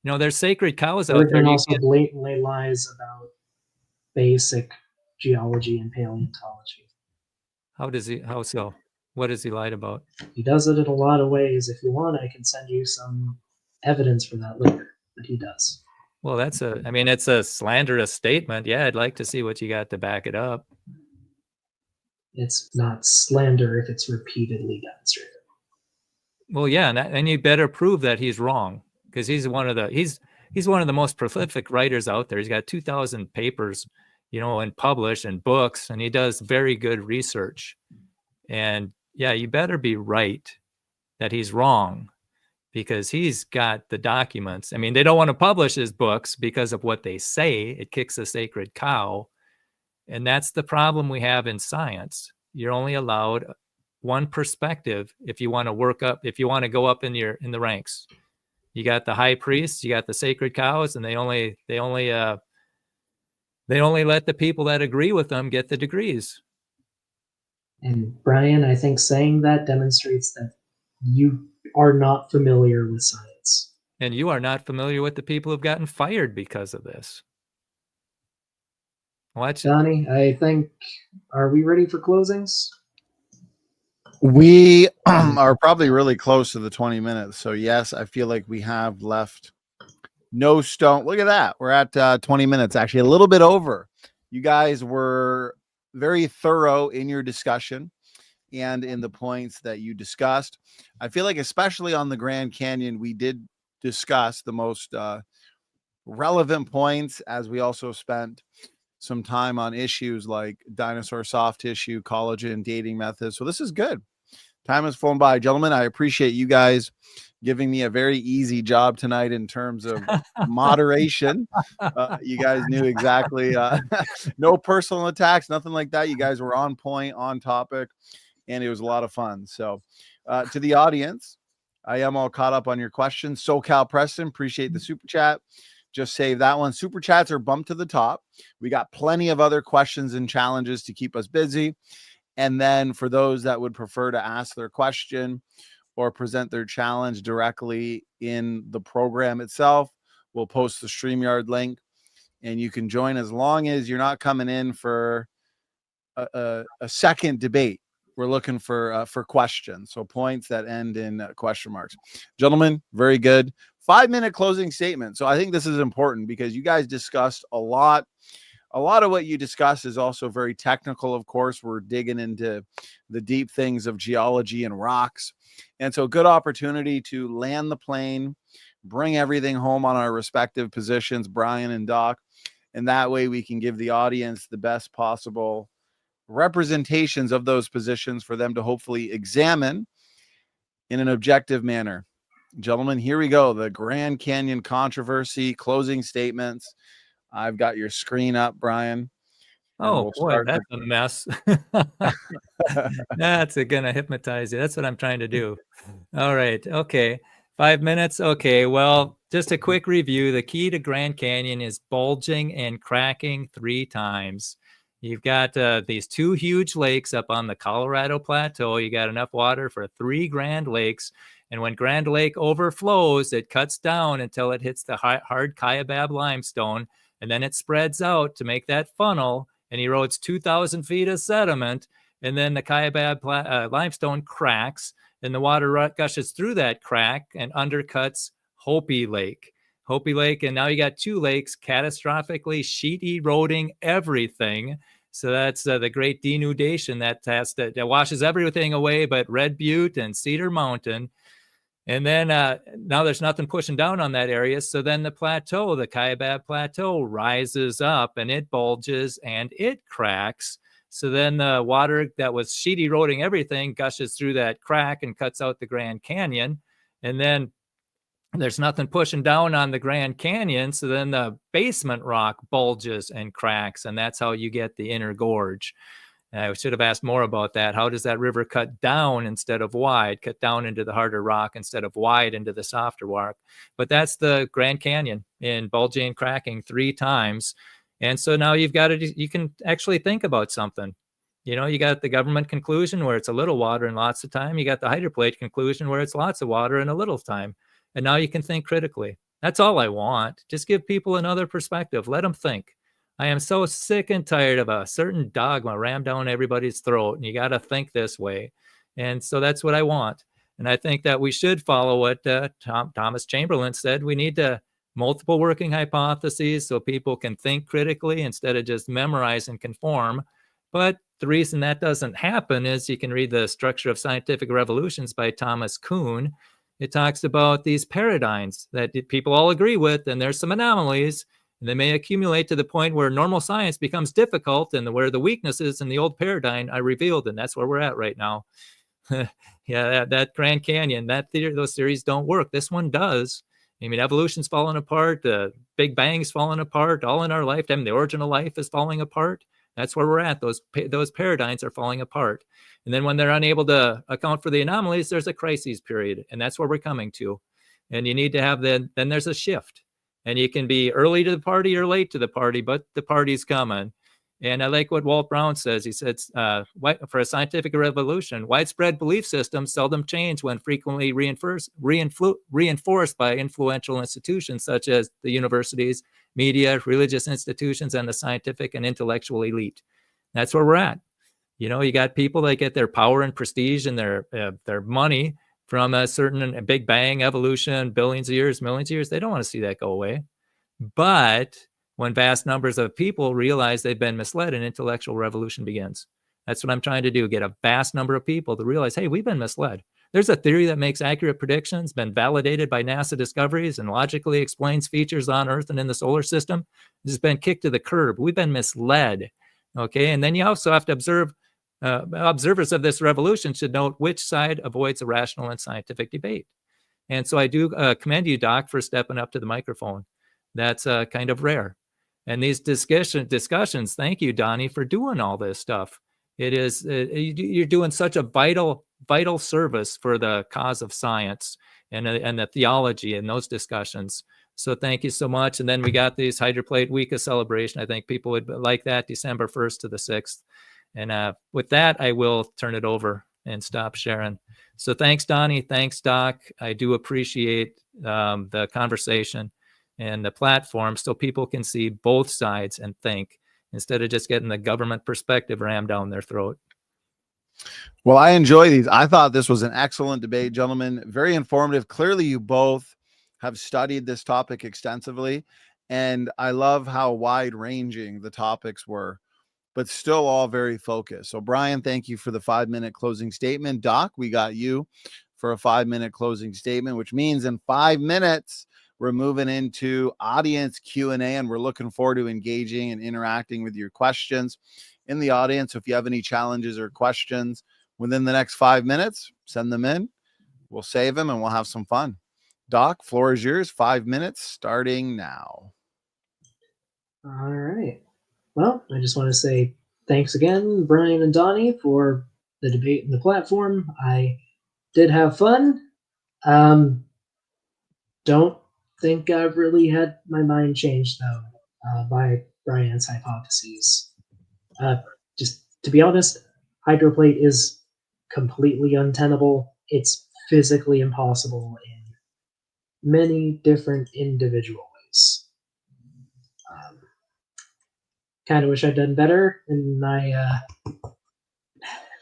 There's sacred cows out there. Bergman also blatantly lies about basic geology and paleontology. How so? What has he lied about? He does it in a lot of ways. If you want, I can send you some evidence for that later, but he does. Well, it's a slanderous statement. Yeah, I'd like to see what you got to back it up. It's not slander if it's repeatedly demonstrated. Well, yeah, and you better prove that he's wrong, because he's one of the most prolific writers out there. He's got 2,000 papers, and published, and books, and he does very good research. And yeah, you better be right that he's wrong, because he's got the documents. They don't want to publish his books because of what they say. It kicks a sacred cow. And that's the problem we have in science. You're only allowed one perspective if you want to go up in the ranks. You got the high priests, you got the sacred cows, and they only let the people that agree with them get the degrees. And Brian, I think saying that demonstrates that you are not familiar with science. And you are not familiar with the people who've gotten fired because of this. Donnie, I think, are we ready for closings? We are probably really close to the 20 minutes. So yes, I feel like we have left no stone. Look at that. We're at 20 minutes, actually a little bit over. You guys were very thorough in your discussion and in the points that you discussed. I feel like, especially on the Grand Canyon, we did discuss the most relevant points, as we also spent some time on issues like dinosaur soft tissue, collagen, dating methods. So this is good. Time has flown by. Gentlemen, I appreciate you guys giving me a very easy job tonight in terms of moderation. You guys knew exactly, no personal attacks, nothing like that. You guys were on point, on topic, and it was a lot of fun. So to the audience, I am all caught up on your questions. SoCal Preston, appreciate the super chat. Just save that one. Super chats are bumped to the top. We got plenty of other questions and challenges to keep us busy. And then for those that would prefer to ask their question or present their challenge directly in the program itself, we'll post the StreamYard link and you can join as long as you're not coming in for a second debate. We're looking for questions. So points that end in question marks. Gentlemen, very good. 5-minute closing statement. So I think this is important because you guys discussed a lot. A lot of what you discuss is also very technical. Of course, we're digging into the deep things of geology and rocks. And so good opportunity to land the plane, bring everything home on our respective positions, Brian and Doc. And that way we can give the audience the best possible representations of those positions for them to hopefully examine in an objective manner. Gentlemen, here we go. The Grand Canyon controversy, closing statements. I've got your screen up, Brian. Oh, boy, that's a mess. That's going to hypnotize you. That's what I'm trying to do. All right. Okay. 5 minutes. Okay. Well, just a quick review. The key to Grand Canyon is bulging and cracking 3 times. You've got these 2 huge lakes up on the Colorado Plateau. You got enough water for 3 Grand Lakes. And when Grand Lake overflows, it cuts down until it hits the hard Kaibab limestone. And then it spreads out to make that funnel and erodes 2,000 feet of sediment. And then the Kaibab limestone cracks and the water gushes through that crack and undercuts Hopi Lake. And now you got 2 lakes catastrophically sheet eroding everything. So that's the great denudation that washes everything away but Red Butte and Cedar Mountain. And then now there's nothing pushing down on that area. So then the plateau, the Kaibab Plateau, rises up and it bulges and it cracks. So then the water that was sheet eroding everything gushes through that crack and cuts out the Grand Canyon. And then there's nothing pushing down on the Grand Canyon. So then the basement rock bulges and cracks. And that's how you get the inner gorge. I should have asked more about that. How does that river cut down instead of wide, cut down into the harder rock instead of wide into the softer rock? But that's the Grand Canyon in bulging and cracking 3 times. And so now you can actually think about something. You got the government conclusion where it's a little water and lots of time. You got the hydroplate conclusion where it's lots of water and a little time. And now you can think critically. That's all I want. Just give people another perspective. Let them think. I am so sick and tired of a certain dogma rammed down everybody's throat, and you got to think this way. And so that's what I want. And I think that we should follow what Thomas Chamberlain said. We need to multiple working hypotheses so people can think critically instead of just memorize and conform. But the reason that doesn't happen is you can read The Structure of Scientific Revolutions by Thomas Kuhn. It talks about these paradigms that people all agree with, and there's some anomalies. And they may accumulate to the point where normal science becomes difficult and where the weaknesses in the old paradigm are revealed. And that's where we're at right now. Yeah, that Grand Canyon, those theories don't work. This one does. I mean, evolution's falling apart. The Big Bang's falling apart. All in our lifetime, the origin of life is falling apart. That's where we're at. Those paradigms are falling apart. And then when they're unable to account for the anomalies, there's a crisis period. And that's where we're coming to. And you need to have then there's a shift. And you can be early to the party or late to the party, but the party's coming. And I like what Walt Brown says. He says, for a scientific revolution, widespread belief systems seldom change when frequently reinforced by influential institutions such as the universities, media, religious institutions, and the scientific and intellectual elite. That's where we're at. You got people that get their power and prestige and their money from a certain Big Bang evolution, billions of years, millions of years. They don't want to see that go away. But when vast numbers of people realize they've been misled, an intellectual revolution begins. That's what I'm trying to do, get a vast number of people to realize, hey, we've been misled. There's a theory that makes accurate predictions, been validated by NASA discoveries, and logically explains features on Earth and in the solar system. This has been kicked to the curb. We've been misled. Okay, and then you also have to observe. Observers of this revolution should note which side avoids a rational and scientific debate. And so I do commend you, Doc, for stepping up to the microphone. That's kind of rare. And these discussions, thank you, Donnie, for doing all this stuff. It is you're doing such a vital service for the cause of science and the theology in those discussions. So thank you so much. And then we got these Hydroplate Week of celebration. I think people would like that, December 1st to the 6th. And with that, I will turn it over and stop sharing. So thanks, Donnie. Thanks, Doc. I do appreciate the conversation and the platform so people can see both sides and think instead of just getting the government perspective rammed down their throat. Well, I enjoy these. I thought this was an excellent debate, gentlemen. Very informative. Clearly, you both have studied this topic extensively, and I love how wide-ranging the topics were, but still all very focused. So Brian, thank you for the 5-minute closing statement. Doc, we got you for a 5-minute closing statement, which means in 5 minutes, we're moving into audience Q&A, and we're looking forward to engaging and interacting with your questions in the audience. So if you have any challenges or questions within the next 5 minutes, send them in. We'll save them and we'll have some fun. Doc, floor is yours. 5 minutes starting now. All right. Well, I just want to say thanks again, Brian and Donnie, for the debate and the platform. I did have fun. Don't think I've really had my mind changed, though, by Brian's hypotheses. Just to be honest, hydroplate is completely untenable. It's physically impossible in many different individual ways. Kind of wish I'd done better in my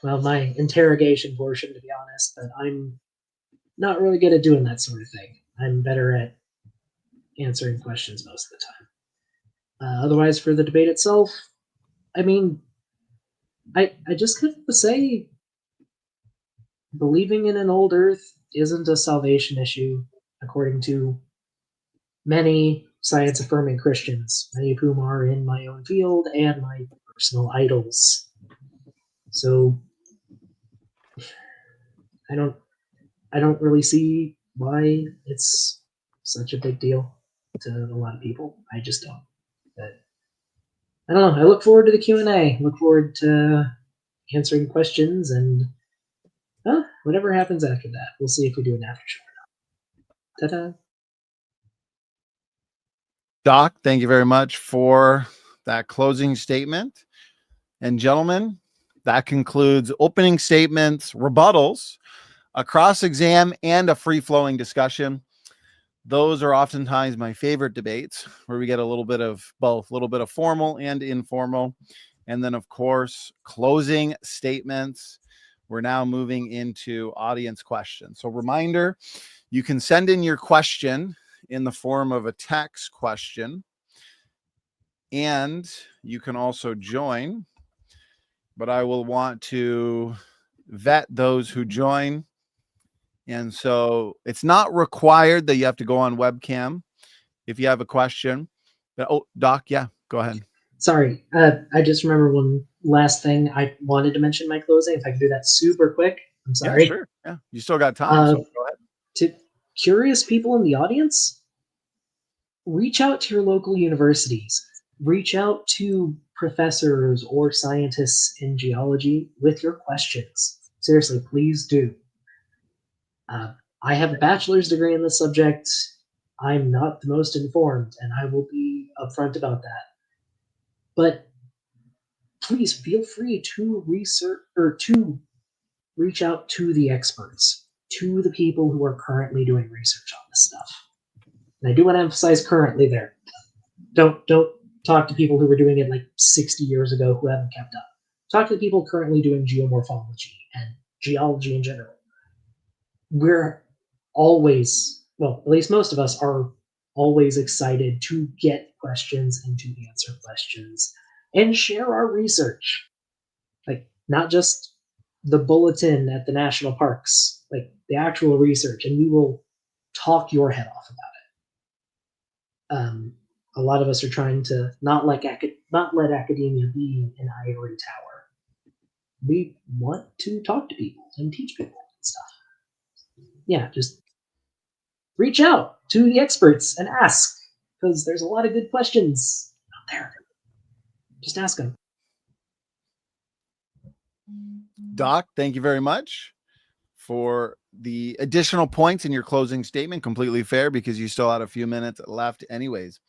my interrogation portion, to be honest, but I'm not really good at doing that sort of thing. I'm better at answering questions most of the time. Otherwise, for the debate itself, I mean, I just have to say, believing in an old Earth isn't a salvation issue, according to many science-affirming Christians, many of whom are in my own field and my personal idols. So I don't really see why it's such a big deal to a lot of people. I just don't. But I don't know. I look forward to the Q&A. Look forward to answering questions and whatever happens after that. We'll see if we do an after show or not. Ta-da. Doc, thank you very much for that closing statement. And gentlemen, that concludes opening statements, rebuttals, a cross exam, and a free flowing discussion. Those are oftentimes my favorite debates, where we get a little bit of both, a little bit of formal and informal. And then, of course, closing statements. We're now moving into audience questions. So reminder, you can send in your question in the form of a text question, and you can also join, but I will want to vet those who join. And so it's not required that you have to go on webcam if you have a question. But, oh, Doc, yeah, go ahead. Sorry, I just remember one last thing I wanted to mention in my closing. If I could do that super quick. I'm sorry. Yeah, sure. Yeah, you still got time, so go ahead. To curious people in the audience, reach out to your local universities. Reach out to professors or scientists in geology with your questions. Seriously, please do. I have a bachelor's degree in this subject. I'm not the most informed, and I will be upfront about that. But please feel free to research or to reach out to the experts, to the people who are currently doing research on this stuff. And I do want to emphasize currently there. Don't talk to people who were doing it like 60 years ago who haven't kept up. Talk to the people currently doing geomorphology and geology in general. We're always, well, at least most of us are always excited to get questions and to answer questions and share our research. Like, not just the bulletin at the national parks, like the actual research, and we will talk your head off about it. A lot of us are trying to not let academia be an ivory tower. We want to talk to people and teach people and stuff. Yeah, just reach out to the experts and ask, because there's a lot of good questions out there. Just ask them. Doc, thank you very much for the additional points in your closing statement. Completely fair, because you still had a few minutes left anyways.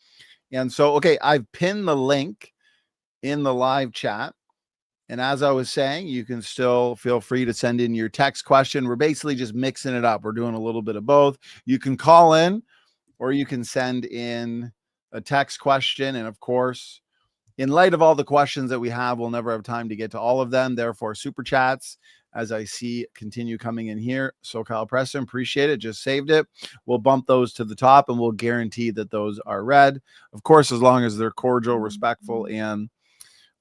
And so, okay, I've pinned the link in the live chat. And as I was saying, you can still feel free to send in your text question. We're basically just mixing it up. We're doing a little bit of both. You can call in, or you can send in a text question. And of course, in light of all the questions that we have, we'll never have time to get to all of them. Therefore, super chats, as I see, continue coming in here. SoCal Preston, appreciate it. Just saved it. We'll bump those to the top, and we'll guarantee that those are read. Of course, as long as they're cordial, respectful, and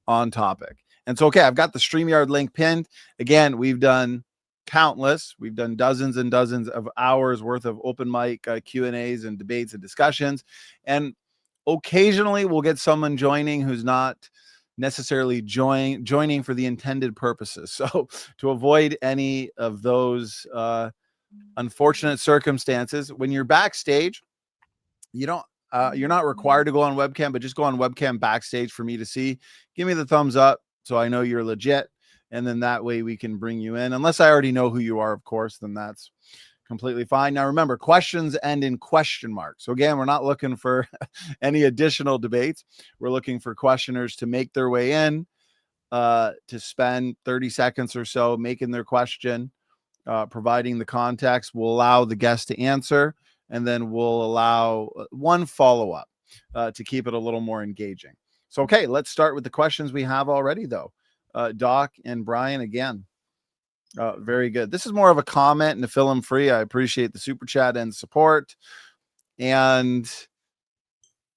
on topic. And so, okay, I've got the StreamYard link pinned. Again, we've done countless. We've done dozens and dozens of hours worth of open mic Q&As and debates and discussions. And occasionally we'll get someone joining who's not necessarily joining for the intended purposes. So to avoid any of those unfortunate circumstances, when you're backstage, you don't you're not required to go on webcam, but just go on webcam backstage for me to see. Give me the thumbs up so I know you're legit, and then that way we can bring you in. Unless I already know who you are, of course, then that's completely fine. Now remember, questions end in question marks. So again, we're not looking for any additional debates. We're looking for questioners to make their way in, to spend 30 seconds or so making their question, providing the context. We'll allow the guest to answer, and then we'll allow one follow-up to keep it a little more engaging. So, okay, let's start with the questions we have already, though. Doc and Brian, again, very good. This is more of a comment and to fill them free. I appreciate the super chat and support. And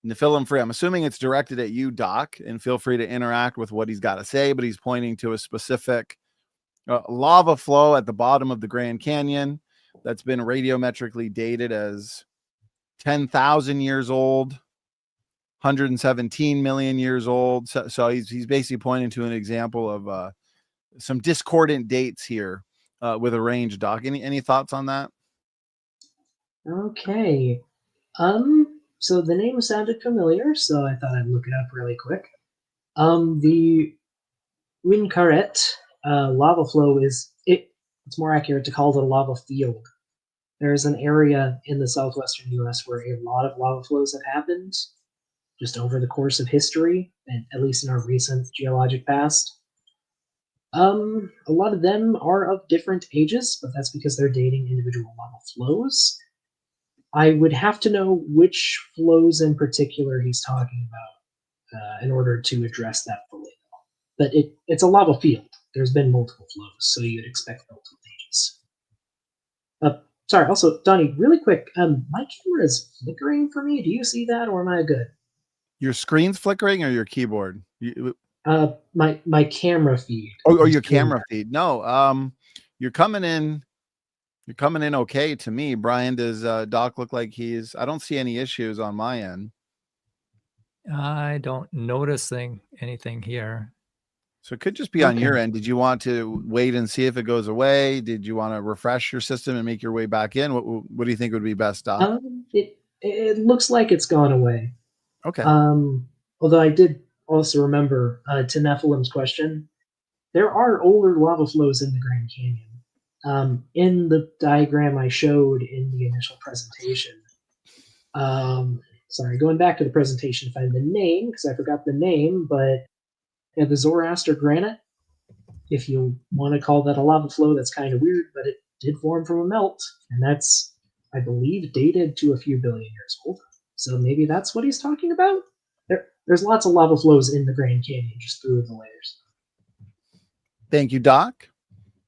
Nephilim free. I'm assuming it's directed at you, Doc, and feel free to interact with what he's got to say, but he's pointing to a specific lava flow at the bottom of the Grand Canyon that's been radiometrically dated as 10,000 years old, 117 million years old. So he's basically pointing to an example of some discordant dates here with a range, Doc. Any thoughts on that? Okay. So the name sounded familiar, so I thought I'd look it up really quick. The Winkaret lava flow it's more accurate to call it a lava field. There's an area in the southwestern US where a lot of lava flows have happened just over the course of history, and at least in our recent geologic past. A lot of them are of different ages, but that's because they're dating individual lava flows. I would have to know which flows in particular he's talking about in order to address that fully. But it's a lava field. There's been multiple flows, so you'd expect multiple ages. Sorry, also, Donnie, really quick, my camera is flickering for me. Do you see that, or am I good? Your screen's flickering or your keyboard? My camera feed. Oh, your camera feed. No, you're coming in okay to me. Brian, does Doc look like I don't see any issues on my end. I don't notice anything here. So it could just be on your end. Did you want to wait and see if it goes away? Did you want to refresh your system and make your way back in? What do you think would be best, Doc? It looks like it's gone away. Okay. Although I did also remember to Nephilim's question, there are older lava flows in the Grand Canyon. In the diagram I showed in the initial presentation, sorry, going back to the presentation to find the name, because I forgot the name, but the Zoroaster granite, if you want to call that a lava flow, that's kind of weird, but it did form from a melt, and that's, I believe, dated to a few billion years old. So maybe that's what he's talking about? There's lots of lava flows in the Grand Canyon, just through the layers. Thank you, Doc.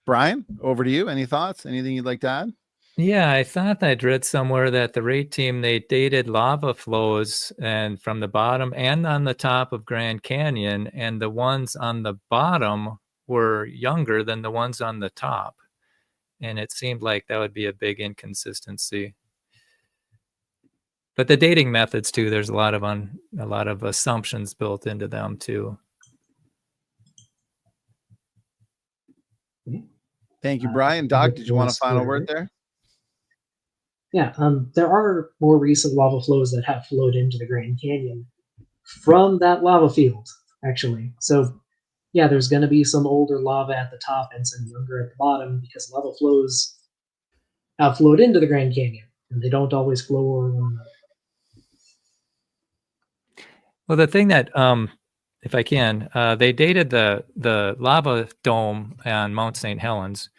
Brian, over to you. Any thoughts? Anything you'd like to add? Yeah, I thought I'd read somewhere that the raid team, they dated lava flows and from the bottom and on the top of Grand Canyon, and the ones on the bottom were younger than the ones on the top. And it seemed like that would be a big inconsistency. But the dating methods too, there's a lot of assumptions built into them too. Thank you, Brian. Doc, did you want a final word there? Yeah, there are more recent lava flows that have flowed into the Grand Canyon from that lava field, actually. So, yeah, there's going to be some older lava at the top and some younger at the bottom, because lava flows have flowed into the Grand Canyon, and they don't always flow over one another. Well, the thing that, if I can, they dated the lava dome on Mount St. Helens,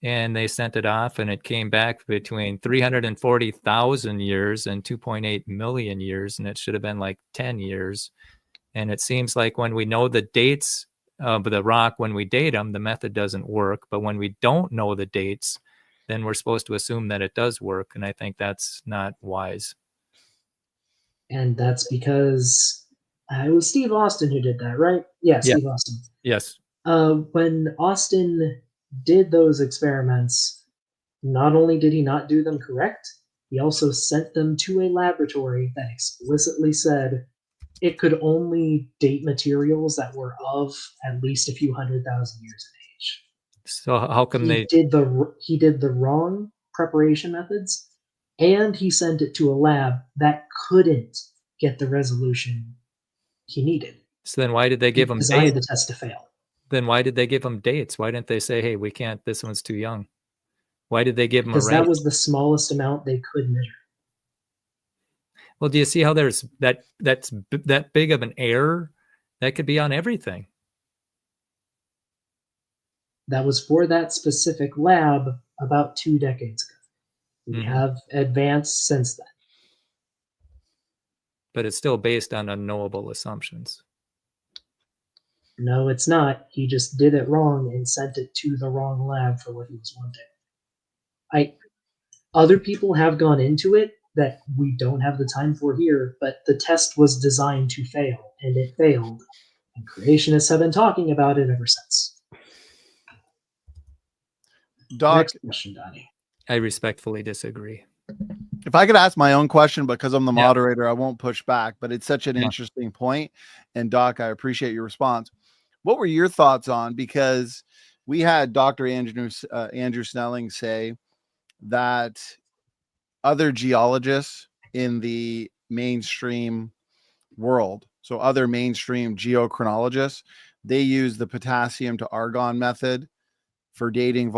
and they sent it off, and it came back between 340,000 years and 2.8 million years, and it should have been like 10 years. And it seems like when we know the dates of the rock, when we date them, the method doesn't work. But when we don't know the dates, then we're supposed to assume that it does work. And I think that's not wise. And that's because it was Steve Austin who did that, right? Yeah, Steve Austin. Yes. When Austin did those experiments, not only did he not do them correct, he also sent them to a laboratory that explicitly said it could only date materials that were of at least a few 100,000 years in age. So how come he did the wrong preparation methods, and he sent it to a lab that couldn't get the resolution he needed. So then why did they give him designed the test to fail? Then why did they give them dates? Why didn't they say, hey, we can't, this one's too young? Why did they give them a range? Because that was the smallest amount they could measure. Well, do you see how there's that's that big of an error? That could be on everything. That was for that specific lab about 2 decades ago. We have advanced since then. But it's still based on unknowable assumptions. No, it's not. He just did it wrong and sent it to the wrong lab for what he was wanting. Other people have gone into it. that we don't have the time for here, but the test was designed to fail, and it failed. And creationists have been talking about it ever since. Doc, next question, Donnie. I respectfully disagree. if I could ask my own question, because I'm the Yeah. moderator, I won't push back, but it's such an Yeah. interesting point. And Doc, I appreciate your response. What were your thoughts on, because we had Dr. Andrew Snelling say that other geologists in the mainstream world, so other mainstream geochronologists, they use the potassium to argon method for dating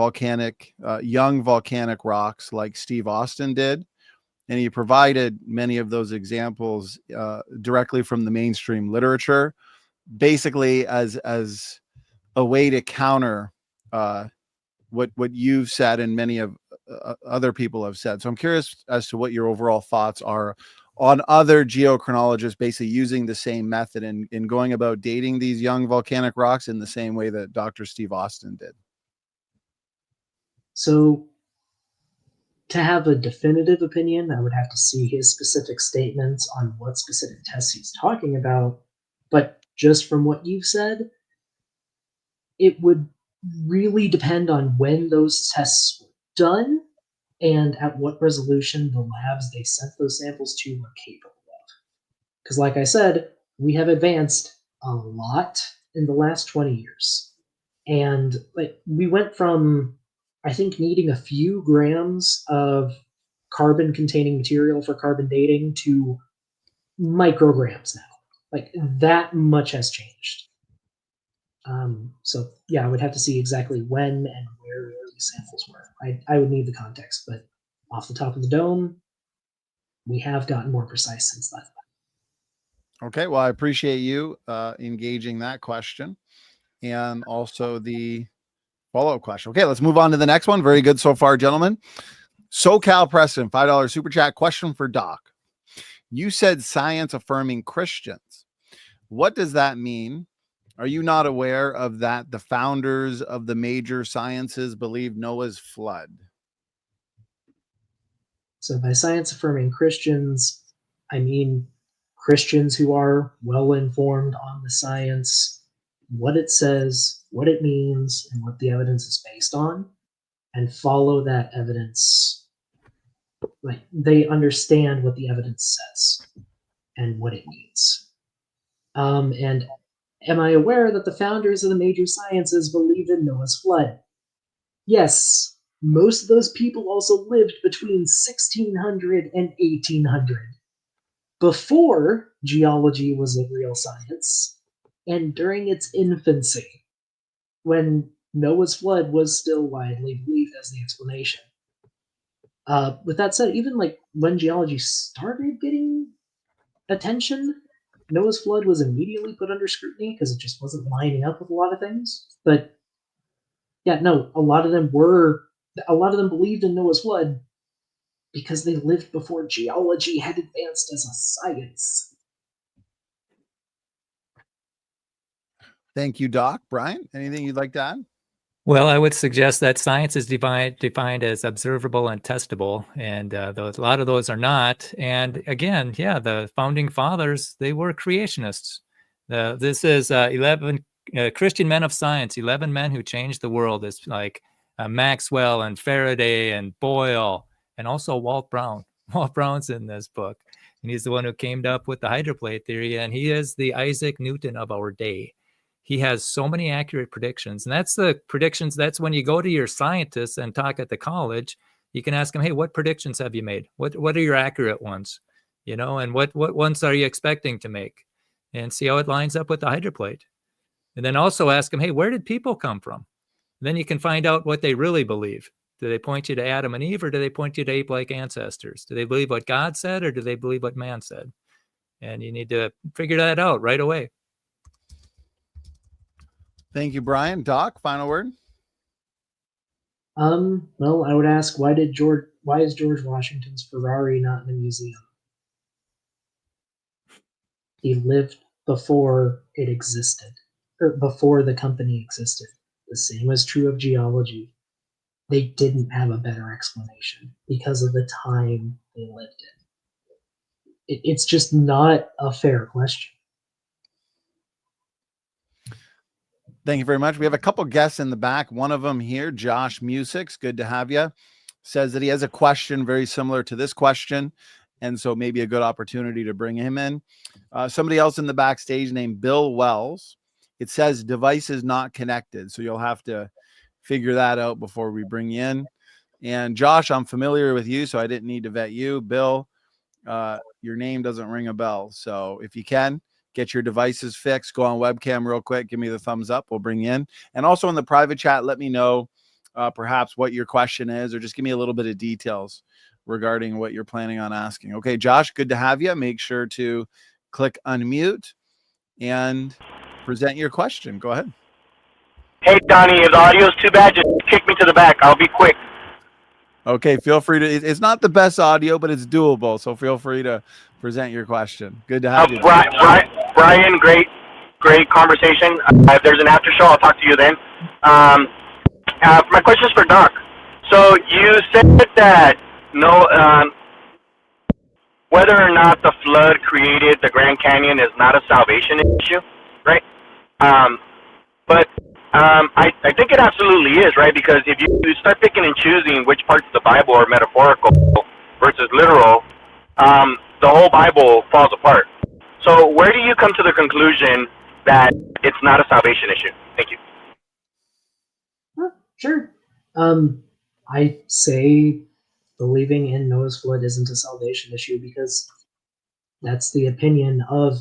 young volcanic rocks like Steve Austin did. And he provided many of those examples directly from the mainstream literature, basically as a way to counter what you've said and many of other people have said. So I'm curious as to what your overall thoughts are on other geochronologists basically using the same method and going about dating these young volcanic rocks in the same way that Dr. Steve Austin did. So to have a definitive opinion, I would have to see his specific statements on what specific tests he's talking about. But just from what you've said, it would really depend on when those tests were done and at what resolution the labs they sent those samples to were capable of. Because like I said, we have advanced a lot in the last 20 years. And we went from, I think, needing a few grams of carbon-containing material for carbon dating to micrograms now. Like, that much has changed. So yeah, I would have to see exactly when and where these samples were. I would need the context, but off the top of the dome, we have gotten more precise since then. Okay, well, I appreciate you engaging that question and also the follow-up question. Okay, let's move on to the next one. Very good so far, gentlemen. SoCal Preston, $5 super chat question for Doc. You said science affirming Christians. What does that mean? Are you not aware of that the founders of the major sciences believed Noah's flood? So by science affirming Christians, I mean Christians who are well informed on the science, what it says, what it means, and what the evidence is based on, and follow that evidence. Like, they understand what the evidence says and what it means. And am I aware that the founders of the major sciences believed in Noah's flood? Yes, most of those people also lived between 1600 and 1800, before geology was a real science, and during its infancy, when Noah's flood was still widely believed as the explanation. With that said, even like when geology started getting attention, Noah's flood was immediately put under scrutiny because it just wasn't lining up with a lot of things. But yeah, no, a lot of them believed in Noah's flood because they lived before geology had advanced as a science. Thank you, Doc. Brian, anything you'd like to add? Well, I would suggest that science is defined as observable and testable, and a lot of those are not. And again, yeah, the founding fathers, they were creationists. This is 11 Christian men of science, 11 men who changed the world. It's like Maxwell and Faraday and Boyle, and also Walt Brown. Walt Brown's in this book, and he's the one who came up with the hydroplate theory, and he is the Isaac Newton of our day. He has so many accurate predictions, and that's the predictions. That's when you go to your scientists and talk at the college, you can ask them, hey, what predictions have you made? What are your accurate ones? You know, and what ones are you expecting to make? And see how it lines up with the hydroplate. And then also ask them, hey, where did people come from? And then you can find out what they really believe. Do they point you to Adam and Eve, or do they point you to ape-like ancestors? Do they believe what God said, or do they believe what man said? And you need to figure that out right away. Thank you, Brian. Doc, final word? Well, I would ask, why is George Washington's Ferrari not in a museum? He lived before it existed, or before the company existed. The same was true of geology. They didn't have a better explanation because of the time they lived in. it's just not a fair question. Thank you very much. We have a couple guests in the back. One of them here, Josh Musics, good to have you, says that he has a question very similar to this question, and so maybe a good opportunity to bring him in. Somebody else in the backstage named Bill Wells. It says device is not connected, so you'll have to figure that out before we bring you in. And Josh, I'm familiar with you, so I didn't need to vet you. Bill, your name doesn't ring a bell, so if you can, get your devices fixed, go on webcam real quick, give me the thumbs up, we'll bring you in. And also in the private chat, let me know perhaps what your question is, or just give me a little bit of details regarding what you're planning on asking. Okay, Josh, good to have you. Make sure to click unmute and present your question. Go ahead. Hey, Donnie, if the audio's too bad, just kick me to the back. I'll be quick. Okay, feel free to, it's not the best audio, but it's doable, so feel free to present your question. Good to have you. Brian, great conversation. If there's an after show, I'll talk to you then. My question is for Doc. So you said that whether or not the flood created the Grand Canyon is not a salvation issue, right? But I think it absolutely is, right? Because if you start picking and choosing which parts of the Bible are metaphorical versus literal, the whole Bible falls apart. So where do you come to the conclusion that it's not a salvation issue? Thank you. Sure. I say believing in Noah's flood isn't a salvation issue because that's the opinion of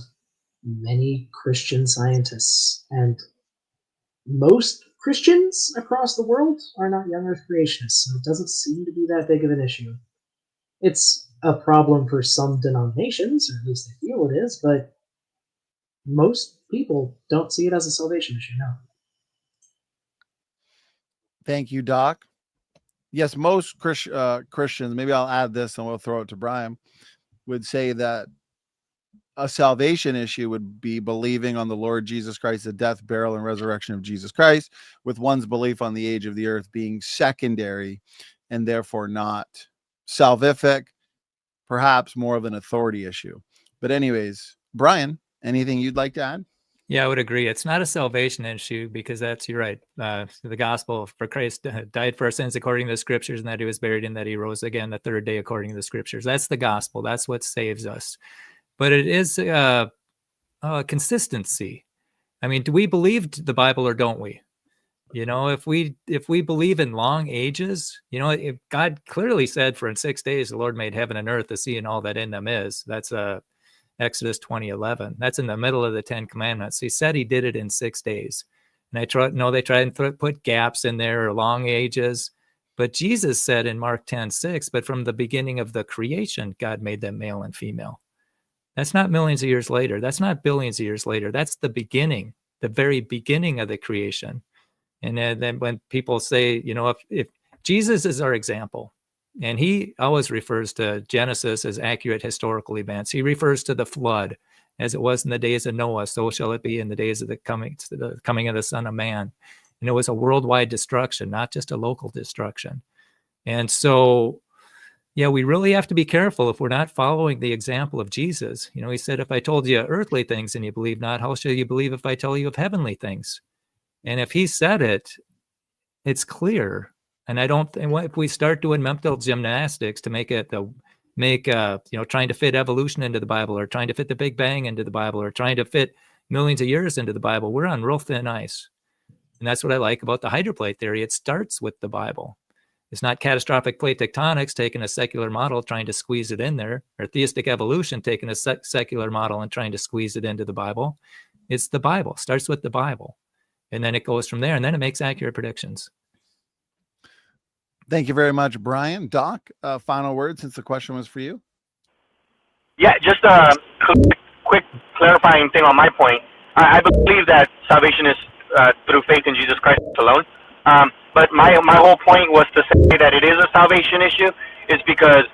many Christian scientists, and most Christians across the world are not young earth creationists, so it doesn't seem to be that big of an issue. It's a problem for some denominations, or at least they feel it is, but most people don't see it as a salvation issue, no. Thank you, Doc. Yes, most Christians, maybe I'll add this and we'll throw it to Brian, would say that a salvation issue would be believing on the Lord Jesus Christ, the death, burial, and resurrection of Jesus Christ, with one's belief on the age of the earth being secondary and therefore not salvific, perhaps more of an authority issue. But anyways, Brian, anything you'd like to add? Yeah, I would agree. It's not a salvation issue because you're right. The gospel for Christ died for our sins according to the scriptures, and that he was buried and that he rose again the third day according to the scriptures. That's the gospel. That's what saves us. But it is a consistency. I mean, do we believe the Bible or don't we? You know, if we believe in long ages, you know, if God clearly said for in 6 days the Lord made heaven and earth, the sea and all that in them is. That's Exodus 20:11. That's in the middle of the 10 Commandments. He said he did it in 6 days. And they try and put gaps in there or long ages. But Jesus said in Mark 10:6, but from the beginning of the creation, God made them male and female. That's not millions of years later. That's not billions of years later. That's the beginning, the very beginning of the creation. And then when people say, you know, if Jesus is our example, and he always refers to Genesis as accurate historical events. He refers to the flood as it was in the days of Noah, so shall it be in the days of the coming of the Son of Man. And it was a worldwide destruction, not just a local destruction. And so, yeah, we really have to be careful if we're not following the example of Jesus. You know, he said, if I told you earthly things and you believe not, how shall you believe if I tell you of heavenly things? And if he said it, it's clear. And I don't think if we start doing mental gymnastics to make trying to fit evolution into the Bible, or trying to fit the Big Bang into the Bible, or trying to fit millions of years into the Bible, we're on real thin ice. And that's what I like about the hydroplate theory. It starts with the Bible. It's not catastrophic plate tectonics taking a secular model trying to squeeze it in there, or theistic evolution taking a secular model and trying to squeeze it into the Bible. It's the Bible. It starts with the Bible. And then it goes from there, and then it makes accurate predictions. Thank you very much, Brian. Doc, final word since the question was for you. Yeah, just a quick clarifying thing on my point. I believe that salvation is through faith in Jesus Christ alone. But my whole point was to say that it is a salvation issue is because,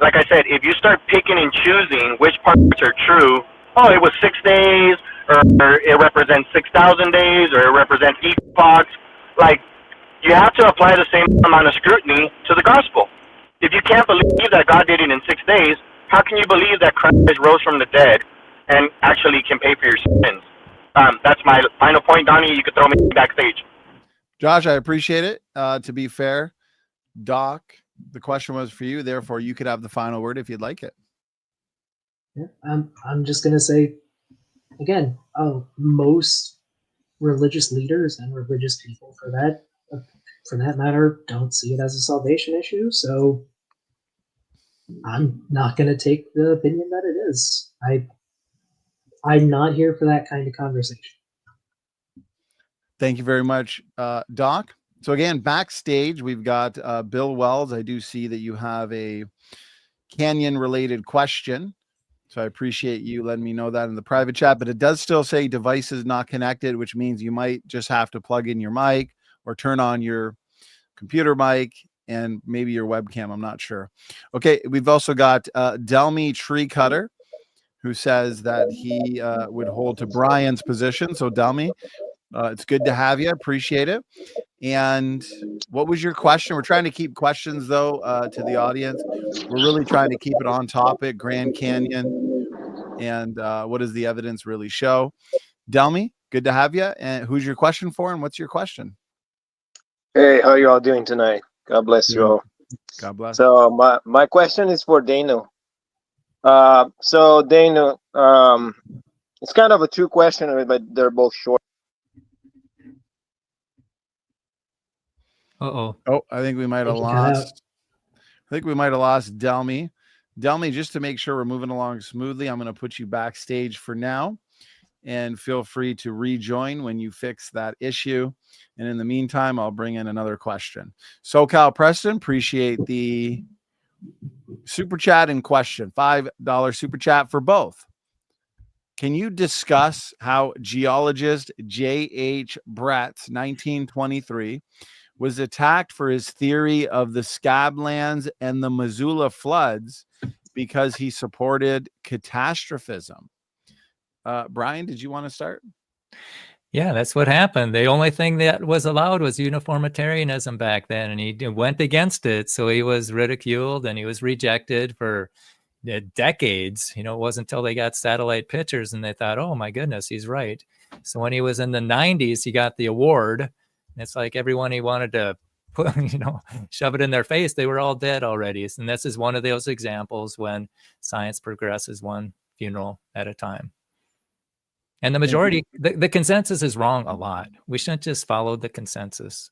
like I said, if you start picking and choosing which parts are true, oh, it was 6 days, or it represents 6,000 days, or it represents epochs, like, you have to apply the same amount of scrutiny to the gospel. If you can't believe that God did it in 6 days, how can you believe that Christ rose from the dead and actually can pay for your sins? That's my final point, Donnie. You could throw me backstage. Josh, I appreciate it. To be fair, Doc, the question was for you. Therefore, you could have the final word if you'd like it. Yeah, I'm just gonna say, again, most religious leaders and religious people, for that matter, don't see it as a salvation issue. So I'm not gonna take the opinion that it is. I'm not here for that kind of conversation. Thank you very much, Doc. So again, backstage, we've got Bill Wells. I do see that you have a canyon-related question. So I appreciate you letting me know that in the private chat, but it does still say devices not connected, which means you might just have to plug in your mic or turn on your computer mic and maybe your webcam. I'm not sure. Okay. We've also got Delmy Tree Cutter, who says that he would hold to Brian's position. So Delmy, it's good to have you. Appreciate it. And what was your question? We're trying to keep questions, though, to the audience. We're really trying to keep it on topic, Grand Canyon, and what does the evidence really show? Delmy, good to have you. And who's your question for, and what's your question? Hey, how you all doing tonight? God bless you all. God bless. So my question is for Dano. So Dano, it's kind of a two question, but they're both short. Uh-oh. Oh, I think we might have lost. I think we might have lost Delmy. Delmy, just to make sure we're moving along smoothly, I'm going to put you backstage for now, and feel free to rejoin when you fix that issue. And in the meantime, I'll bring in another question. SoCal Preston, appreciate the super chat in question. $5 super chat for both. Can you discuss how geologist J.H. Brett's 1923 was attacked for his theory of the Scablands and the Missoula floods because he supported catastrophism? Brian, did you want to start? Yeah, that's what happened. The only thing that was allowed was uniformitarianism back then, and he went against it. So he was ridiculed and he was rejected for decades. It wasn't until they got satellite pictures and they thought, oh my goodness, he's right. So when he was in the 90s, he got the award. It's like everyone he wanted to put, shove it in their face, they were all dead already. And this is one of those examples when science progresses one funeral at a time. And the majority, the consensus is wrong a lot. We shouldn't just follow the consensus.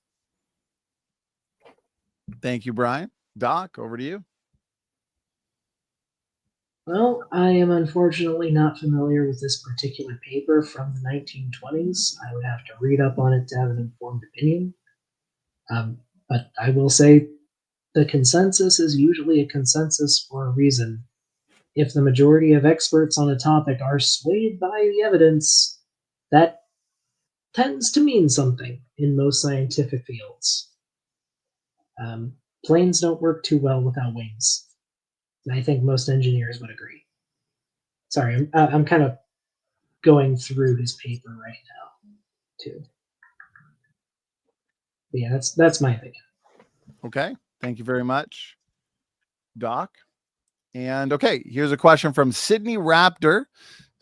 Thank you, Brian. Doc, over to you. Well, I am unfortunately not familiar with this particular paper from the 1920s. I would have to read up on it to have an informed opinion. But I will say the consensus is usually a consensus for a reason. If the majority of experts on a topic are swayed by the evidence, that tends to mean something in most scientific fields. Planes don't work too well without wings. I think most engineers would agree. Sorry, I'm kind of going through his paper right now, too. But yeah, that's my opinion. Okay, thank you very much, Doc. And okay, here's a question from Sydney Raptor.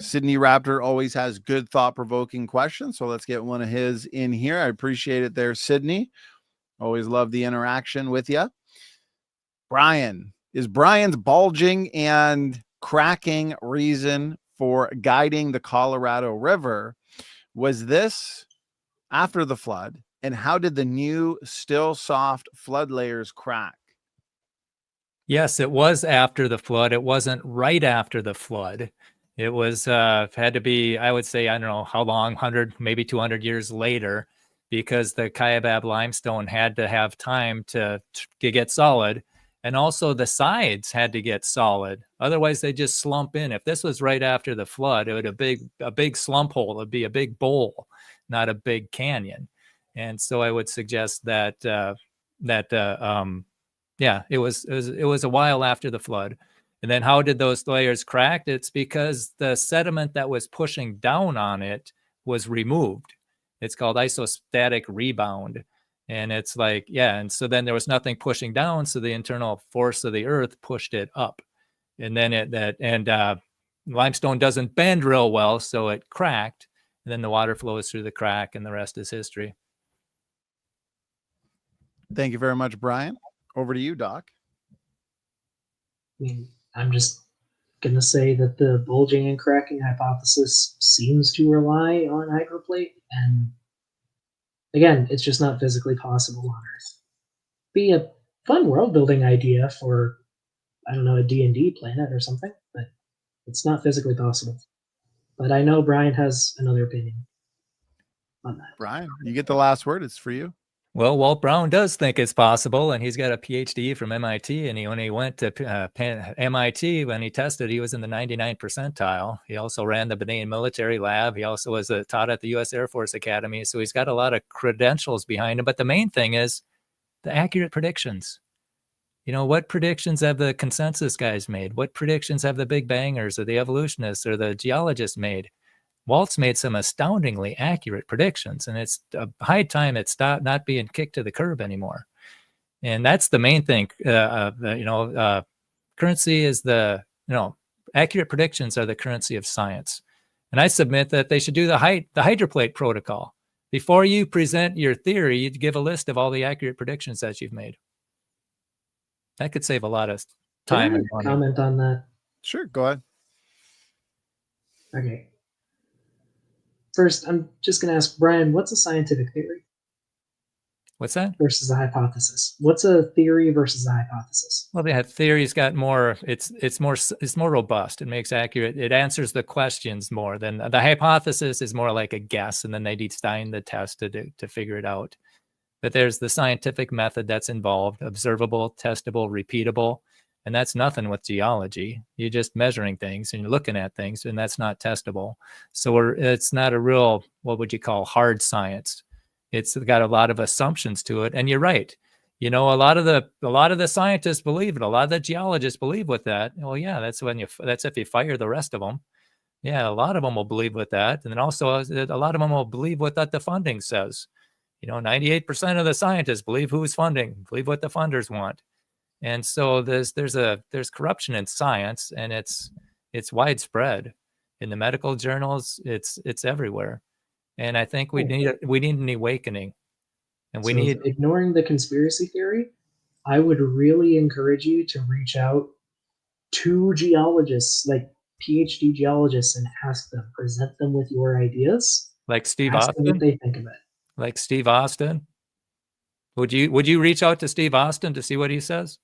Sydney Raptor always has good thought-provoking questions, so let's get one of his in here. I appreciate it there, Sydney. Always love the interaction with you. Brian, is Brian's bulging and cracking reason for guiding the Colorado River, was this after the flood? And how did the new still soft flood layers crack? Yes, it was after the flood. It wasn't right after the flood. It was had to be, I would say, I don't know how long, 100, maybe 200 years later, because the Kaibab limestone had to have time to get solid. And also the sides had to get solid. Otherwise, they just slump in. If this was right after the flood, it would a big slump hole. It would be a big bowl, not a big canyon. And so I would suggest that yeah, it was a while after the flood. And then how did those layers crack? It's because the sediment that was pushing down on it was removed. It's called isostatic rebound. And it's like, yeah, and so then there was nothing pushing down, so the internal force of the earth pushed it up. and then limestone doesn't bend real well, so it cracked, and then the water flows through the crack, and the rest is history. Thank you very much, Brian. Over to you, Doc. I mean, I'm just going to say that the bulging and cracking hypothesis seems to rely on hydroplate, and again, it's just not physically possible on Earth. Be a fun world building idea for, I don't know, a D&D planet or something, but it's not physically possible. But I know Brian has another opinion on that. Brian, you get the last word. It's for you. Well, Walt Brown does think it's possible, and he's got a PhD from MIT, and when he went to MIT, when he tested, he was in the 99th percentile. He also ran the Benin military lab. He also was taught at the U.S. Air Force Academy, so he's got a lot of credentials behind him. But the main thing is the accurate predictions. You know, what predictions have the consensus guys made? What predictions have the big bangers or the evolutionists or the geologists made? Walt's made some astoundingly accurate predictions, and it's a high time it stopped not being kicked to the curb anymore. And that's the main thing. Currency is accurate predictions are the currency of science. And I submit that they should do the hydroplate protocol. Before you present your theory, you'd give a list of all the accurate predictions that you've made. That could save a lot of time and money. Comment on that. Sure, go ahead. Okay. First, I'm just going to ask Brian, what's a scientific theory? What's that? Versus a hypothesis. What's a theory versus a hypothesis? Well, the theory's got more. It's more robust. It makes accurate. It answers the questions more than the hypothesis is more like a guess, and then they design the test to figure it out. But there's the scientific method that's involved: observable, testable, repeatable. And that's nothing with geology. You're just measuring things and you're looking at things, and that's not testable. So it's not a real, what would you call, hard science. It's got a lot of assumptions to it. And you're right. You know, a lot of the scientists believe it. A lot of the geologists believe with that. Well, yeah, that's if you fire the rest of them. Yeah, a lot of them will believe with that. And then also a lot of them will believe what the funding says. You know, 98% of the scientists believe who's funding, believe what the funders want. And so there's corruption in science, and it's widespread in the medical journals. It's everywhere, and I think we need an awakening, and we need ignoring the conspiracy theory. I would really encourage you to reach out to geologists, like PhD geologists, and ask them, present them with your ideas, like Steve ask Austin. them what they think of it. Like Steve Austin. Would you reach out to Steve Austin to see what he says?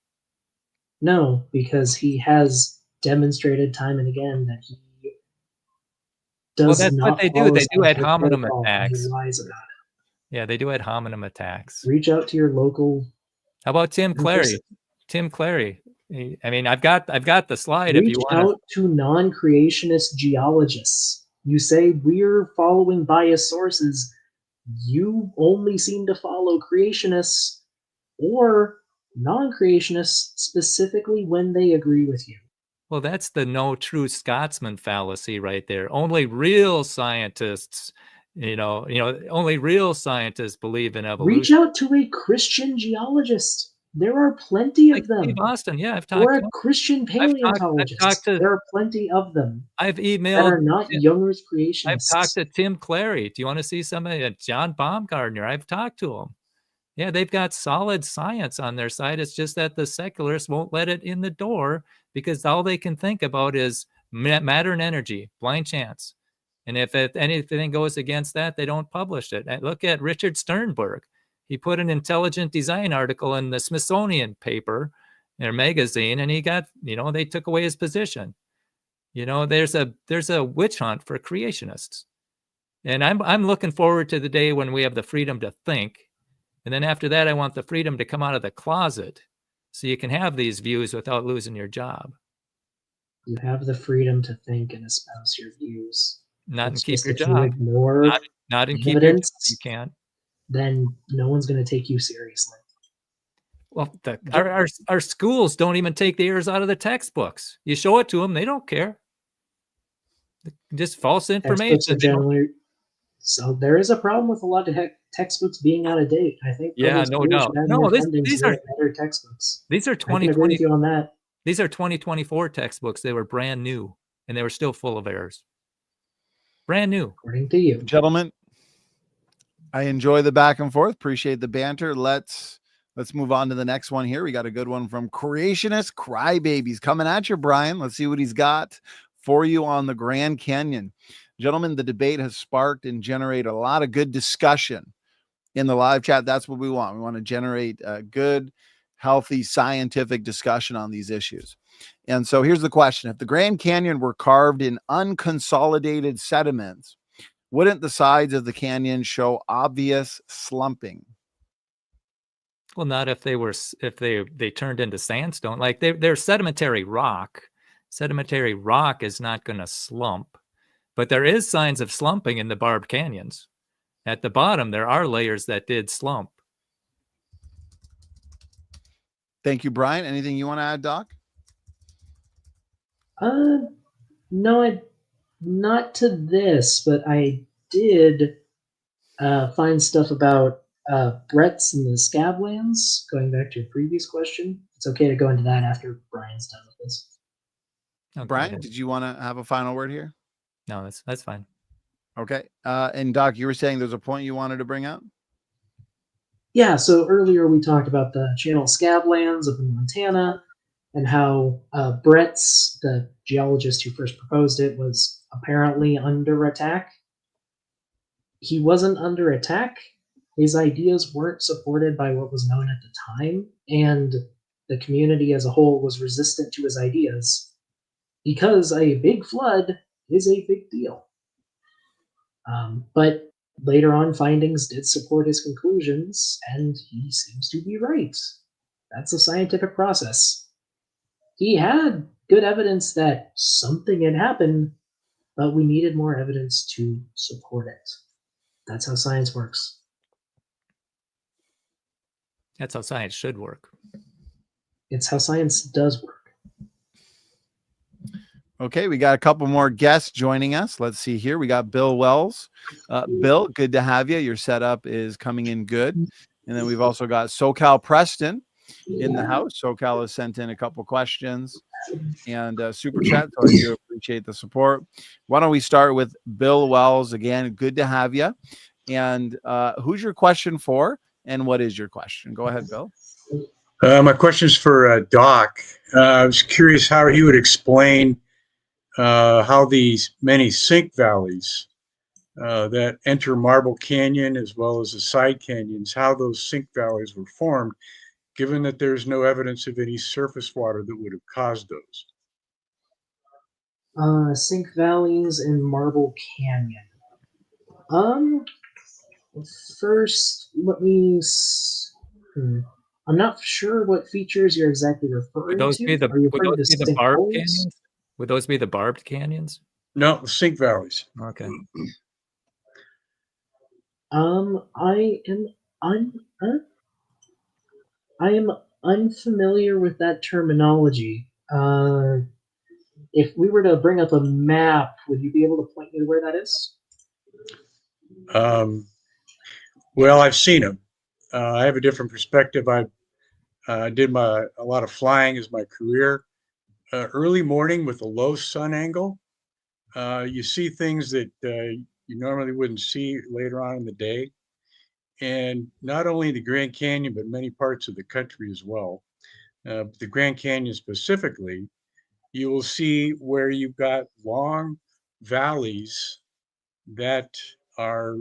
No, because he has demonstrated time and again that he does well, that's not what they do. They do ad hominem attacks. He lies about it. Yeah, they do ad hominem attacks. Reach out to your local. How about Tim Clary? Tim Clary. I mean, I've got the slide. Reach if you want out to non-creationist geologists. You say we're following biased sources. You only seem to follow creationists or non-creationists specifically when they agree with you. Well, that's the no true Scotsman fallacy right there. Only real scientists, only real scientists believe in evolution. Reach out to a Christian geologist. There are plenty of them. Steve Austin, yeah, I've talked or to a Christian paleontologist. There are plenty of them. I've emailed that are not Younger's creationists. I've talked to Tim Clary. Do you want to see somebody? John Baumgartner. I've talked to him. Yeah, they've got solid science on their side. It's just that the secularists won't let it in the door because all they can think about is matter and energy, blind chance. And if anything goes against that, they don't publish it. Look at Richard Sternberg. He put an intelligent design article in the Smithsonian paper or magazine, and he got, they took away his position. There's a witch hunt for creationists. And I'm looking forward to the day when we have the freedom to think. And then after that, I want the freedom to come out of the closet so you can have these views without losing your job. You have the freedom to think and espouse your views. Not it's and keep your job. You ignore not and keep your job. You can't. Then no one's going to take you seriously. Well, our schools don't even take the errors out of the textbooks. You show it to them, they don't care. Just false information. So there is a problem with a lot of textbooks being out of date. I think. Yeah, no doubt. No, these are better textbooks. These are 2020. I can agree with you on that. These are 2024 textbooks. They were brand new, and they were still full of errors. Brand new. According to you. Gentlemen, I enjoy the back and forth. Appreciate the banter. Let's move on to the next one here. We got a good one from Creationist Crybabies coming at you, Brian. Let's see what he's got for you on the Grand Canyon. Gentlemen, the debate has sparked and generated a lot of good discussion in the live chat. That's what we want. We want to generate a good, healthy, scientific discussion on these issues. And so here's the question. If the Grand Canyon were carved in unconsolidated sediments, wouldn't the sides of the canyon show obvious slumping? Well, not if they turned into sandstone. Like they're sedimentary rock. Sedimentary rock is not going to slump, but there is signs of slumping in the barbed canyons. At the bottom, there are layers that did slump. Thank you, Brian. Anything you want to add, Doc? No, not to this, but I did find stuff about Brett's and the Scablands, going back to your previous question. It's okay to go into that after Brian's done with this. Okay. Brian, did you want to have a final word here? No, that's fine. Okay. And Doc, you were saying there's a point you wanted to bring up? Yeah, so earlier we talked about the Channel Scablands up in Montana and how Brett's, the geologist who first proposed it, was apparently under attack. He wasn't under attack. His ideas weren't supported by what was known at the time, and the community as a whole was resistant to his ideas because a big flood is a big deal. But later on, findings did support his conclusions, and he seems to be right. That's a scientific process. He had good evidence that something had happened, but we needed more evidence to support it. That's how science works. That's how science should work. It's how science does work. Okay, we got a couple more guests joining us. Let's see here. We got Bill Wells. Bill, good to have you. Your setup is coming in good. And then we've also got SoCal Preston in the house. SoCal has sent in a couple questions and super chat, so I do appreciate the support. Why don't we start with Bill Wells again? Good to have you. And who's your question for, and what is your question? Go ahead, Bill. My question is for Doc. I was curious how he would explain how these many sink valleys that enter Marble Canyon as well as the side canyons, how those sink valleys were formed, given that there's no evidence of any surface water that would have caused those. Sink valleys in Marble Canyon. First, let me. I'm not sure what features you're exactly referring Would those to. be the, Are you would referring those to be the barbed sinkholes? canyons? Would those be the barbed canyons? No, the sink valleys. Okay. I am unfamiliar with that terminology. If we were to bring up a map, would you be able to point me to where that is? Well, I've seen them. I have a different perspective. I did a lot of flying as my career. Early morning with a low sun angle, you see things that you normally wouldn't see later on in the day. And not only the Grand Canyon, but many parts of the country as well. The Grand Canyon specifically, you will see where you've got long valleys that are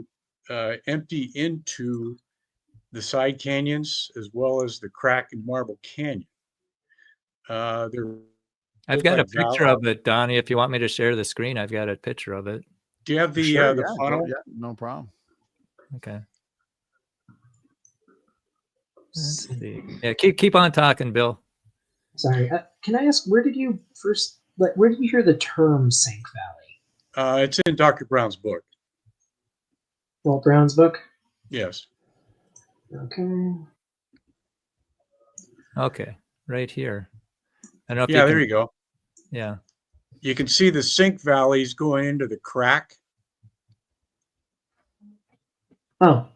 empty into the side canyons as well as the crack in Marble Canyon. I've got a picture of it, Donnie. If you want me to share the screen, I've got a picture of it. Do you have the Sure, the yeah, funnel? yeah, no problem. Okay. Let's see. Yeah, keep on talking, Bill. Sorry, can I ask, where did you hear the term sink valley? It's in Dr. Brown's book. Walt Brown's book? Yes. Okay. Okay, right here. I don't know if Yeah, there you go. Yeah. You can see the sink valleys going into the crack. Oh.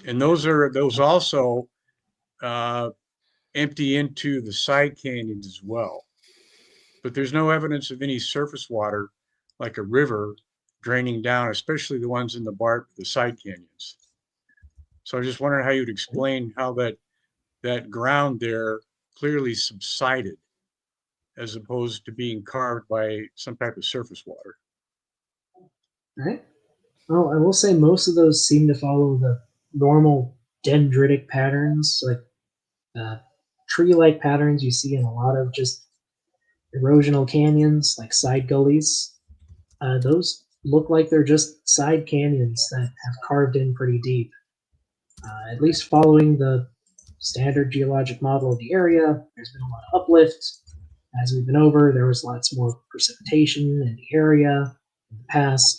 And those also empty into the side canyons as well. But there's no evidence of any surface water like a river draining down, especially the ones in the side canyons. So I was just wondering how you'd explain how that ground there clearly subsided as opposed to being carved by some type of surface water. All right. Well, I will say most of those seem to follow the normal dendritic patterns, like tree-like patterns you see in a lot of just erosional canyons, like side gullies. Those look like they're just side canyons that have carved in pretty deep. At least following the standard geologic model of the area, there's been a lot of uplift. As we've been over, there was lots more precipitation in the area in the past.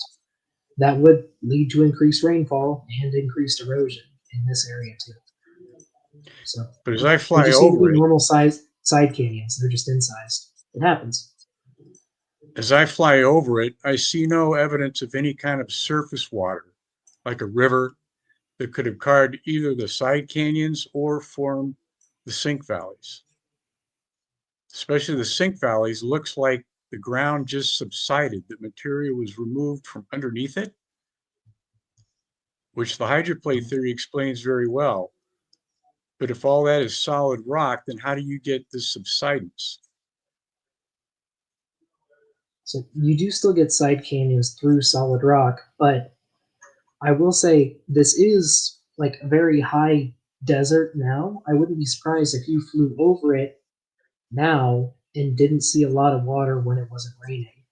That would lead to increased rainfall and increased erosion in this area too. So, but as I they fly just seem to over be it, normal size side canyons. They're just incised. It happens. as I fly over it, I see no evidence of any kind of surface water, like a river, that could have carved either the side canyons or formed the sink valleys. Especially the sink valleys, looks like the ground just subsided, that material was removed from underneath it, which the hydroplate theory explains very well. But if all that is solid rock, then how do you get this subsidence? So you do still get side canyons through solid rock, but I will say this is like a very high desert now. I wouldn't be surprised if you flew over it now and didn't see a lot of water when it wasn't raining.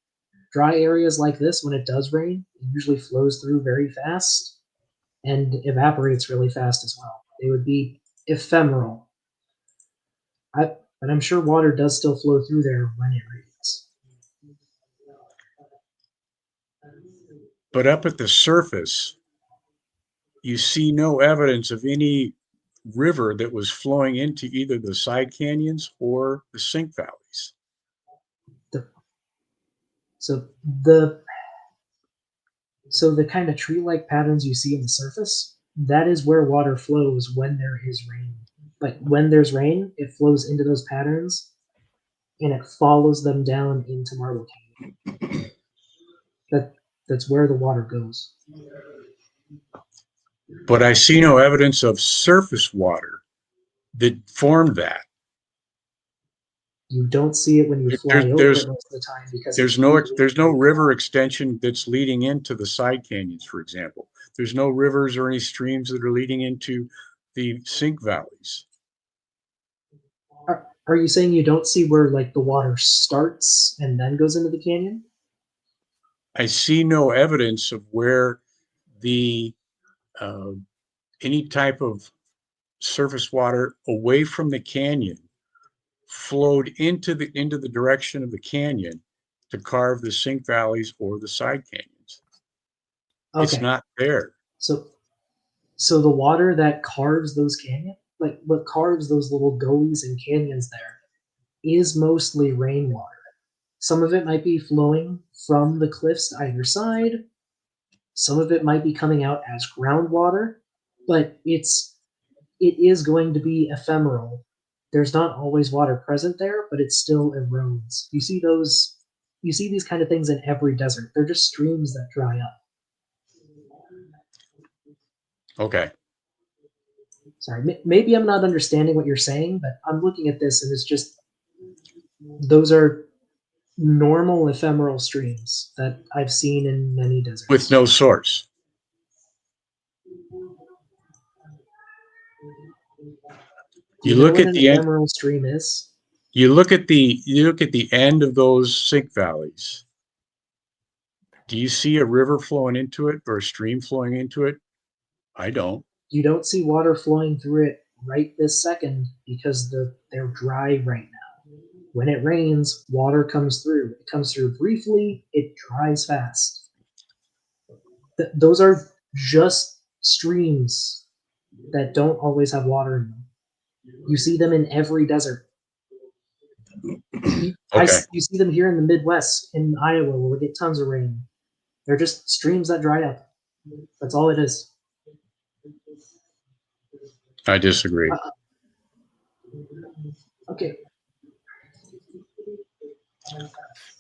Dry areas like this, when it does rain, it usually flows through very fast and evaporates really fast as well. They would be ephemeral. But I'm sure water does still flow through there when it rains. But up at the surface, you see no evidence of any river that was flowing into either the side canyons or the sink valleys. So the kind of tree-like patterns you see in the surface, that is where water flows when there is rain. Like when there's rain, it flows into those patterns and it follows them down into Marble Canyon. That's where the water goes. But I see no evidence of surface water that formed that. You don't see it when you fly over There's it most of the time because there's no river extension that's leading into the side canyons, for example. There's no rivers or any streams that are leading into the sink valleys. Are you saying you don't see where like the water starts and then goes into the canyon? I see no evidence of where the any type of surface water away from the canyon flowed into the direction of the canyon to carve the sink valleys or the side canyons. Okay. It's not there. So the water that carves those canyons, like what carves those little gullies and canyons there, is mostly rainwater. Some of it might be flowing from the cliffs either side. Some of it might be coming out as groundwater, but it is going to be ephemeral. There's not always water present there, but it still erodes. You see these kind of things in every desert. They're just streams that dry up. Okay. Sorry, maybe I'm not understanding what you're saying, but I'm looking at this and it's just, those are normal ephemeral streams that I've seen in many deserts. With no source. You look at the end. Ephemeral stream is. You look at the end of those sink valleys. Do you see a river flowing into it or a stream flowing into it? I don't. You don't see water flowing through it right this second because they're dry right now. When it rains, water comes through. It comes through briefly, it dries fast. Those are just streams that don't always have water in them. You see them in every desert. Okay. You see them here in the Midwest, in Iowa, where we get tons of rain. They're just streams that dry up. That's all it is. I disagree. Okay.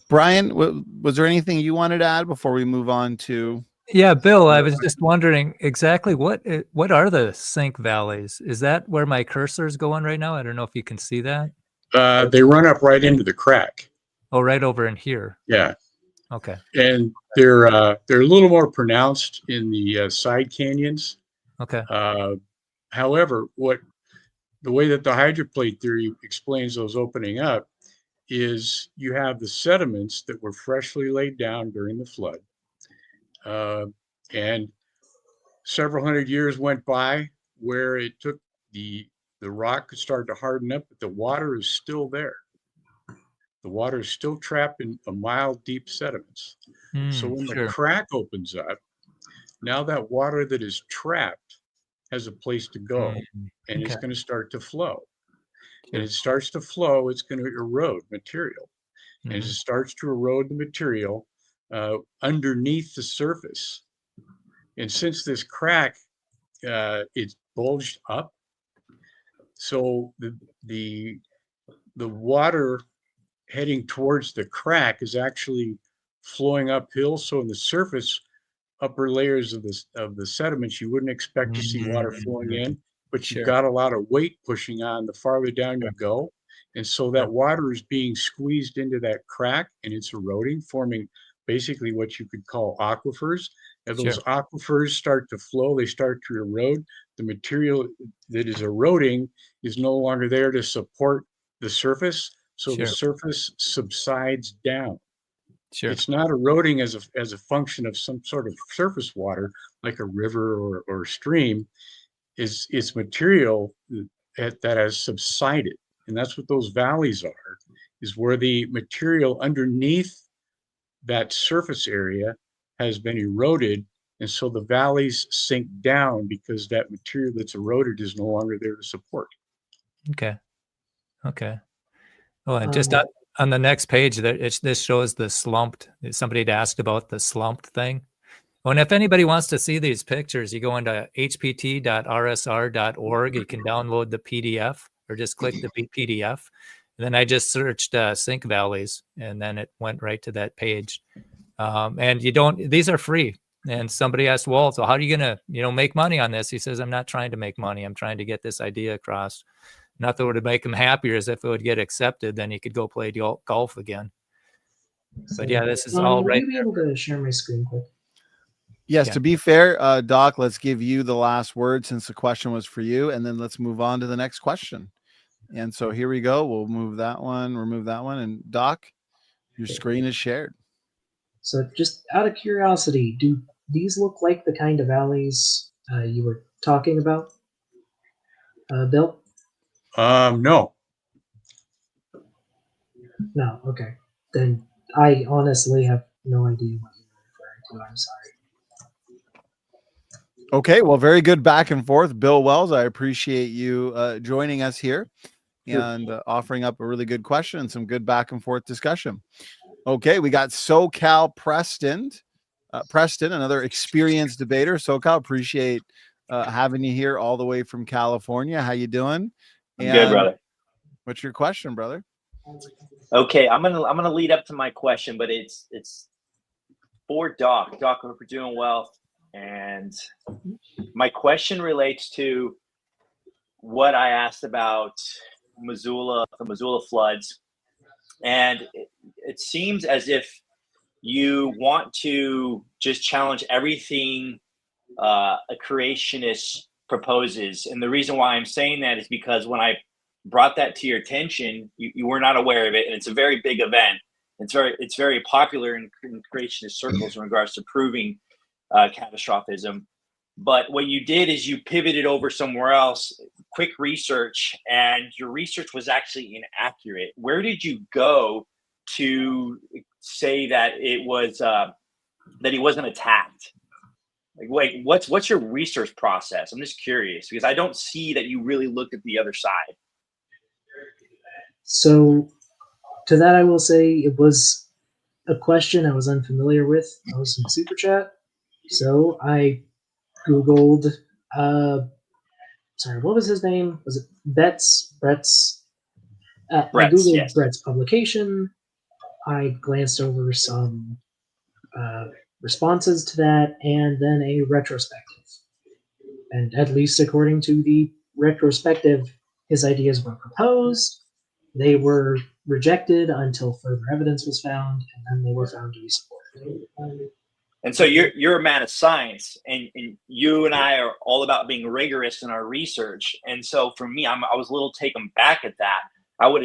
Brian, was there anything you wanted to add before we move on to? Yeah, Bill, I was just wondering exactly what are the sink valleys? Is that where my cursor is going right now? I don't know if you can see that. They run up right into the crack. Oh, right over in here. Yeah, Okay. and they're a little more pronounced in the side canyons. Okay. However, the way that the hydroplate theory explains those opening up is you have the sediments that were freshly laid down during the flood, and several hundred years went by where it took the rock could start to harden up, but the water is still there. The water is still trapped in a mile deep sediments. So when the Sure. crack opens up, now that water that is trapped has a place to go, and it's Okay. going to start to flow. And Sure. it starts to flow, it's going to erode material. And as it starts to erode the material underneath the surface, and since this crack it's bulged up, so the water heading towards the crack is actually flowing uphill. So in the surface upper layers of the sediments, you wouldn't expect to see water flowing in, but you've Sure. got a lot of weight pushing on the farther down you go. And so that water is being squeezed into that crack and it's eroding, forming basically what you could call aquifers. As those aquifers start to flow, they start to erode. The material that is eroding is no longer there to support the surface. So the surface subsides down. Sure. It's not eroding as a function of some sort of surface water like a river or stream. It's material that has subsided, and that's what those valleys are, is where the material underneath that surface area has been eroded, and so the valleys sink down because that material that's eroded is no longer there to support. Okay. Okay. Oh, and just on the next page, this shows the slumped. Somebody had asked about the slumped thing. Oh, and if anybody wants to see these pictures, you go into hpt.rsr.org. You can download the PDF or just click the PDF. And then I just searched sink valleys, and then it went right to that page. And these are free. And somebody asked Walt, so how are you going to, make money on this? He says, I'm not trying to make money. I'm trying to get this idea across. Not that it would make him happier as if it would get accepted, then he could go play golf again. But yeah, this is all right. Would you be able to share my screen quick? Yes, Yeah. to be fair, Doc, let's give you the last word since the question was for you, and then let's move on to the next question. And so here we go. We'll remove that one, and Doc, your screen is shared. So just out of curiosity, do these look like the kind of valleys you were talking about, Bill? No. No, okay. Then I honestly have no idea what you're referring to. I'm sorry. Okay, well, very good back and forth. Bill Wells, I appreciate you joining us here and offering up a really good question and some good back and forth discussion. Okay, we got SoCal Preston. Preston, another experienced debater. SoCal, appreciate having you here all the way from California. How you doing? I'm good, brother. What's your question, brother? Okay, I'm gonna lead up to my question, but it's for Doc. Doc, hope you're doing well. And my question relates to what I asked about Missoula, the Missoula floods. And it seems as if you want to just challenge everything a creationist proposes. And the reason why I'm saying that is because when I brought that to your attention, you were not aware of it. And it's a very big event. It's very popular in creationist circles in regards to proving catastrophism. But what you did is you pivoted over somewhere else, quick research, and your research was actually inaccurate. Where did you go to say that it was that he wasn't attacked? Like what's your research process? I'm just curious because I don't see that you really looked at the other side. So to that, I will say it was a question I was unfamiliar with. I was in Superchat, so I Googled sorry, what was his name? Was it Brett's? I Brett's, googled yes. Brett's publication. I glanced over some responses to that, and then a retrospective. And at least according to the retrospective, his ideas were proposed. They were rejected until further evidence was found, and then they were found to be supported. And so you're a man of science, and you and I are all about being rigorous in our research. And so for me, I was a little taken back at that. I would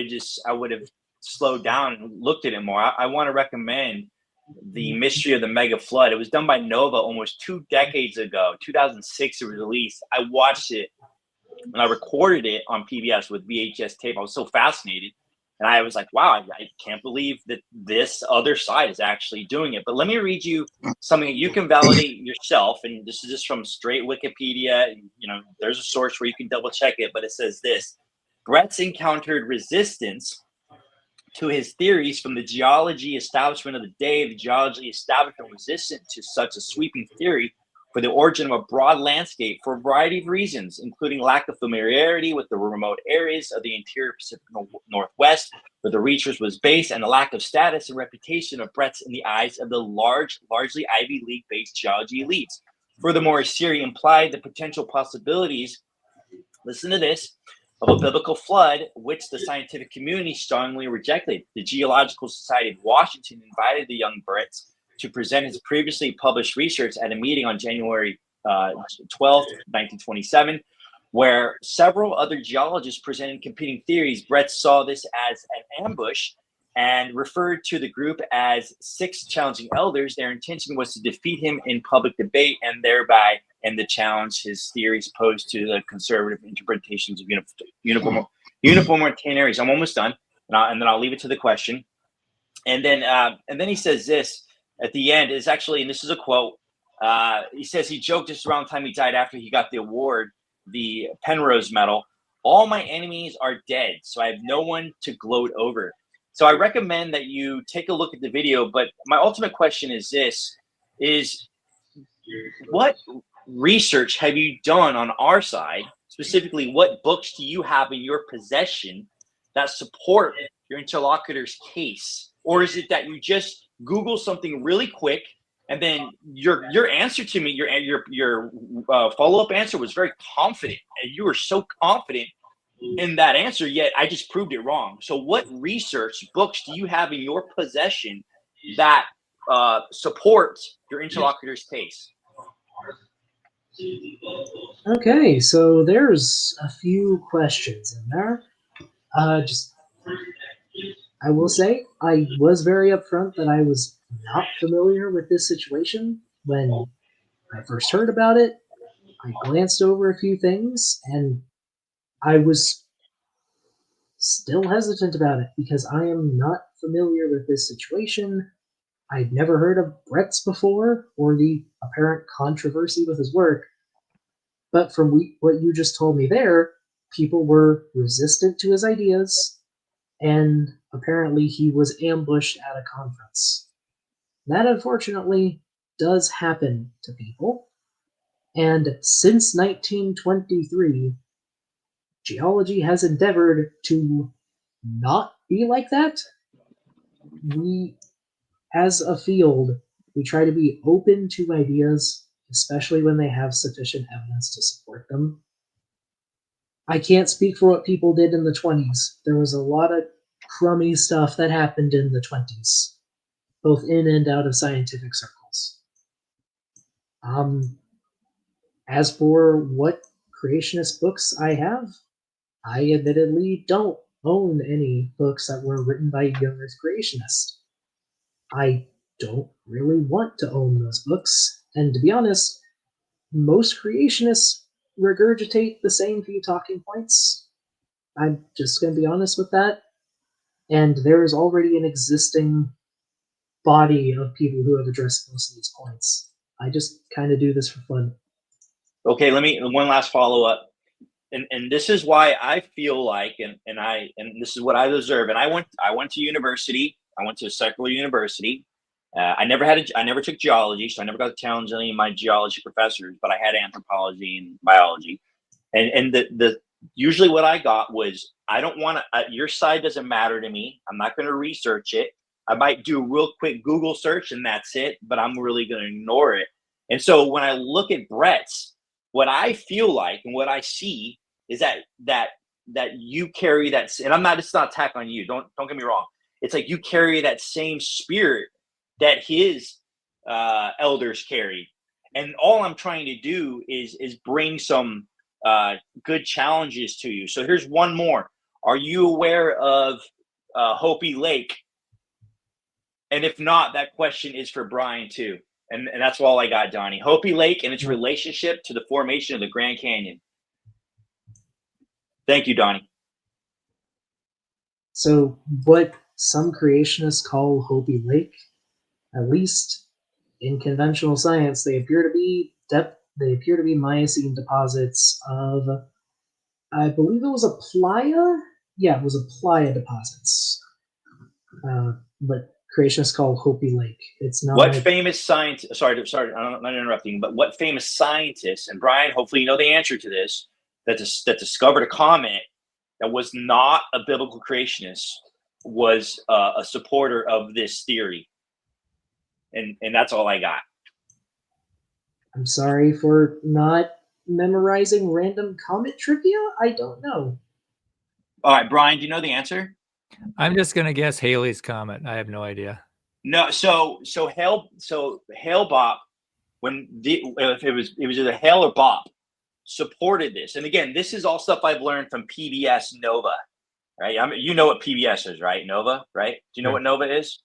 have slowed down and looked at it more. I want to recommend The Mystery of the Mega Flood. It was done by Nova almost 2 decades ago. 2006 it was released. I watched it and I recorded it on PBS with VHS tape. I was so fascinated. And I was like, wow, I can't believe that this other side is actually doing it. But let me read you something that you can validate yourself. And this is just from straight Wikipedia. You know, there's a source where you can double check it, but it says this: Brett's encountered resistance to his theories from the geology establishment of the day. The geology establishment resistant to such a sweeping theory for the origin of a broad landscape for a variety of reasons, including lack of familiarity with the remote areas of the interior Pacific Northwest, where the research was based, and the lack of status and reputation of Brett's in the eyes of the largely Ivy League-based geology elites. Furthermore, his theory implied the potential possibilities, listen to this, of a biblical flood, which the scientific community strongly rejected. The Geological Society of Washington invited the young Brits to present his previously published research at a meeting on January 12th, 1927, where several other geologists presented competing theories. Brett saw this as an ambush and referred to the group as 6 challenging elders. Their intention was to defeat him in public debate and thereby end the challenge his theories posed to the conservative interpretations of uniformitarianism. I'm almost done, and then I'll leave it to the question. And then he says this at the end is actually, and this is a quote. He says he joked just around the time he died after he got the award, the Penrose Medal. All my enemies are dead, so I have no one to gloat over. So I recommend that you take a look at the video. But my ultimate question is this: is what research have you done on our side? Specifically, what books do you have in your possession that support your interlocutor's case? Or is it that you just Google something really quick and then your answer to me, your follow-up answer was very confident, and you were so confident in that answer, yet I just proved it wrong. So what research books do you have in your possession that support your interlocutor's case? Okay, so there's a few questions in there. I will say I was very upfront that I was not familiar with this situation when I first heard about it. I glanced over a few things and I was still hesitant about it because I am not familiar with this situation. I'd never heard of Brett's before or the apparent controversy with his work. But from what you just told me there, people were resistant to his ideas, and apparently he was ambushed at a conference. That unfortunately does happen to people. And since 1923, geology has endeavored to not be like that. We, as a field, we try to be open to ideas, especially when they have sufficient evidence to support them. I can't speak for what people did in the 20s. There was a lot of crummy stuff that happened in the 20s, both in and out of scientific circles. As for what creationist books I have, I admittedly don't own any books that were written by young Earth creationists. I don't really want to own those books, and to be honest, most creationists regurgitate the same few talking points. I'm just going to be honest with that. And there is already an existing body of people who have addressed most of these points. I just kind of do this for fun. Okay, one last follow-up. And this is why I feel like, and this is what I observe. And I went to university. I went to a secular university. I never took geology, so I never got to challenge any of my geology professors, but I had anthropology and biology. And the usually what I got was, I don't want to, your side doesn't matter to me. I'm not going to research it. I might do a real quick Google search and that's it, but I'm really going to ignore it. And so when I look at Brett's, what I feel like and what I see is that you carry that, and it's not attack on you. Don't get me wrong. It's like you carry that same spirit that his elders carried. And all I'm trying to do is bring some good challenges to you. So here's one more. Are you aware of Hopi Lake? And if not, that question is for Brian too. And that's all I got, Donnie. Hopi Lake and its relationship to the formation of the Grand Canyon. Thank you, Donnie. So what some creationists call Hopi Lake, at least in conventional science, they appear to be Miocene deposits of, I believe it was a playa. Yeah, it was a playa deposits. But creationists call Hopi Lake. It's not. What famous scientist? Sorry, I'm not interrupting. But what famous scientist? And Brian, hopefully you know the answer to this. That discovered a comet that was not a biblical creationist, was a supporter of this theory. And that's all I got. I'm sorry for not memorizing random comet trivia. I don't know. All right, Brian, do you know the answer? I'm just gonna guess Halley's Comet. I have no idea. No, so Hale Bop, if it was either Hale or Bop, supported this. And again, this is all stuff I've learned from PBS Nova, right? You know what PBS is, right? Nova, right? Do you know what Nova is?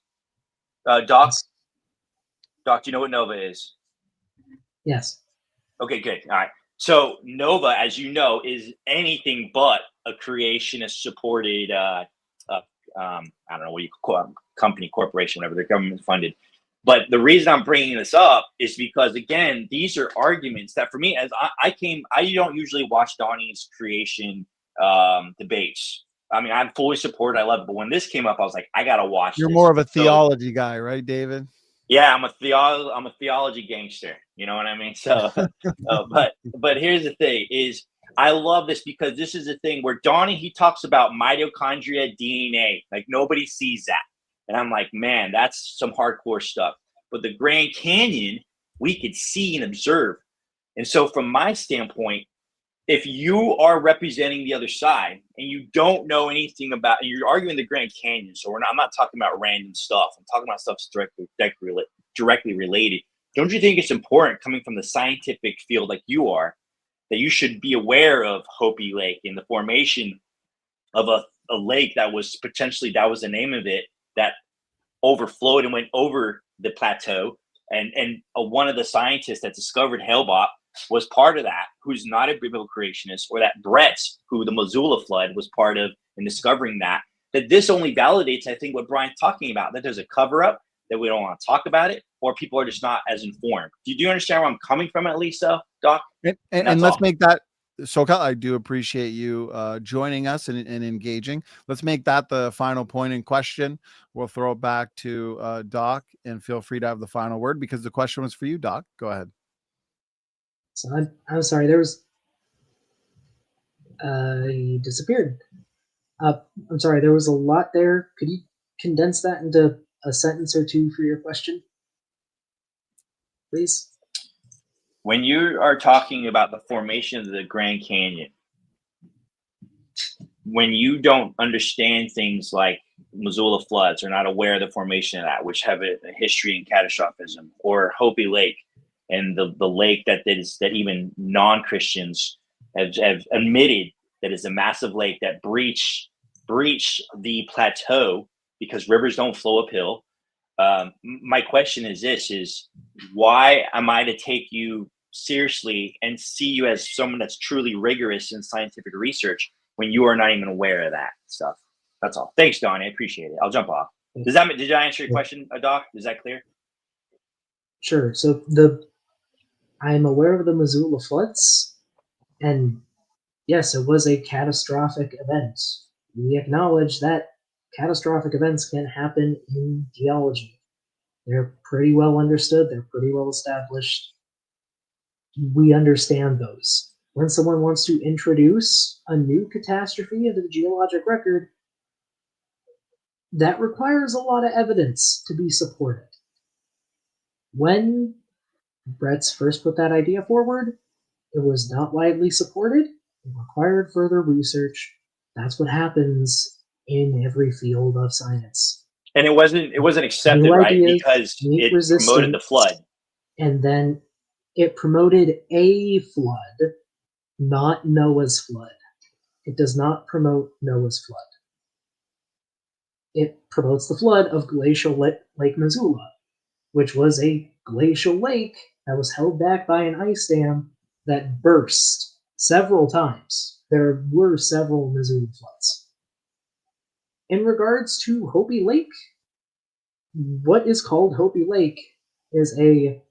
Doc, do you know what Nova is? Yes. Okay, good. All right. So Nova, as you know, is anything but a creationist supported, I don't know what you call it, company, corporation, whatever, they're government funded. But the reason I'm bringing this up is because, again, these are arguments that for me, as I don't usually watch Donnie's creation debates. I mean, I'm fully supported. I love it. But when this came up, I was like, I got to watch You're this. more of a theology guy, right, David? Yeah, I'm a theology gangster. You know what I mean? So, but here's the thing is, I love this because this is the thing where Donnie, he talks about mitochondria DNA. Like nobody sees that. And I'm like, man, that's some hardcore stuff. But the Grand Canyon, we could see and observe. And so from my standpoint, if you are representing the other side and you don't know anything about, and you're arguing the Grand Canyon, so I'm not talking about random stuff. I'm talking about stuff directly related. Don't you think it's important, coming from the scientific field like you are, that you should be aware of Hopi Lake and the formation of a lake that was potentially, that was the name of it, that overflowed and went over the plateau. And one of the scientists that discovered Hale-Bopp was part of that, who's not a biblical creationist, or that Brett's, who the Missoula flood was part of in discovering that this only validates, I think, what Brian's talking about, that there's a cover up, that we don't want to talk about it, or people are just not as informed. Do you understand where I'm coming from, at least, Doc? And let's make that, SoCal, I do appreciate you joining us and engaging. Let's make that the final point in question. We'll throw it back to Doc, and feel free to have the final word, because the question was for you, Doc. Go ahead. So I'm sorry, there was he disappeared. I'm sorry, there was a lot there. Could you condense that into a sentence or two for your question, please? When you are talking about the formation of the Grand Canyon, when you don't understand things like Missoula floods, or not aware of the formation of that, which have a history in catastrophism, or Hopi Lake, and the lake that even non-Christians have admitted that is a massive lake that breached the plateau because rivers don't flow uphill. My question is this, is why am I to take you seriously and see you as someone that's truly rigorous in scientific research when you are not even aware of that stuff? That's all. Thanks, Don. I appreciate it. I'll jump off. Did I answer your question, Doc? Is that clear? Sure. So I'm aware of the Missoula floods, and yes, it was a catastrophic event. We acknowledge that catastrophic events can happen in geology. They're pretty well understood. They're pretty well established. We understand those. when someone wants to introduce a new catastrophe into the geologic record, that requires a lot of evidence to be supported. When Brett's first put that idea forward, it was not widely supported. It required further research. That's what happens in every field of science. And it wasn't accepted, New right? ideas Because meet it promoted the resistance, flood. and then it promoted a flood, not Noah's flood. It does not promote Noah's flood. It promotes the flood of glacial Lake Missoula, which was a glacial lake that was held back by an ice dam that burst several times. There were several Missoula floods. In regards to Hopi Lake, what is called Hopi Lake is a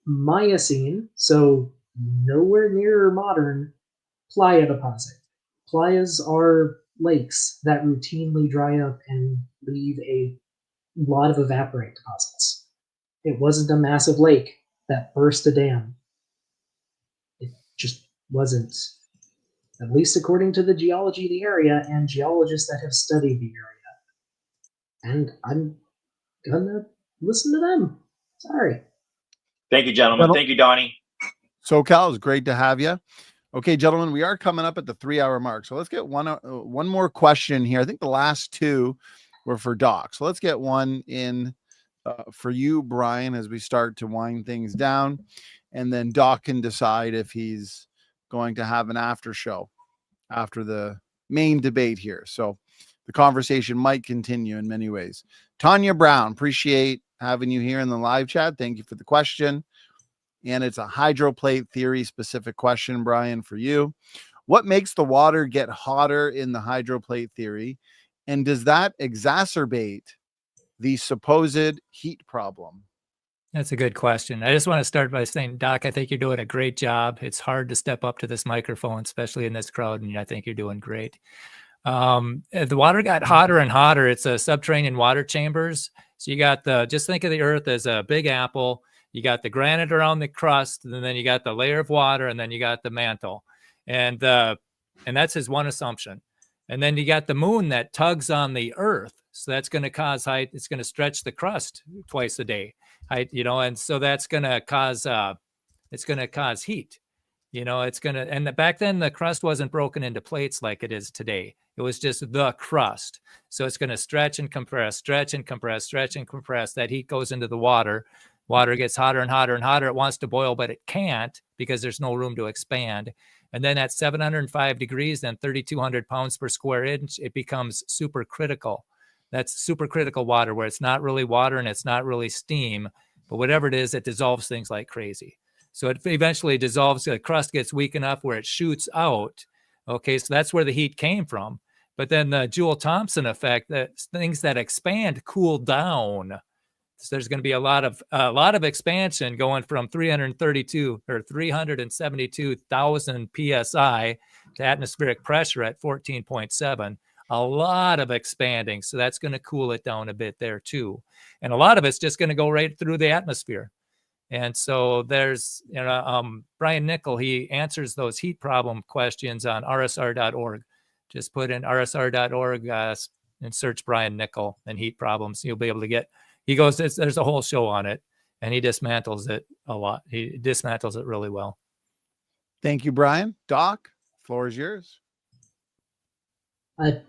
Miocene, so nowhere near modern, playa deposit. Playas are lakes that routinely dry up and leave a lot of evaporate deposits. It wasn't a massive lake that burst a dam. It just wasn't. At least according to the geology of the area and geologists that have studied the area. And I'm gonna listen to them. Sorry. Thank you, gentlemen. Thank you, Donnie. SoCal, is great to have you. Okay, gentlemen, we are coming up at the 3-hour mark. So let's get one more question here. I think the last two were for Doc. So let's get one in for you, Brian, as we start to wind things down. And then Doc can decide if he's going to have an after show after the main debate here. So the conversation might continue in many ways. Tanya Brown, appreciate having you here in the live chat. Thank you for the question. And it's a hydroplate theory specific question, Brian, for you. What makes the water get hotter in the hydroplate theory? And does that exacerbate the supposed heat problem? That's a good question. I just want to start by saying, Doc, I think you're doing a great job. It's hard to step up to this microphone, especially in this crowd, and I think you're doing great. The water got hotter and hotter. It's a subterranean water chambers. So you got just think of the earth as a big apple. You got the granite around the crust, and then you got the layer of water, and then you got the mantle. And that's his one assumption. And then you got the moon that tugs on the earth. So that's going to cause height. It's going to stretch the crust twice a day. Height, and so that's going to cause heat. And back then the crust wasn't broken into plates like it is today. It was just the crust. So it's going to stretch and compress, stretch and compress, stretch and compress. That heat goes into the water. Water gets hotter and hotter and hotter. It wants to boil, but it can't because there's no room to expand. And then at 705 degrees, then 3,200 pounds per square inch, it becomes supercritical. That's supercritical water, where it's not really water and it's not really steam, but whatever it is, it dissolves things like crazy. So it eventually dissolves. The crust gets weak enough where it shoots out. Okay, so that's where the heat came from. But then the Joule-Thomson effect, that things that expand cool down. So there's going to be a lot of expansion going from 372,000 psi to atmospheric pressure at 14.7. A lot of expanding. So that's going to cool it down a bit there too. And a lot of it's just going to go right through the atmosphere. And so there's, Brian Nickel, he answers those heat problem questions on rsr.org. Just put in rsr.org and search Brian Nickel and heat problems. You'll be able to get, he goes, there's a whole show on it, and he dismantles it a lot. He dismantles it really well. Thank you, Brian. Doc, floor is yours. I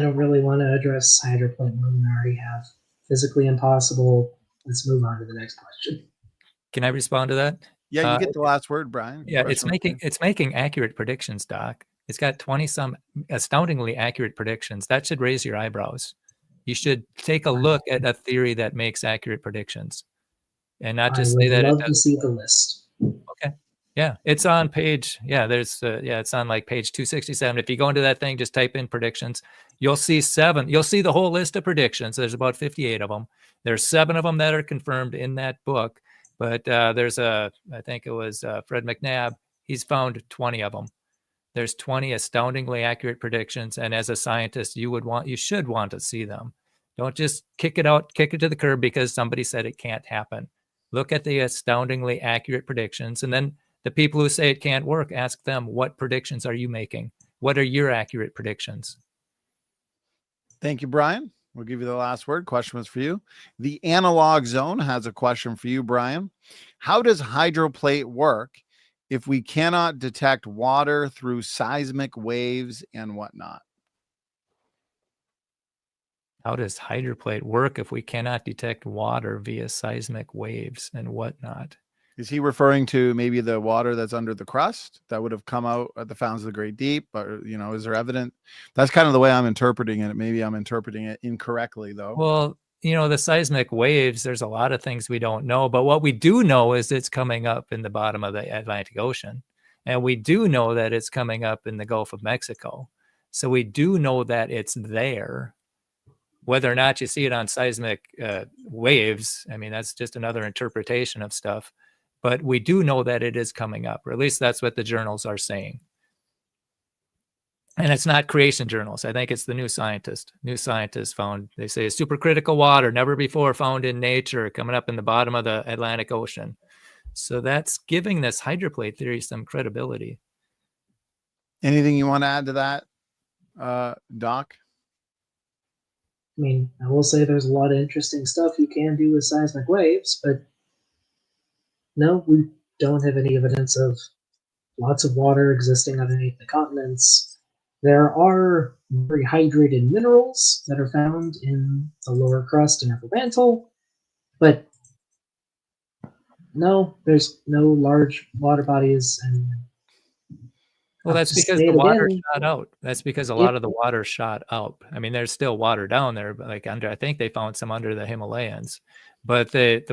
don't really want to address hydroplate moon. I already have. Physically impossible. Let's move on to the next question. Can I respond to that? Yeah, you get the last word, Brian. Yeah, it's making accurate predictions, Doc. It's got 20-some astoundingly accurate predictions. That should raise your eyebrows. You should take a look at a theory that makes accurate predictions, and not just say that. I would love to see the list. Okay. Yeah, it's on page. Yeah, it's on like page 267. If you go into that thing, just type in predictions. You'll see 7. You'll see the whole list of predictions. There's about 58 of them. There's 7 of them that are confirmed in that book. But there's I think it was Fred McNabb. He's found 20 of them. There's 20 astoundingly accurate predictions. And as a scientist, you should want to see them. Don't just kick it to the curb because somebody said it can't happen. Look at the astoundingly accurate predictions, and then The people who say it can't work, ask them, what predictions are you making? What are your accurate predictions? Thank you, Brian. We'll give you the last word. Question was for you. The Analog Zone has a question for you, Brian. How does hydroplate work if we cannot detect water through seismic waves and whatnot? How does hydroplate work if we cannot detect water via seismic waves and whatnot? Is he referring to maybe the water that's under the crust that would have come out at the fountains of the Great Deep? Or, you know, is there evidence? That's kind of the way I'm interpreting it. Maybe I'm interpreting it incorrectly, though. Well, you know, the seismic waves, there's a lot of things we don't know, but what we do know is it's coming up in the bottom of the Atlantic Ocean. And we do know that it's coming up in the Gulf of Mexico. So we do know that it's there. Whether or not you see it on seismic waves, I mean, that's just another interpretation of stuff. But we do know that it is coming up, or at least that's what the journals are saying. And it's not creation journals. I think it's the New Scientist. New Scientist found, they say, supercritical water never before found in nature coming up in the bottom of the Atlantic Ocean. So that's giving this hydroplate theory some credibility. Anything you want to add to that, Doc? I mean, I will say there's a lot of interesting stuff you can do with seismic waves, but no, we don't have any evidence of lots of water existing underneath the continents. There are very hydrated minerals that are found in the lower crust and upper mantle, but no, there's no large water bodies. And well, that's because the water shot out. That's because a lot of the water shot out. I mean, there's still water down there, but like under, I think they found some under the Himalayas, but a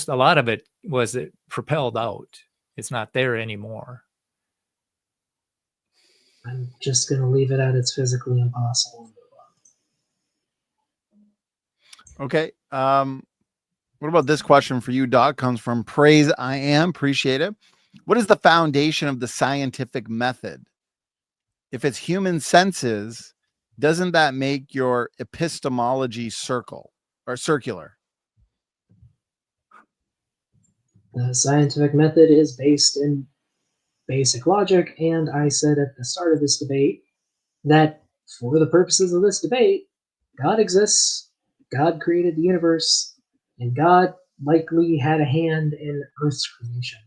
lot of it was propelled out. It's not there anymore. I'm just going to leave it at it's physically impossible. Okay. What about this question for you, Doc? Comes from Praise I Am. Appreciate it. What is the foundation of the scientific method? If it's human senses, doesn't that make your epistemology circular? The scientific method is based in basic logic, and I said at the start of this debate that for the purposes of this debate, God exists, God created the universe, and God likely had a hand in Earth's creation.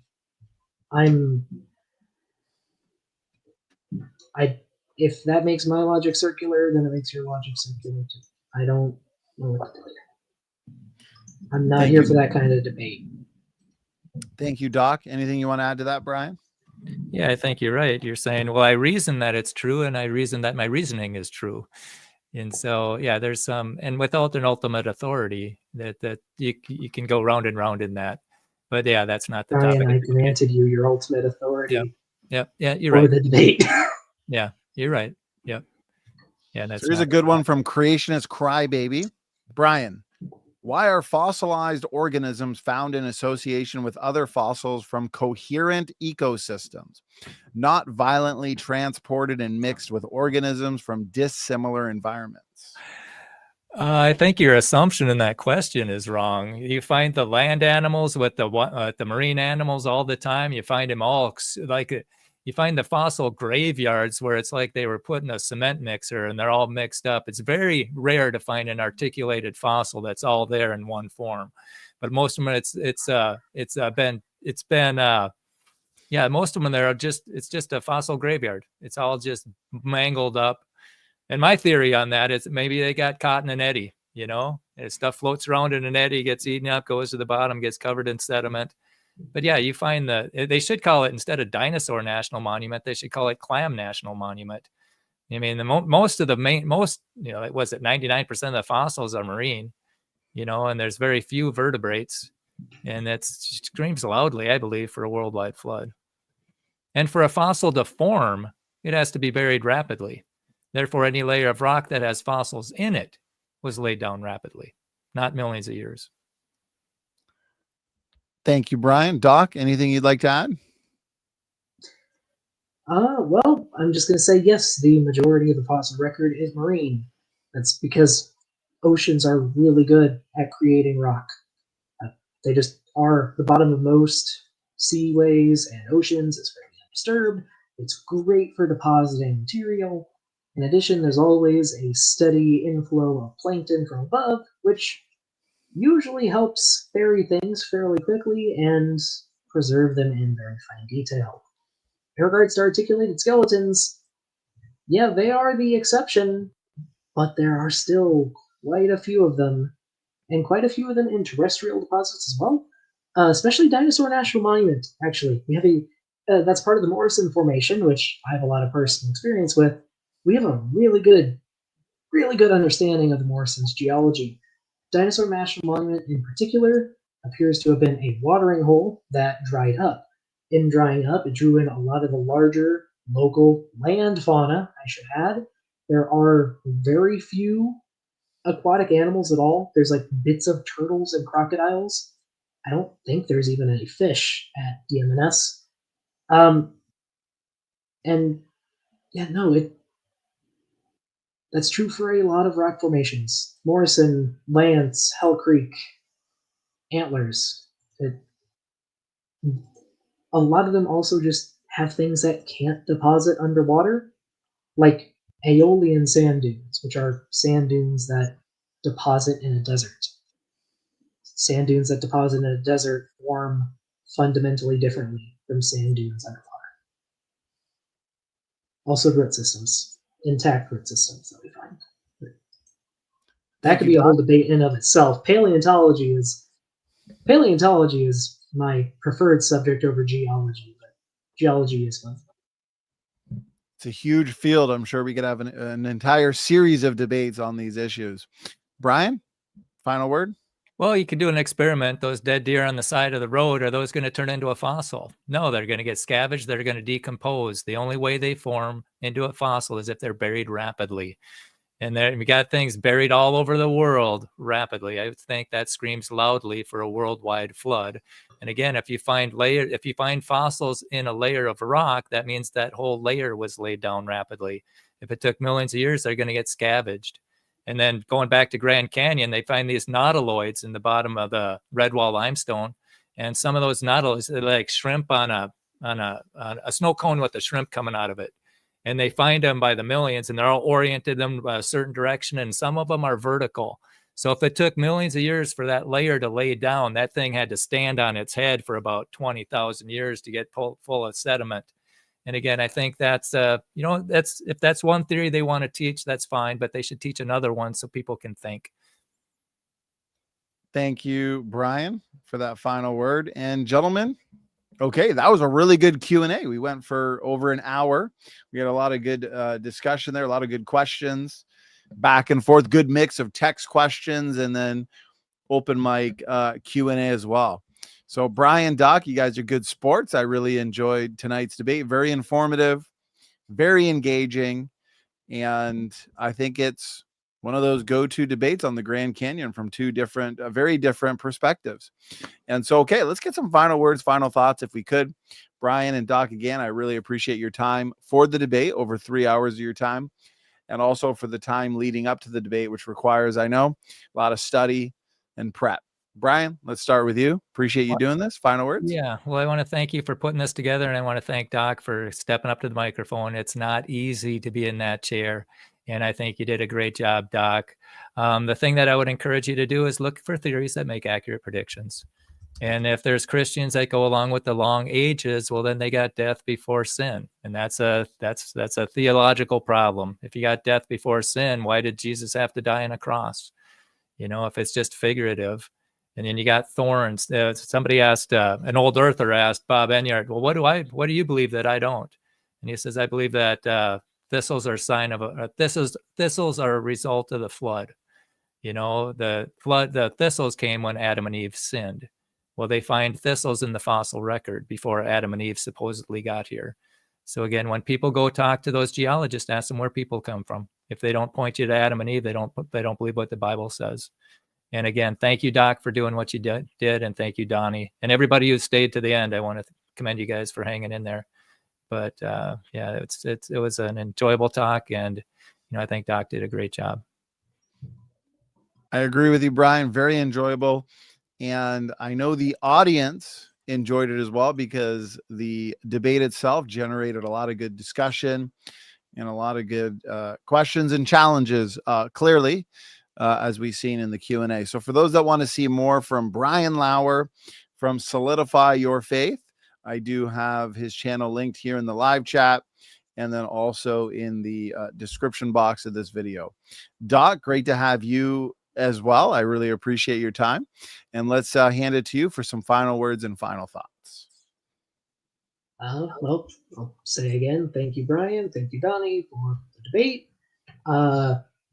If that makes my logic circular, then it makes your logic circular too. I don't know what to tell you. I'm not here for that kind of debate. Thank you, Doc. Anything you want to add to that, Brian? Yeah, I think you're right. You're saying, well, I reason that it's true, and I reason that my reasoning is true. And so, yeah, there's some, and without an ultimate authority, that you can go round and round in that. But yeah, that's not the Brian, topic. I granted you your ultimate authority. Yeah, you're for right. the debate. Yeah, you're right. Yep. Yeah, that's. So here's a good one from Creationist Crybaby. Brian, why are fossilized organisms found in association with other fossils from coherent ecosystems, not violently transported and mixed with organisms from dissimilar environments? I think your assumption in that question is wrong. You find the land animals with the marine animals all the time. You find them all like. You find the fossil graveyards where it's like they were put in a cement mixer and they're all mixed up. It's very rare to find an articulated fossil that's all there in one form. But most of them, most of them it's just a fossil graveyard. It's all just mangled up. And my theory on that is maybe they got caught in an eddy, and stuff floats around in an eddy, gets eaten up, goes to the bottom, gets covered in sediment. But yeah, you find they should call it, instead of Dinosaur National Monument, they should call it Clam National Monument. I mean, most of the 99% of the fossils are marine, and there's very few vertebrates, and that screams loudly, I believe, for a worldwide flood. And for a fossil to form, it has to be buried rapidly. Therefore, any layer of rock that has fossils in it was laid down rapidly, not millions of years. Thank you, Brian. Doc, anything you'd like to add? Well, I'm just going to say yes, the majority of the fossil record is marine. That's because oceans are really good at creating rock. They just are the bottom of most seaways and oceans. It's very undisturbed. It's great for depositing material. In addition, there's always a steady inflow of plankton from above, which usually helps bury things fairly quickly and preserve them in very fine detail. In regards to articulated skeletons, yeah, they are the exception, but there are still quite a few of them, and quite a few of them in terrestrial deposits as well, especially Dinosaur National Monument. Actually, we have that's part of the Morrison Formation, which I have a lot of personal experience with. We have a really good understanding of the Morrison's geology. Dinosaur National Monument in particular appears to have been a watering hole that dried up. In drying up, it drew in a lot of the larger local land fauna, I should add. There are very few aquatic animals at all. There's like bits of turtles and crocodiles. I don't think there's even any fish at DMNS. And yeah, no, that's true for a lot of rock formations. Morrison, Lance, Hell Creek, Antlers. A lot of them also just have things that can't deposit underwater, like Aeolian sand dunes, which are sand dunes that deposit in a desert. Sand dunes that deposit in a desert form fundamentally differently from sand dunes underwater. Also root systems, intact root systems that we find. That could be a whole debate in of itself. Paleontology is my preferred subject over geology, but geology is fun. It's a huge field. I'm sure we could have an entire series of debates on these issues. Brian, final word? Well, you could do an experiment. Those dead deer on the side of the road, are those going to turn into a fossil? No, they're going to get scavenged. They're going to decompose. The only way they form into a fossil is if they're buried rapidly. And there we got things buried all over the world rapidly. I think that screams loudly for a worldwide flood. And again, if you find fossils in a layer of rock, that means that whole layer was laid down rapidly. If it took millions of years, they're going to get scavenged. And then going back to Grand Canyon, they find these nautiloids in the bottom of the Redwall limestone. And some of those nautiloids, they're like shrimp on a snow cone with a shrimp coming out of it. And they find them by the millions, and they're all oriented them a certain direction, and some of them are vertical. So if it took millions of years for that layer to lay down, that thing had to stand on its head for about 20,000 years to get full of sediment. And again, I think that's if that's one theory they want to teach, that's fine, but they should teach another one so people can think. Thank you, Brian, for that final word. And gentlemen, okay, that was a really good Q&A. We went for over an hour. We had a lot of good discussion there, a lot of good questions, back and forth, good mix of text questions and then open mic Q&A as well. So Brian, Doc, you guys are good sports. I really enjoyed tonight's debate. Very informative, very engaging. And I think it's one of those go-to debates on the Grand Canyon from two different, very different perspectives. And so, okay, let's get some final words, final thoughts, if we could. Brian and Doc, again, I really appreciate your time for the debate, over 3 hours of your time, and also for the time leading up to the debate, which requires, I know, a lot of study and prep. Brian, let's start with you. Appreciate you doing this. Final words? Yeah, well, I want to thank you for putting this together, and I want to thank Doc for stepping up to the microphone. It's not easy to be in that chair, and I think you did a great job, Doc. The thing that I would encourage you to do is look for theories that make accurate predictions. And if there's Christians that go along with the long ages, well, then they got death before sin, and that's a theological problem. If you got death before sin, why did Jesus have to die on a cross? You know, if it's just figurative. And then you got thorns. Somebody asked, an old earther asked Bob Enyart, well, what do you believe that I don't? And he says, I believe that thistles are thistles are a result of the flood. You know, the thistles came when Adam and Eve sinned. Well, they find thistles in the fossil record before Adam and Eve supposedly got here. So again, when people go talk to those geologists, ask them where people come from. If they don't point you to Adam and Eve, they don't believe what the Bible says. And again, thank you, Doc, for doing what you did, and thank you, Donnie, and everybody who stayed to the end. I want to commend you guys for hanging in there. But yeah, it was an enjoyable talk, and I think Doc did a great job. I agree with you, Brian. Very enjoyable, and I know the audience enjoyed it as well, because the debate itself generated a lot of good discussion and a lot of good questions and challenges, clearly, as we've seen in the Q&A. So for those that want to see more from Brian Lauer from Solidify Your Faith, I do have his channel linked here in the live chat, and then also in the description box of this video. Doc, great to have you as well. I really appreciate your time. And let's hand it to you for some final words and final thoughts. Well, I'll say again, thank you, Brian. Thank you, Donnie, for the debate.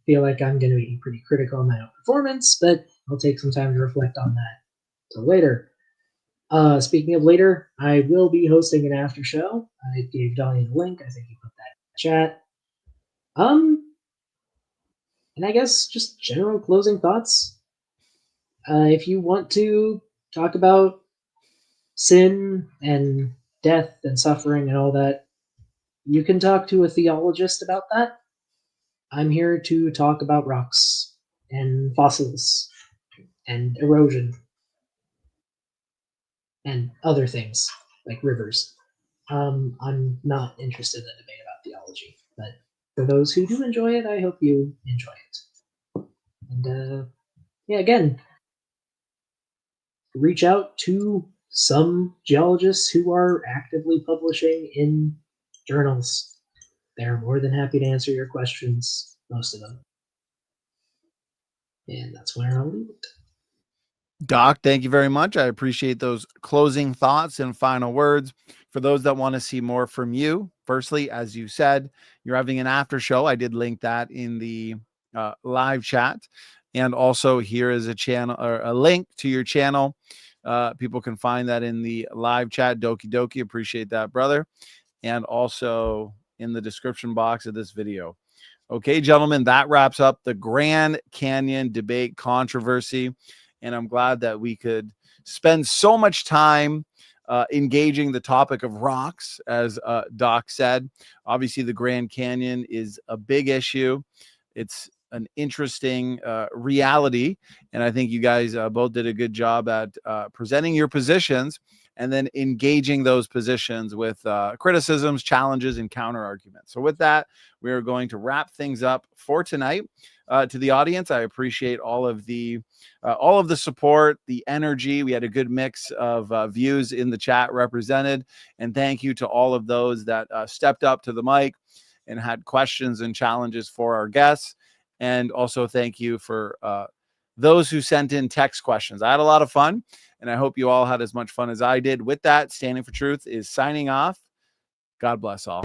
Feel like I'm going to be pretty critical on my own performance, but I'll take some time to reflect on that till later. Speaking of later, I will be hosting an after show. I gave Donnie the link. I think he put that in the chat. And I guess just general closing thoughts. If you want to talk about sin and death and suffering and all that, you can talk to a theologist about that. I'm here to talk about rocks and fossils and erosion and other things like rivers. I'm not interested in a debate about theology, but for those who do enjoy it, I hope you enjoy it. And yeah, again, reach out to some geologists who are actively publishing in journals. They're more than happy to answer your questions, most of them. And that's where I'll leave it. Doc, thank you very much. I appreciate those closing thoughts and final words. For those that want to see more from you, firstly, as you said, you're having an after show. I did link that in the live chat. And also here is a channel, or a link to your channel. People can find that in the live chat. Doki Doki, appreciate that, brother. And also in the description box of this video. Okay, gentlemen, that wraps up the Grand Canyon debate controversy. And I'm glad that we could spend so much time engaging the topic of rocks, as Doc said. Obviously, the Grand Canyon is a big issue. It's an interesting reality. And I think you guys both did a good job at presenting your positions and then engaging those positions with criticisms, challenges, and counter arguments. So with that, we are going to wrap things up for tonight. To the audience, I appreciate all of the support, the energy. We had a good mix of views in the chat represented. And thank you to all of those that stepped up to the mic and had questions and challenges for our guests. And also thank you for those who sent in text questions. I had a lot of fun, and I hope you all had as much fun as I did. With that, Standing for Truth is signing off. God bless all.